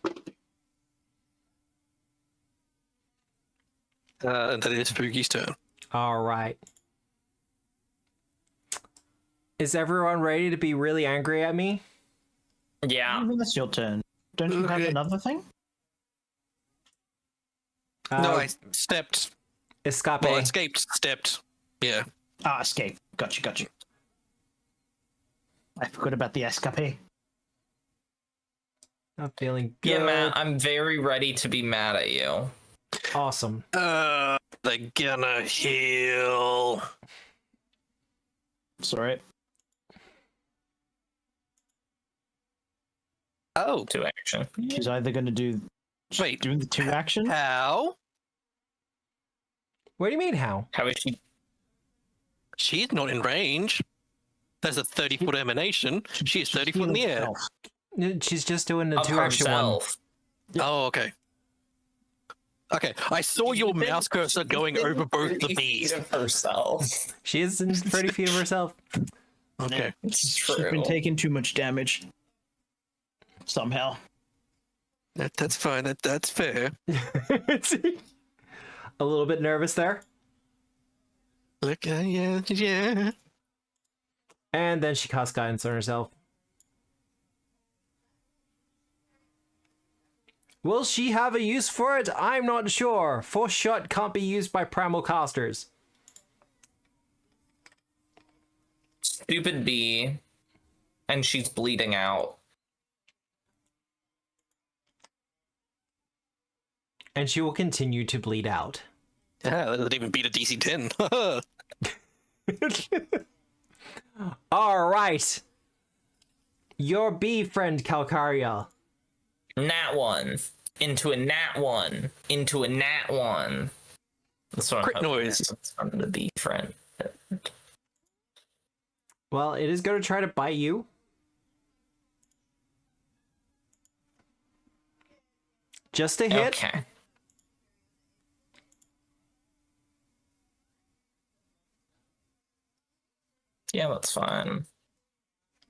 And that is Pookie's turn. All right. Is everyone ready to be really angry at me? Yeah. That's your turn. Don't you have Okay. another thing? No, I stepped. Escape. Well, escaped, stepped. Yeah. Ah, escape. Gotcha. I forgot about the escape. I'm feeling good. Yeah, Matt, I'm very ready to be mad at you. Awesome. They're gonna heal. Sorry. Oh, 2 action. She's either going to do... wait. Doing the 2 action? How? What do you mean, how? How is she? She's not in range. There's a 30-foot emanation. She is 30 foot in the air. She's just doing the Of 2-action one. herself. Oh, okay. Okay, I saw your mouse cursor going over both the bees. Of herself. She is in 30 feet of herself. Okay. It's She's true. been taking too much damage. Somehow. That's fine. That's fair. A little bit nervous there. Look, yeah. And then she casts guidance on herself. Will she have a use for it? I'm not sure. Force shot can't be used by primal casters. Stupid bee. And she's bleeding out. And she will continue to bleed out. Yeah, that doesn't even beat a DC 10. All right. Your bee friend, Calcaria. Nat 1. Into a nat 1. Into a nat 1. That's what Crit I'm hoping noise. it's from the bee friend. Well, it is going to try to bite you. Just a hit. Okay. Yeah, that's fine.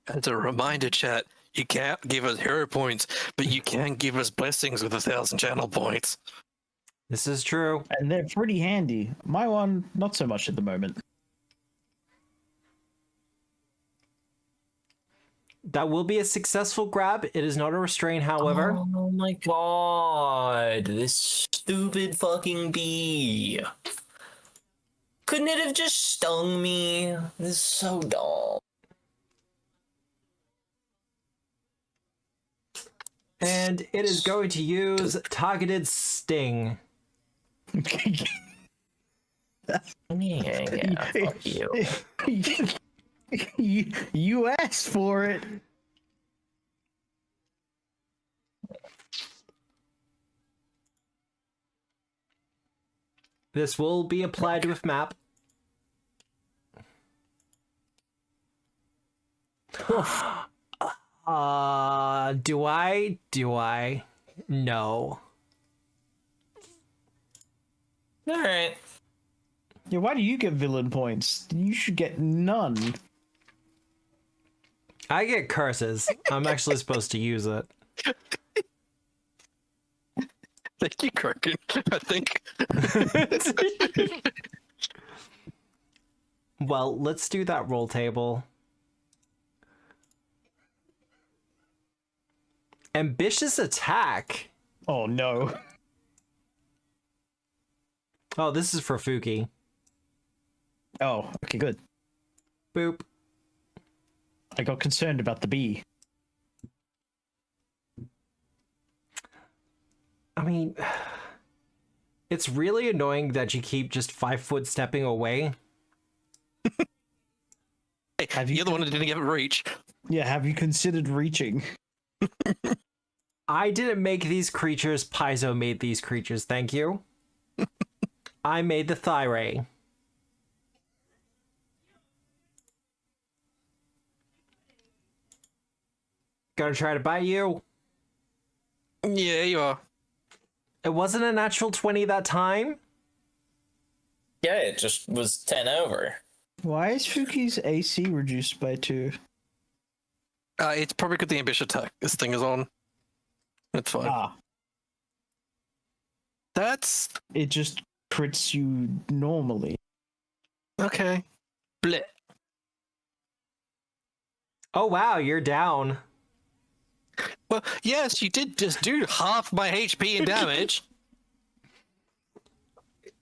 As a reminder, chat, you can't give us hero points, but you can give us blessings with 1,000 channel points. This is true. And they're pretty handy. My one, not so much at the moment. That will be a successful grab. It is not a restraint, however. Oh my god, this stupid fucking bee. Couldn't it have just stung me? This is so dumb. And it is going to use targeted sting. Yeah, fuck you. You asked for it. This will be applied with map. Do I? No. Alright. Yeah, why do you get villain points? You should get none. I get curses. I'm actually supposed to use it. Thank you, Kraken. I think. Well, let's do that roll table. Ambitious attack. Oh no. Oh, this is for Fuki. Oh, okay, good. Boop. I got concerned about the bee. I mean, it's really annoying that you keep just 5 foot stepping away. Hey, you're the one that didn't give it reach. Yeah, have you considered reaching? I didn't make these creatures. Paizo made these creatures. Thank you. I made the Thyray. Gonna try to bite you. Yeah, you are. It wasn't a natural 20 that time. Yeah, it just was 10 over. Why is Fuki's AC reduced by 2? It's probably because the ambitious attack this thing is on. It's fine. Ah, That's it just crits you normally. okay. Bleh. Oh wow, you're down. Well, yes, you did just do half my HP and damage.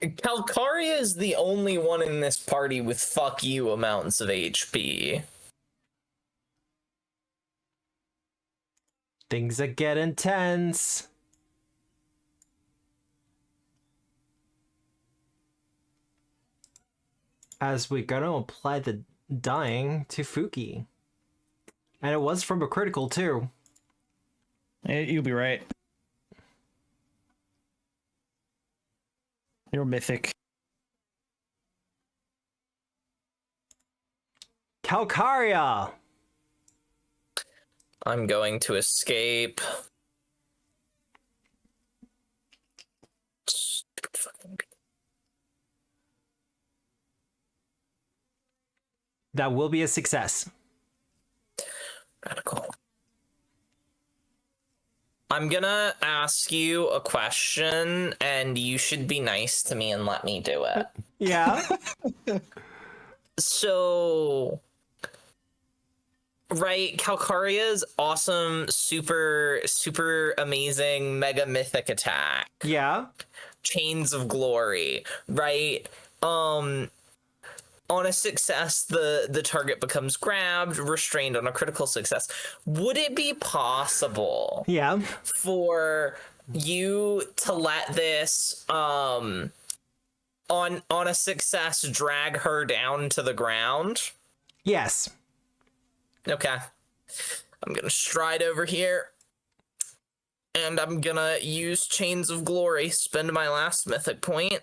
Calcaria is the only one in this party with fuck you amounts of HP. Things that get intense. As we're gonna apply the dying to Fuki. And it was from a critical too. You'll be right. You're mythic. Calcaria! I'm going to escape. Stupid fucking... That will be a success. Radical. I'm gonna ask you a question, and you should be nice to me and let me do it. Yeah? So, right, Calcaria's awesome, super amazing, mega mythic attack. Yeah? Chains of Glory, right? On a success, the target becomes grabbed, restrained on a critical success. Would it be possible for you to let this, on a success, drag her down to the ground? Yes. Okay. I'm gonna stride over here. And I'm gonna use Chains of Glory, spend my last mythic point.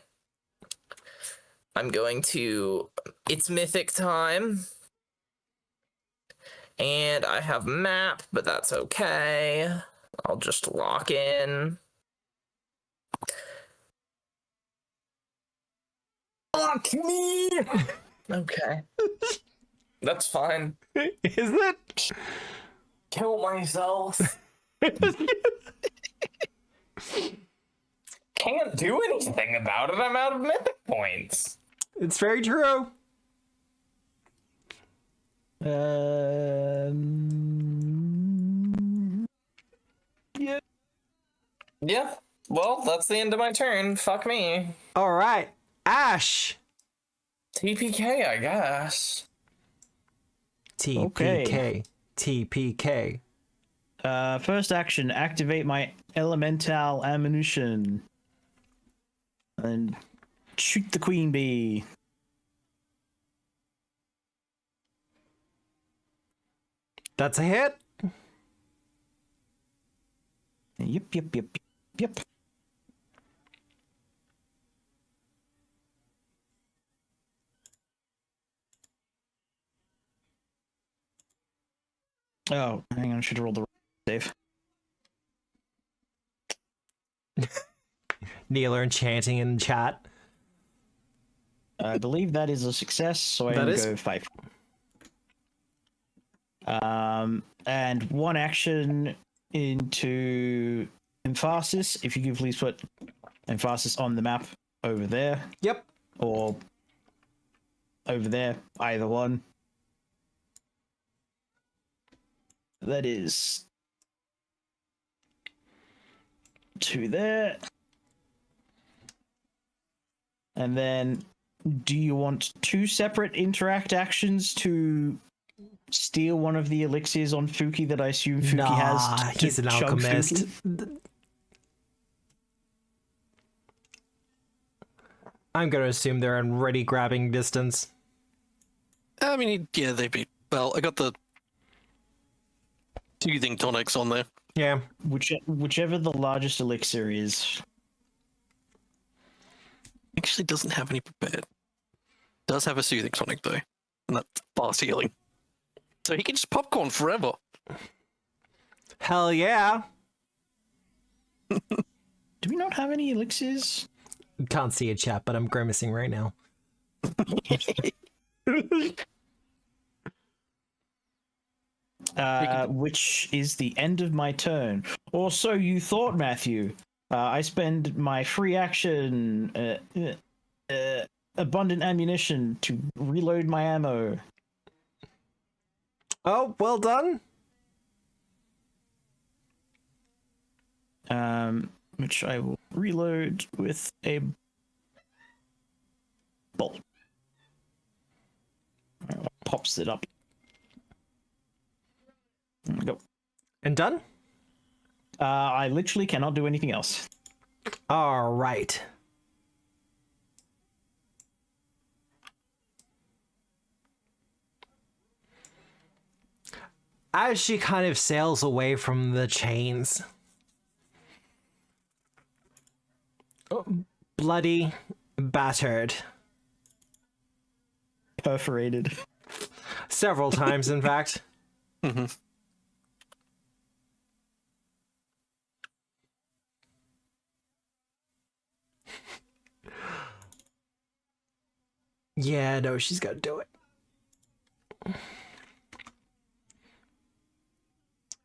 I'm going to... It's mythic time. And I have map, but that's okay. I'll just lock in. Fuck me! Okay. That's fine. Is it? Kill myself. Can't do anything about it. I'm out of mythic points. It's very true. Yeah. Yeah. Well, that's the end of my turn. Fuck me. All right, Ash. TPK, I guess. TPK. Okay. TPK. First action, activate my elemental ammunition. And shoot the queen bee. That's a hit. Yep. Oh, hang on, I should have rolled the save. Neeler enchanting in chat. I believe that is a success, so I'm going to go 5. And one action into emphasis. If you could please put emphasis on the map over there. Yep. Or over there, either one. That is 2 there. And then, do you want 2 separate interact actions to steal one of the elixirs on Fuki that I assume Fuki has? He's an alchemist. I'm going to assume they're in ready grabbing distance. I mean, yeah, they'd be. Well, I got the soothing tonics on there. Yeah. Whichever the largest elixir is. Actually doesn't have any prepared. Does have a soothing tonic though. And that's fast healing. So he can just popcorn forever. Hell yeah. Do we not have any elixirs? Can't see a chat, but I'm grimacing right now. Which is the end of my turn. Or so you thought, Matthew. I spend my free action, abundant ammunition, to reload my ammo. Oh, well done. Which I will reload with a bolt. Pops it up. There we go. And done? I literally cannot do anything else. All right. As she kind of sails away from the chains, bloody, battered, perforated, several times, in fact. Mm-hmm. Yeah, no, she's got to do it.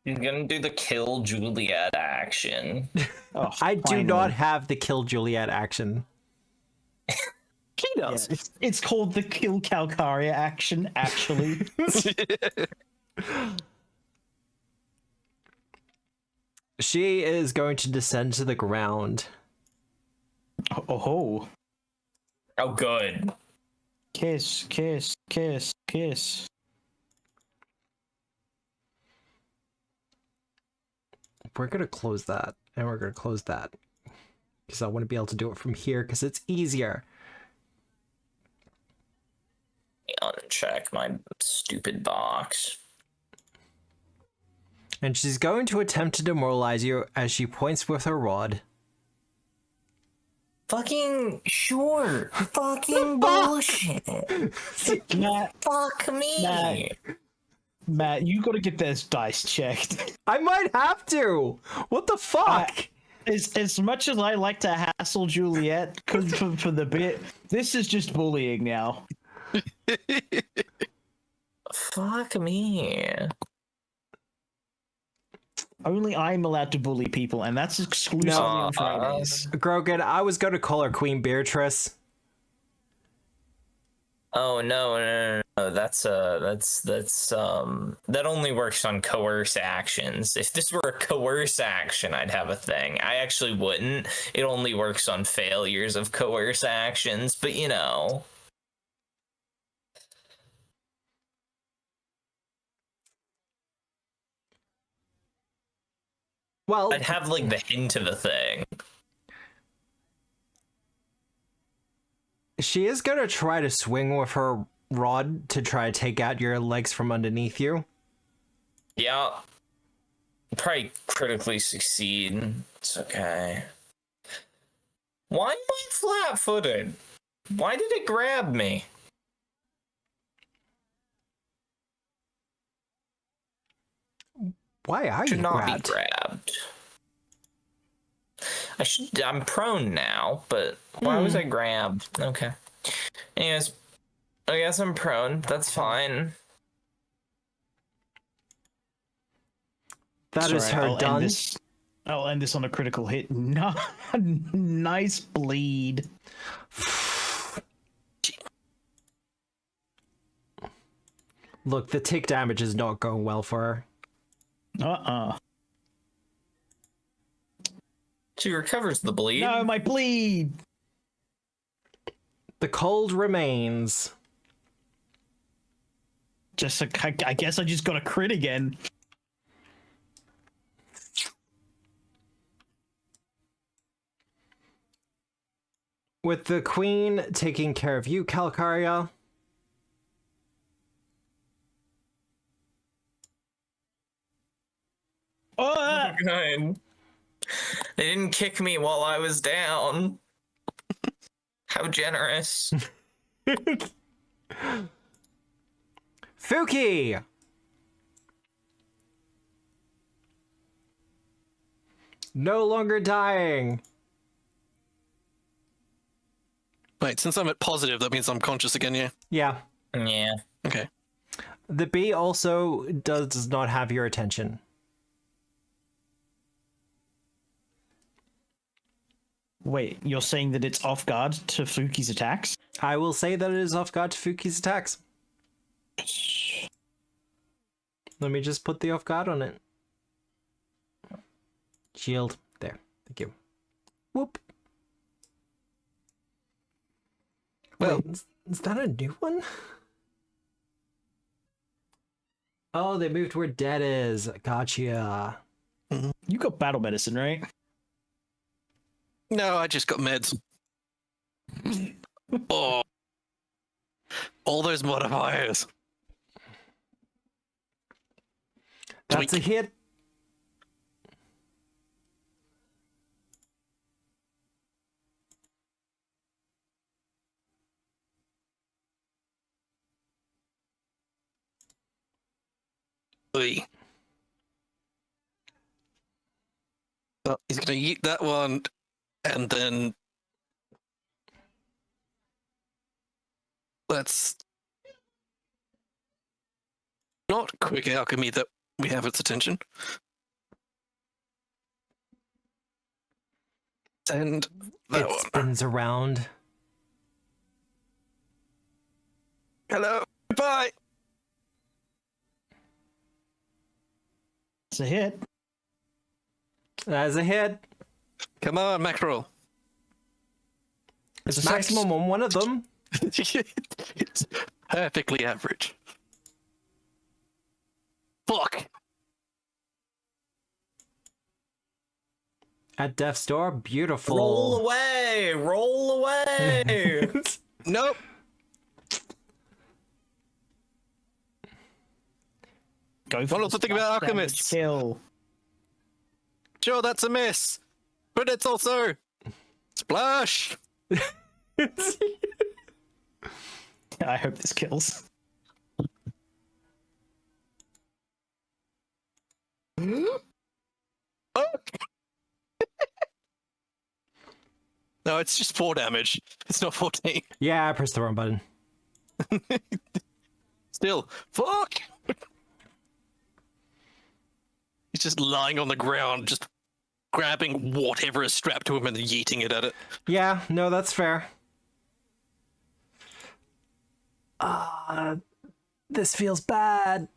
He's gonna do the kill Juliet action. Oh, I do not have the kill Juliet action. He does. Yeah, it's called the kill Calcaria action, actually. She is going to descend to the ground. Oh. Oh, good. Kiss, kiss, kiss, kiss. We're going to close that, and we're going to close that. Because I want to be able to do it from here, because it's easier. Uncheck my stupid box. And she's going to attempt to demoralize you as she points with her rod. Fucking sure. Fucking bullshit. Matt, fuck me. Matt, you gotta get this dice checked. I might have to. What the fuck? As much as I like to hassle Juliet for the bit, this is just bullying now. Fuck me. Only I'm allowed to bully people, and that's exclusively on Fridays. Grogan, I was going to call her Queen Beatrice. Oh no. That only works on coerce actions. If this were a coerce action, I'd have a thing. I actually wouldn't. It only works on failures of coerce actions, but you know. Well, I'd have like the hint of the thing. She is going to try to swing with her rod to try to take out your legs from underneath you. Yeah. Probably critically succeed. It's okay. Why am I flat-footed? Why did it grab me? Why are you not grabbed? be grabbed. I'm prone now, but why was I grabbed? Okay. Anyways, I guess I'm prone. That's fine. That is her done. I'll end this on a critical hit. No, nice bleed. Look, the tick damage is not going well for her. She recovers the bleed. No, my bleed! The cold remains. I guess I just got a crit again. With the queen taking care of you, Calcaria. Oh, good. They didn't kick me while I was down. How generous. Fuki! No longer dying. Wait, since I'm at positive, that means I'm conscious again, yeah? Yeah. Yeah. Okay. The bee also does not have your attention. Wait, you're saying that it's off guard to Fuki's attacks? I will say that it is off guard to Fuki's attacks. Let me just put the off guard on it. Shield. There. Thank you. Whoop. Well, wait, is that a new one? Oh, they moved where dead is. Gotcha. You got battle medicine, right? No, I just got meds. Oh. All those modifiers. That's a hit. Oy. Well, he's gonna yeet that one, and then let's not quick alchemy that we have its attention. And that it spins around. Hello, bye. It's a hit. That's a hit. Come on, mackerel. It's maximum on one of them. It's perfectly average. Fuck. At death's door, beautiful. Roll away! Roll away! Nope. Go for the thing about alchemists. Kill. Sure, that's a miss, but it's also splash. I hope this kills. Oh. No, it's just 4 damage. It's not 14. Yeah, I pressed the wrong button. It's still. Fuck! He's just lying on the ground, just grabbing whatever is strapped to him and yeeting it at it. Yeah, no, that's fair. This feels bad.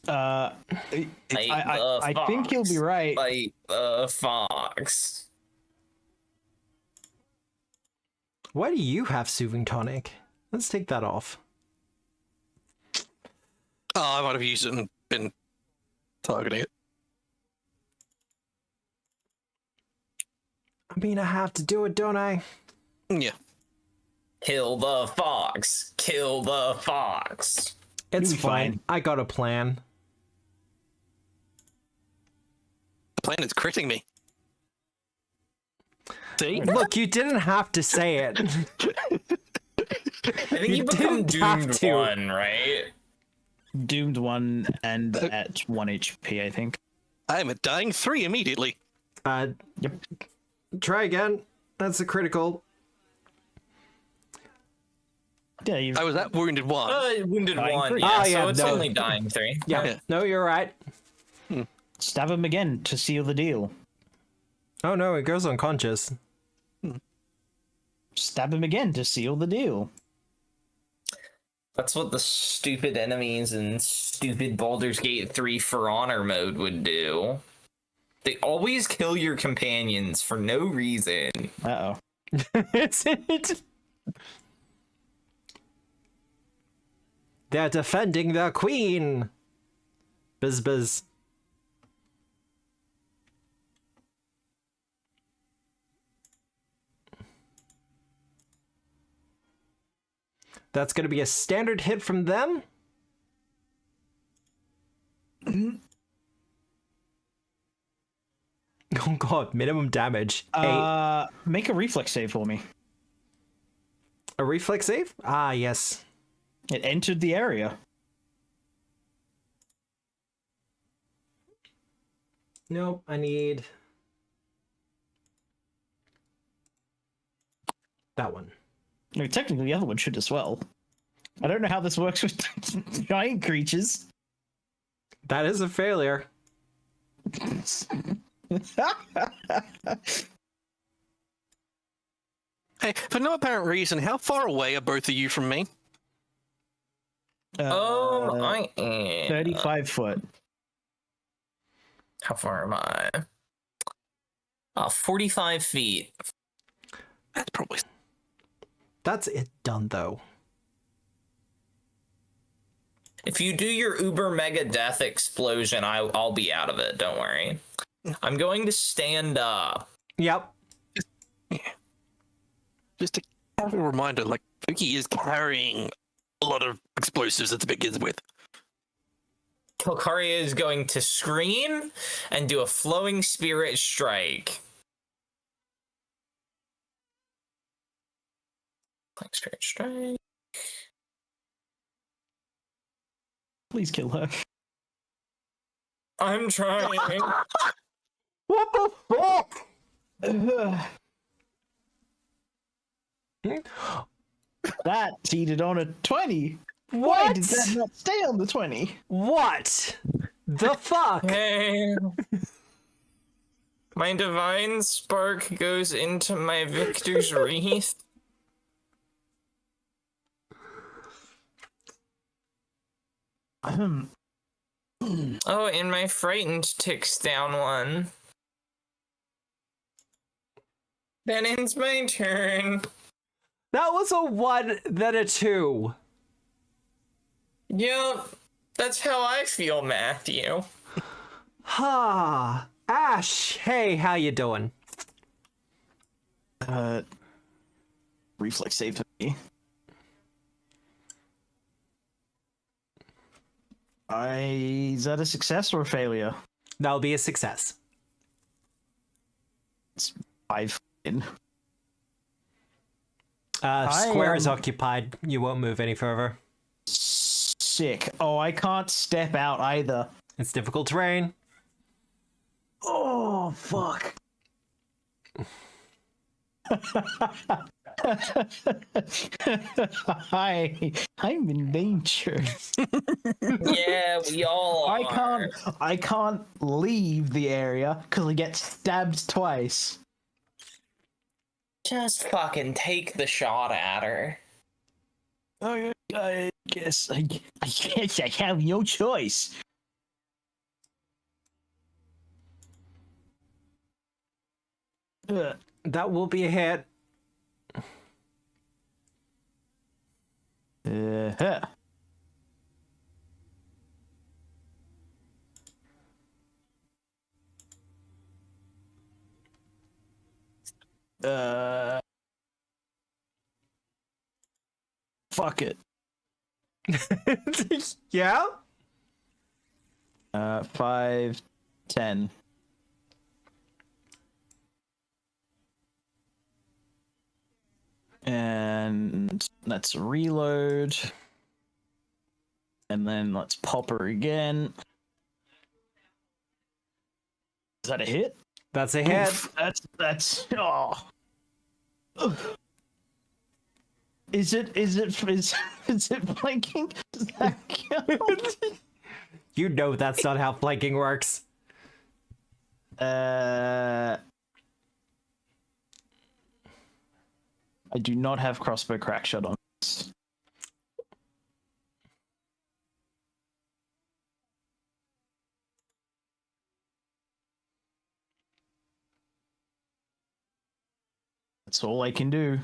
I think you'll be right. Like the fox. Why do you have soothing tonic? Let's take that off. Oh, I might have used it and been targeting it. I mean, I have to do it, don't I? Yeah. Kill the fox. Kill the fox. It's fine. I got a plan. The plan is critting me. See? Look, you didn't have to say it. I think you become doomed one, right? Doomed 1 and at 1 HP, I think. I'm at dying 3 immediately. Yep. Try again. That's a critical. Yeah, I was at wounded 1. Wounded Dying 1. 3. Yeah, Oh, yeah, so it's no. only dying 3. Yeah. No, you're right. Stab him again to seal the deal. Oh no, it goes unconscious. Stab him again to seal the deal. That's what the stupid enemies in stupid Baldur's Gate 3 For Honor mode would do. They always kill your companions for no reason. Uh-oh. It's it. They're defending their queen. Biz. That's going to be a standard hit from them. Oh god, minimum damage. 8. Make a reflex save for me. A reflex save? Ah, yes. It entered the area. Nope, I need that one. No, technically the other one should as well. I don't know how this works with giant creatures. That is a failure. Hey, for no apparent reason, how far away are both of you from me? I am 35 foot. How far am I? 45 feet. That's probably... That's it done, though. If you do your uber mega death explosion, I'll be out of it. Don't worry. I'm going to stand up. Yep. Just a casual reminder, like, Fuki is carrying a lot of explosives at the begins with. Calcaria is going to scream and do a flowing spirit strike. Flowing spirit strike. Please kill her. I'm trying. What the fuck? That cheated on a 20. What? Why did that not stay on the 20? What? The fuck? Hey. My divine spark goes into my victor's wreath. Oh, and my frightened ticks down 1. That ends my turn. That was a 1, then a 2. Yep, that's how I feel, Matthew. Ha. Ash, hey, how you doing? Reflex save for me. Is that a success or a failure? That'll be a success. It's 5 in. Square is occupied. You won't move any further. Sick. Oh, I can't step out either. It's difficult terrain. Oh, fuck. I'm in danger. Yeah, we all are. I can't leave the area because I get stabbed twice. Just fucking take the shot at her. I guess I have no choice. That will be a hit. Fuck it. Yeah? 5, 10. And let's reload. And then let's pop her again. Is that a hit? That's a hit. Oof, that's oh. Is it flanking? Does that count? You know that's not how flanking works. I do not have crossbow crack shot on this. That's all I can do.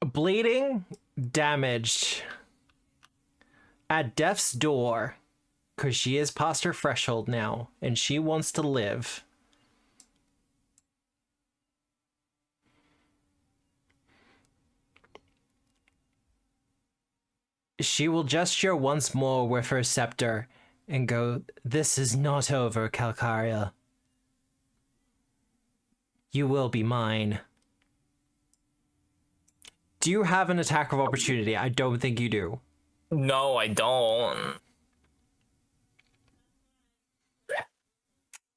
Bleeding, damaged. At death's door, because she is past her threshold now, and she wants to live. She will gesture once more with her scepter and go, "This is not over, Calcaria. You will be mine." Do you have an attack of opportunity? I don't think you do. No, I don't.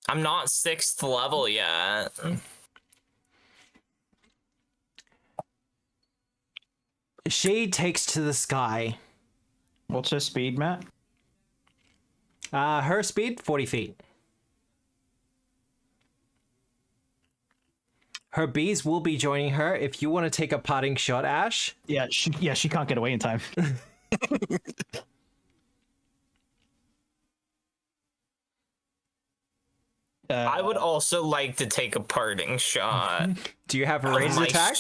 I'm not 6th level yet. She takes to the sky. What's her speed, Matt? Her speed, 40 feet. Her bees will be joining her if you want to take a potting shot, Ash. Yeah, she can't get away in time. I would also like to take a parting shot. Do you have a ranged attack?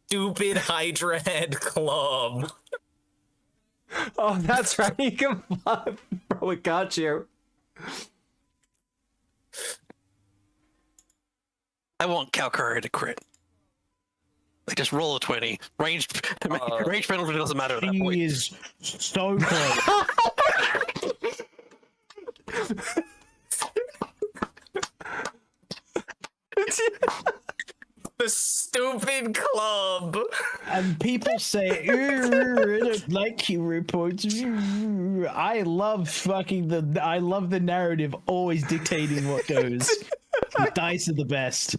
Stupid Hydra head club. Oh, that's right. You can fly. Bro, it got you. I want Calcaria to crit. Like, just roll a 20. Range penalty doesn't matter at that point. He is so close. The stupid club. And people say, I don't like hero points. I love the narrative always dictating what goes. The dice are the best.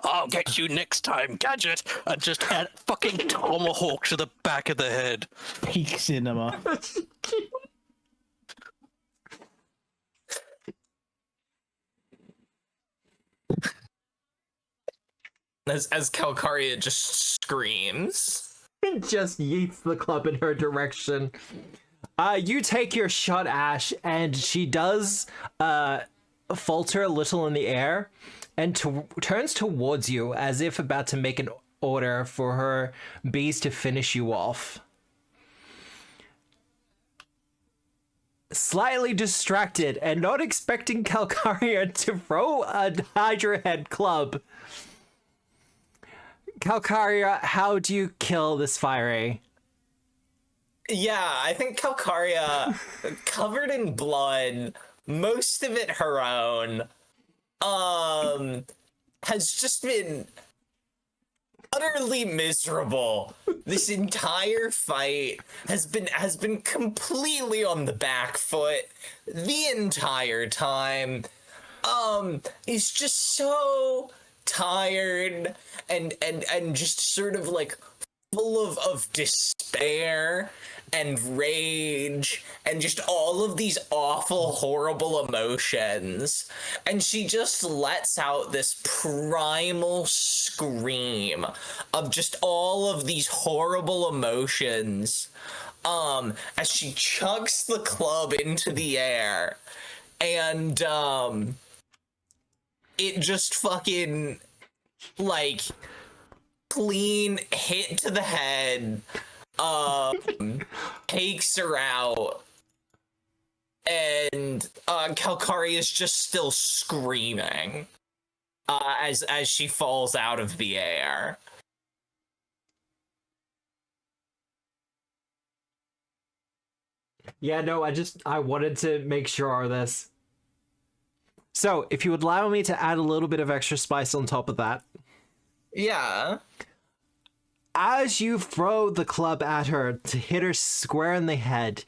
I'll get you next time, Gadget. And just add fucking tomahawk to the back of the head. Peak cinema. As Calcaria just screams. Just yeets the club in her direction. You take your shot, Ash, and she does falter a little in the air and turns towards you as if about to make an order for her bees to finish you off. Slightly distracted and not expecting Calcaria to throw a Hydra head club. Calcaria, how do you kill this fire? Yeah, I think Calcaria, covered in blood, most of it her own, has just been utterly miserable. This entire fight has been completely on the back foot the entire time. He's just so tired and just sort of like full of despair and rage and just all of these awful, horrible emotions. And she just lets out this primal scream of just all of these horrible emotions as she chucks the club into the air. And it just fucking, like, clean hit to the head, takes her out, and Calcaria is just still screaming as she falls out of the air. Yeah, no, I wanted to make sure of this. So, if you would allow me to add a little bit of extra spice on top of that. Yeah. As you throw the club at her to hit her square in the head,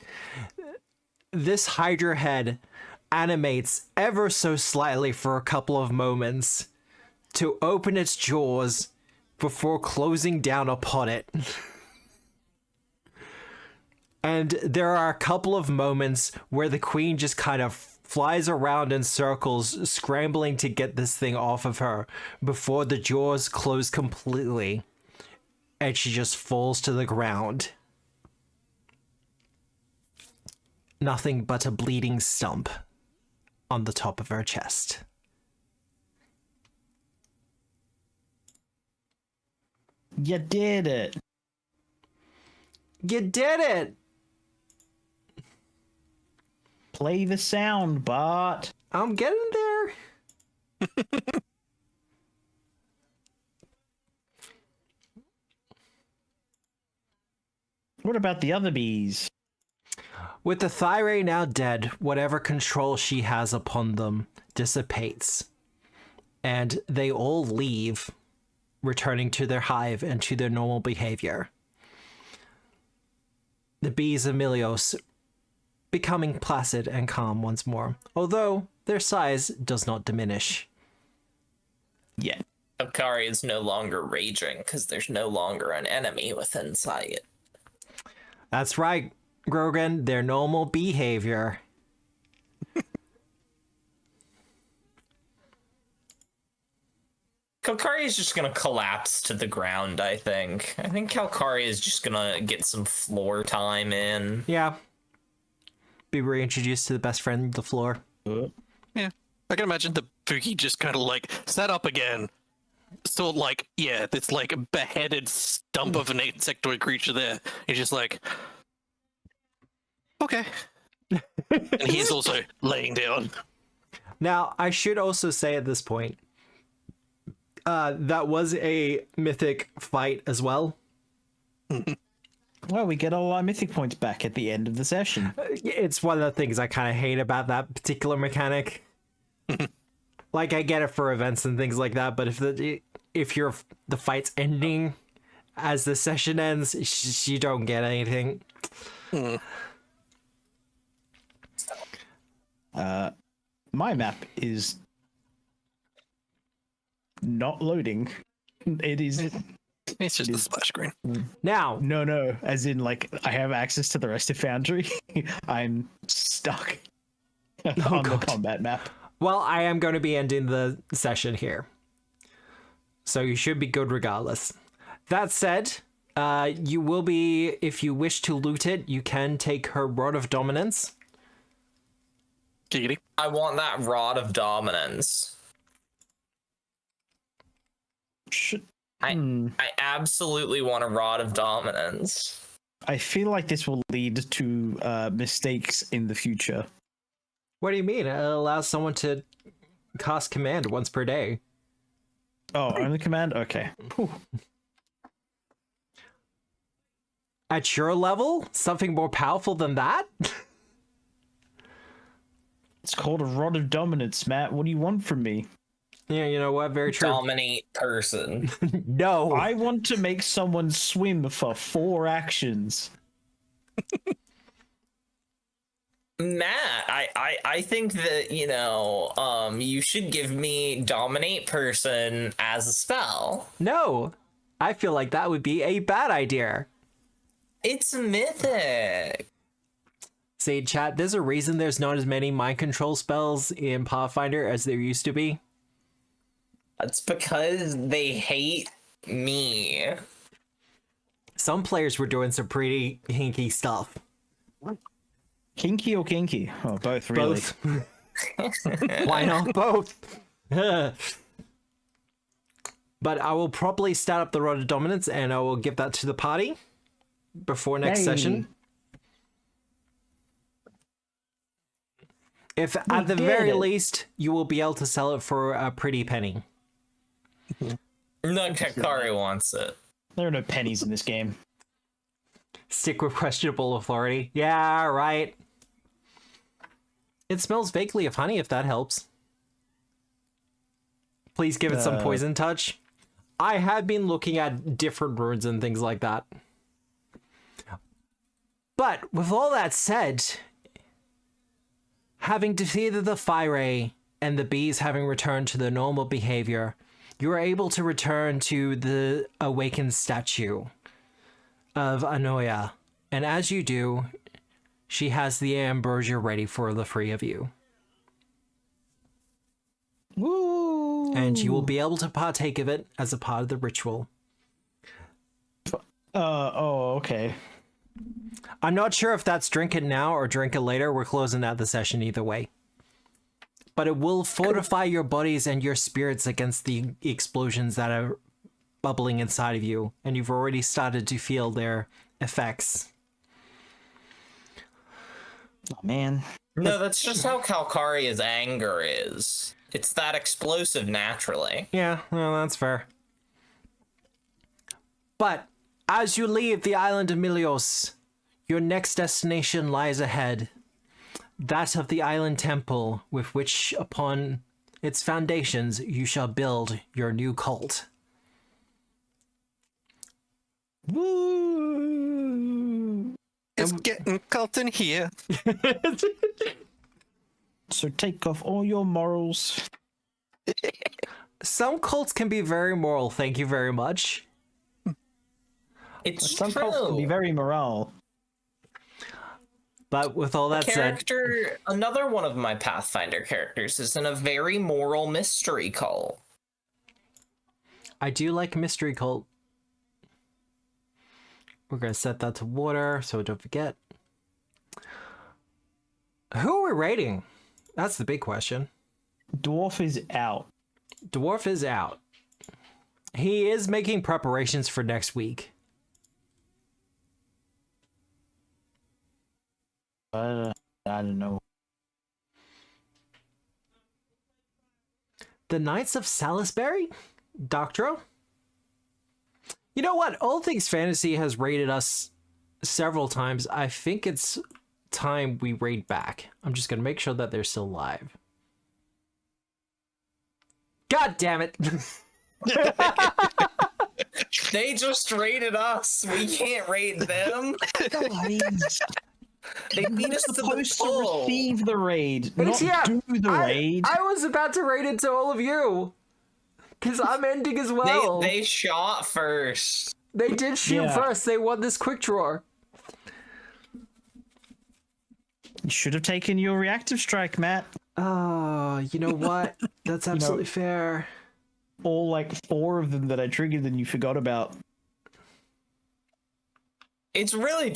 this Hydra head animates ever so slightly for a couple of moments to open its jaws before closing down upon it. And there are a couple of moments where the queen just kind of flies around in circles, scrambling to get this thing off of her before the jaws close completely. And she just falls to the ground. Nothing but a bleeding stump on the top of her chest. You did it. You did it! Play the sound, Bart. I'm getting there. What about the other bees? With the thyrae now dead, whatever control she has upon them dissipates. And they all leave, returning to their hive and to their normal behavior. The bees of Milios becoming placid and calm once more, although their size does not diminish. Yeah. Calcaria is no longer raging because there's no longer an enemy within sight. That's right, Grogan, their normal behavior. Calcaria is just gonna collapse to the ground, I think. I think Calcaria is just gonna get some floor time in. Yeah. Be reintroduced to the best friend, the floor. Yeah. I can imagine the Pookie just kind of like set up again. So like, yeah, this like beheaded stump of an insectoid creature there. He's just like, okay. And he's also laying down. Now, I should also say at this point, that was a mythic fight as well. Well, we get all our mythic points back at the end of the session. It's one of the things I kind of hate about that particular mechanic. Like, I get it for events and things like that, but if the fight's ending as the session ends, you don't get anything. My map is not loading. It is. It's just a splash screen. Now, No, as in, like, I have access to the rest of Foundry. I'm stuck on the combat map. well, I am going to be ending the session here. So you should be good regardless. That said, you will be, if you wish to loot it, you can take her Rod of Dominance. Giggity. I want that Rod of Dominance. I absolutely want a Rod of Dominance. I feel like this will lead to mistakes in the future. What do you mean? It allows someone to cast command once per day. Oh, only command? Okay. Whew. At your level? Something more powerful than that? It's called a Rod of Dominance, Matt. What do you want from me? Yeah, you know what? Very true. Dominate person. No. I want to make someone swim for 4 actions. Matt, I think that, you should give me Dominate Person as a spell. No. I feel like that would be a bad idea. It's mythic. See, chat, there's a reason there's not as many mind control spells in Pathfinder as there used to be. It's because they hate me. Some players were doing some pretty hinky stuff. Kinky or kinky? Oh, both, really. Both. Why not both? But I will probably start up the Rod of Dominance and I will give that to the party before next session. If at the very least, you will be able to sell it for a pretty penny. No, Calcaria wants it. There are no pennies in this game. Stick with questionable authority. Yeah, right. It smells vaguely of honey, if that helps. Please give it some poison touch. I have been looking at different runes and things like that. But with all that said, having defeated the Fyre and the bees having returned to their normal behavior, you are able to return to the awakened statue of Anoia. And as you do, she has the ambrosia ready for the 3 of you. Woo! And you will be able to partake of it as a part of the ritual. Okay. I'm not sure if that's drink it now or drink it later. We're closing out the session either way. But it will fortify your bodies and your spirits against the explosions that are bubbling inside of you. And you've already started to feel their effects. Oh, man. No, that's just how Calcaria's anger is. It's that explosive naturally. Yeah, well, that's fair. But as you leave the island of Milios, your next destination lies ahead. That of the island temple, with which upon its foundations you shall build your new cult. Woo! It's getting cult in here. So take off all your morals. Some cults can be very moral, thank you very much. It's Some cults can be very morale. But with all that said... Another one of my Pathfinder characters is in a very moral mystery cult. I do like mystery cult. We're going to set that to water, so don't forget. Who are we raiding? That's the big question. Dwarf is out. Dwarf is out. He is making preparations for next week. I don't know. The Knights of Salisbury? Doctro? You know what? All Things Fantasy has raided us several times. I think it's time we raid back. I'm just going to make sure that they're still live. God damn it! They just raided us. We can't raid them. They beat us to the to receive the raid, not ATM, do the raid. I was about to raid it to all of you. Because I'm ending as well. They shot first. They did shoot first. They won this quick draw. You should have taken your reactive strike, Matt. Oh, you know what? That's absolutely fair. All like 4 of them that I triggered and you forgot about. It's really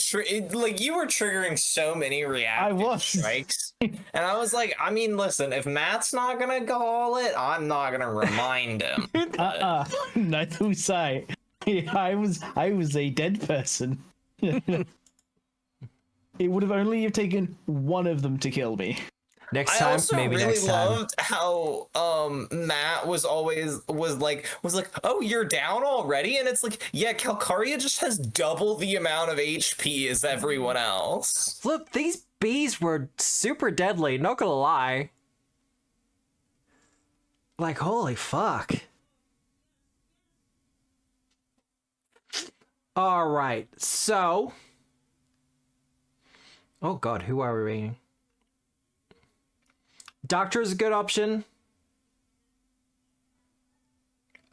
like you were triggering so many reactive strikes, and I was like, I mean, listen, if Matt's not gonna call it, I'm not gonna remind him. Neither was I. I was a dead person. It would have only have taken one of them to kill me. Next time, maybe next time. I loved how Matt was like, oh, you're down already, and it's like, yeah, Calcaria just has double the amount of HP as everyone else. Look, these bees were super deadly. Not gonna lie. Like, holy fuck. All right, so... Oh god, who are we reading? Doctor is a good option.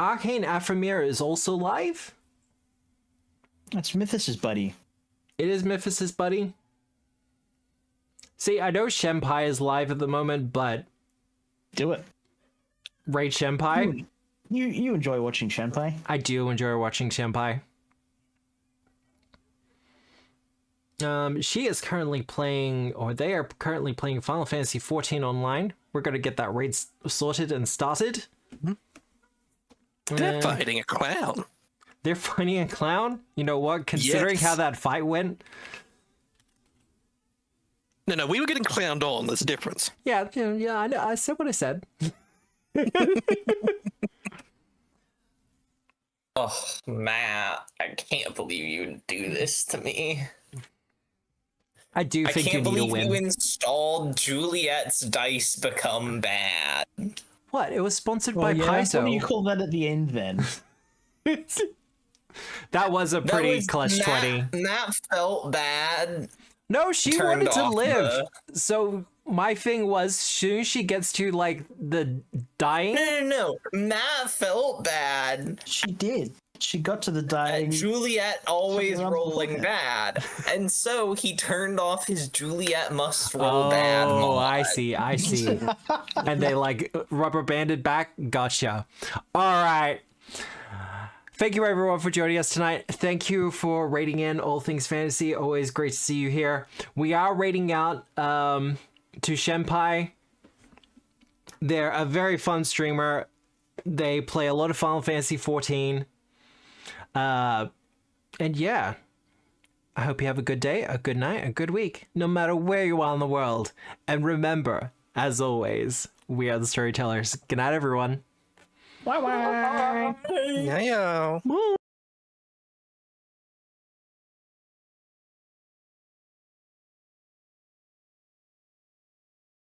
Arcane Aphramir is also live. That's Mythos's buddy. It is Mythos's buddy. See, I know Shenpai is live at the moment, but... Do it. Raid Shenpai. You enjoy watching Shenpai? I do enjoy watching Shenpai. She is currently playing, or they are currently playing Final Fantasy XIV online. We're going to get that raid sorted and started. They're fighting a clown. They're fighting a clown? You know what? Considering how that fight went... No, we were getting clowned on. There's a difference. Yeah, I know. I said what I said. Oh, Matt, I can't believe you would do this to me. I do think you need to win. I can't believe you installed Juliet's Dice Become Bad. What? It was sponsored by Paizo. What do you call that at the end then? That was a pretty clutch 20. That felt bad. No, she wanted to live. So my thing was, as soon as she gets to like the dying. No. Matt felt bad. She did. She got to the dying. Juliet always rolling bad, and so he turned off his Juliet must roll bad. Oh, I see. And they like rubber banded back. Gotcha. All right. Thank you everyone for joining us tonight. Thank you for rating in All Things Fantasy. Always great to see you here. We are rating out to Shenpai. They're a very fun streamer. They play a lot of Final Fantasy XIV. And yeah, I hope you have a good day, a good night, a good week, no matter where you are in the world. And remember, as always, we are the storytellers. Good night, everyone. Bye-bye. Yeah.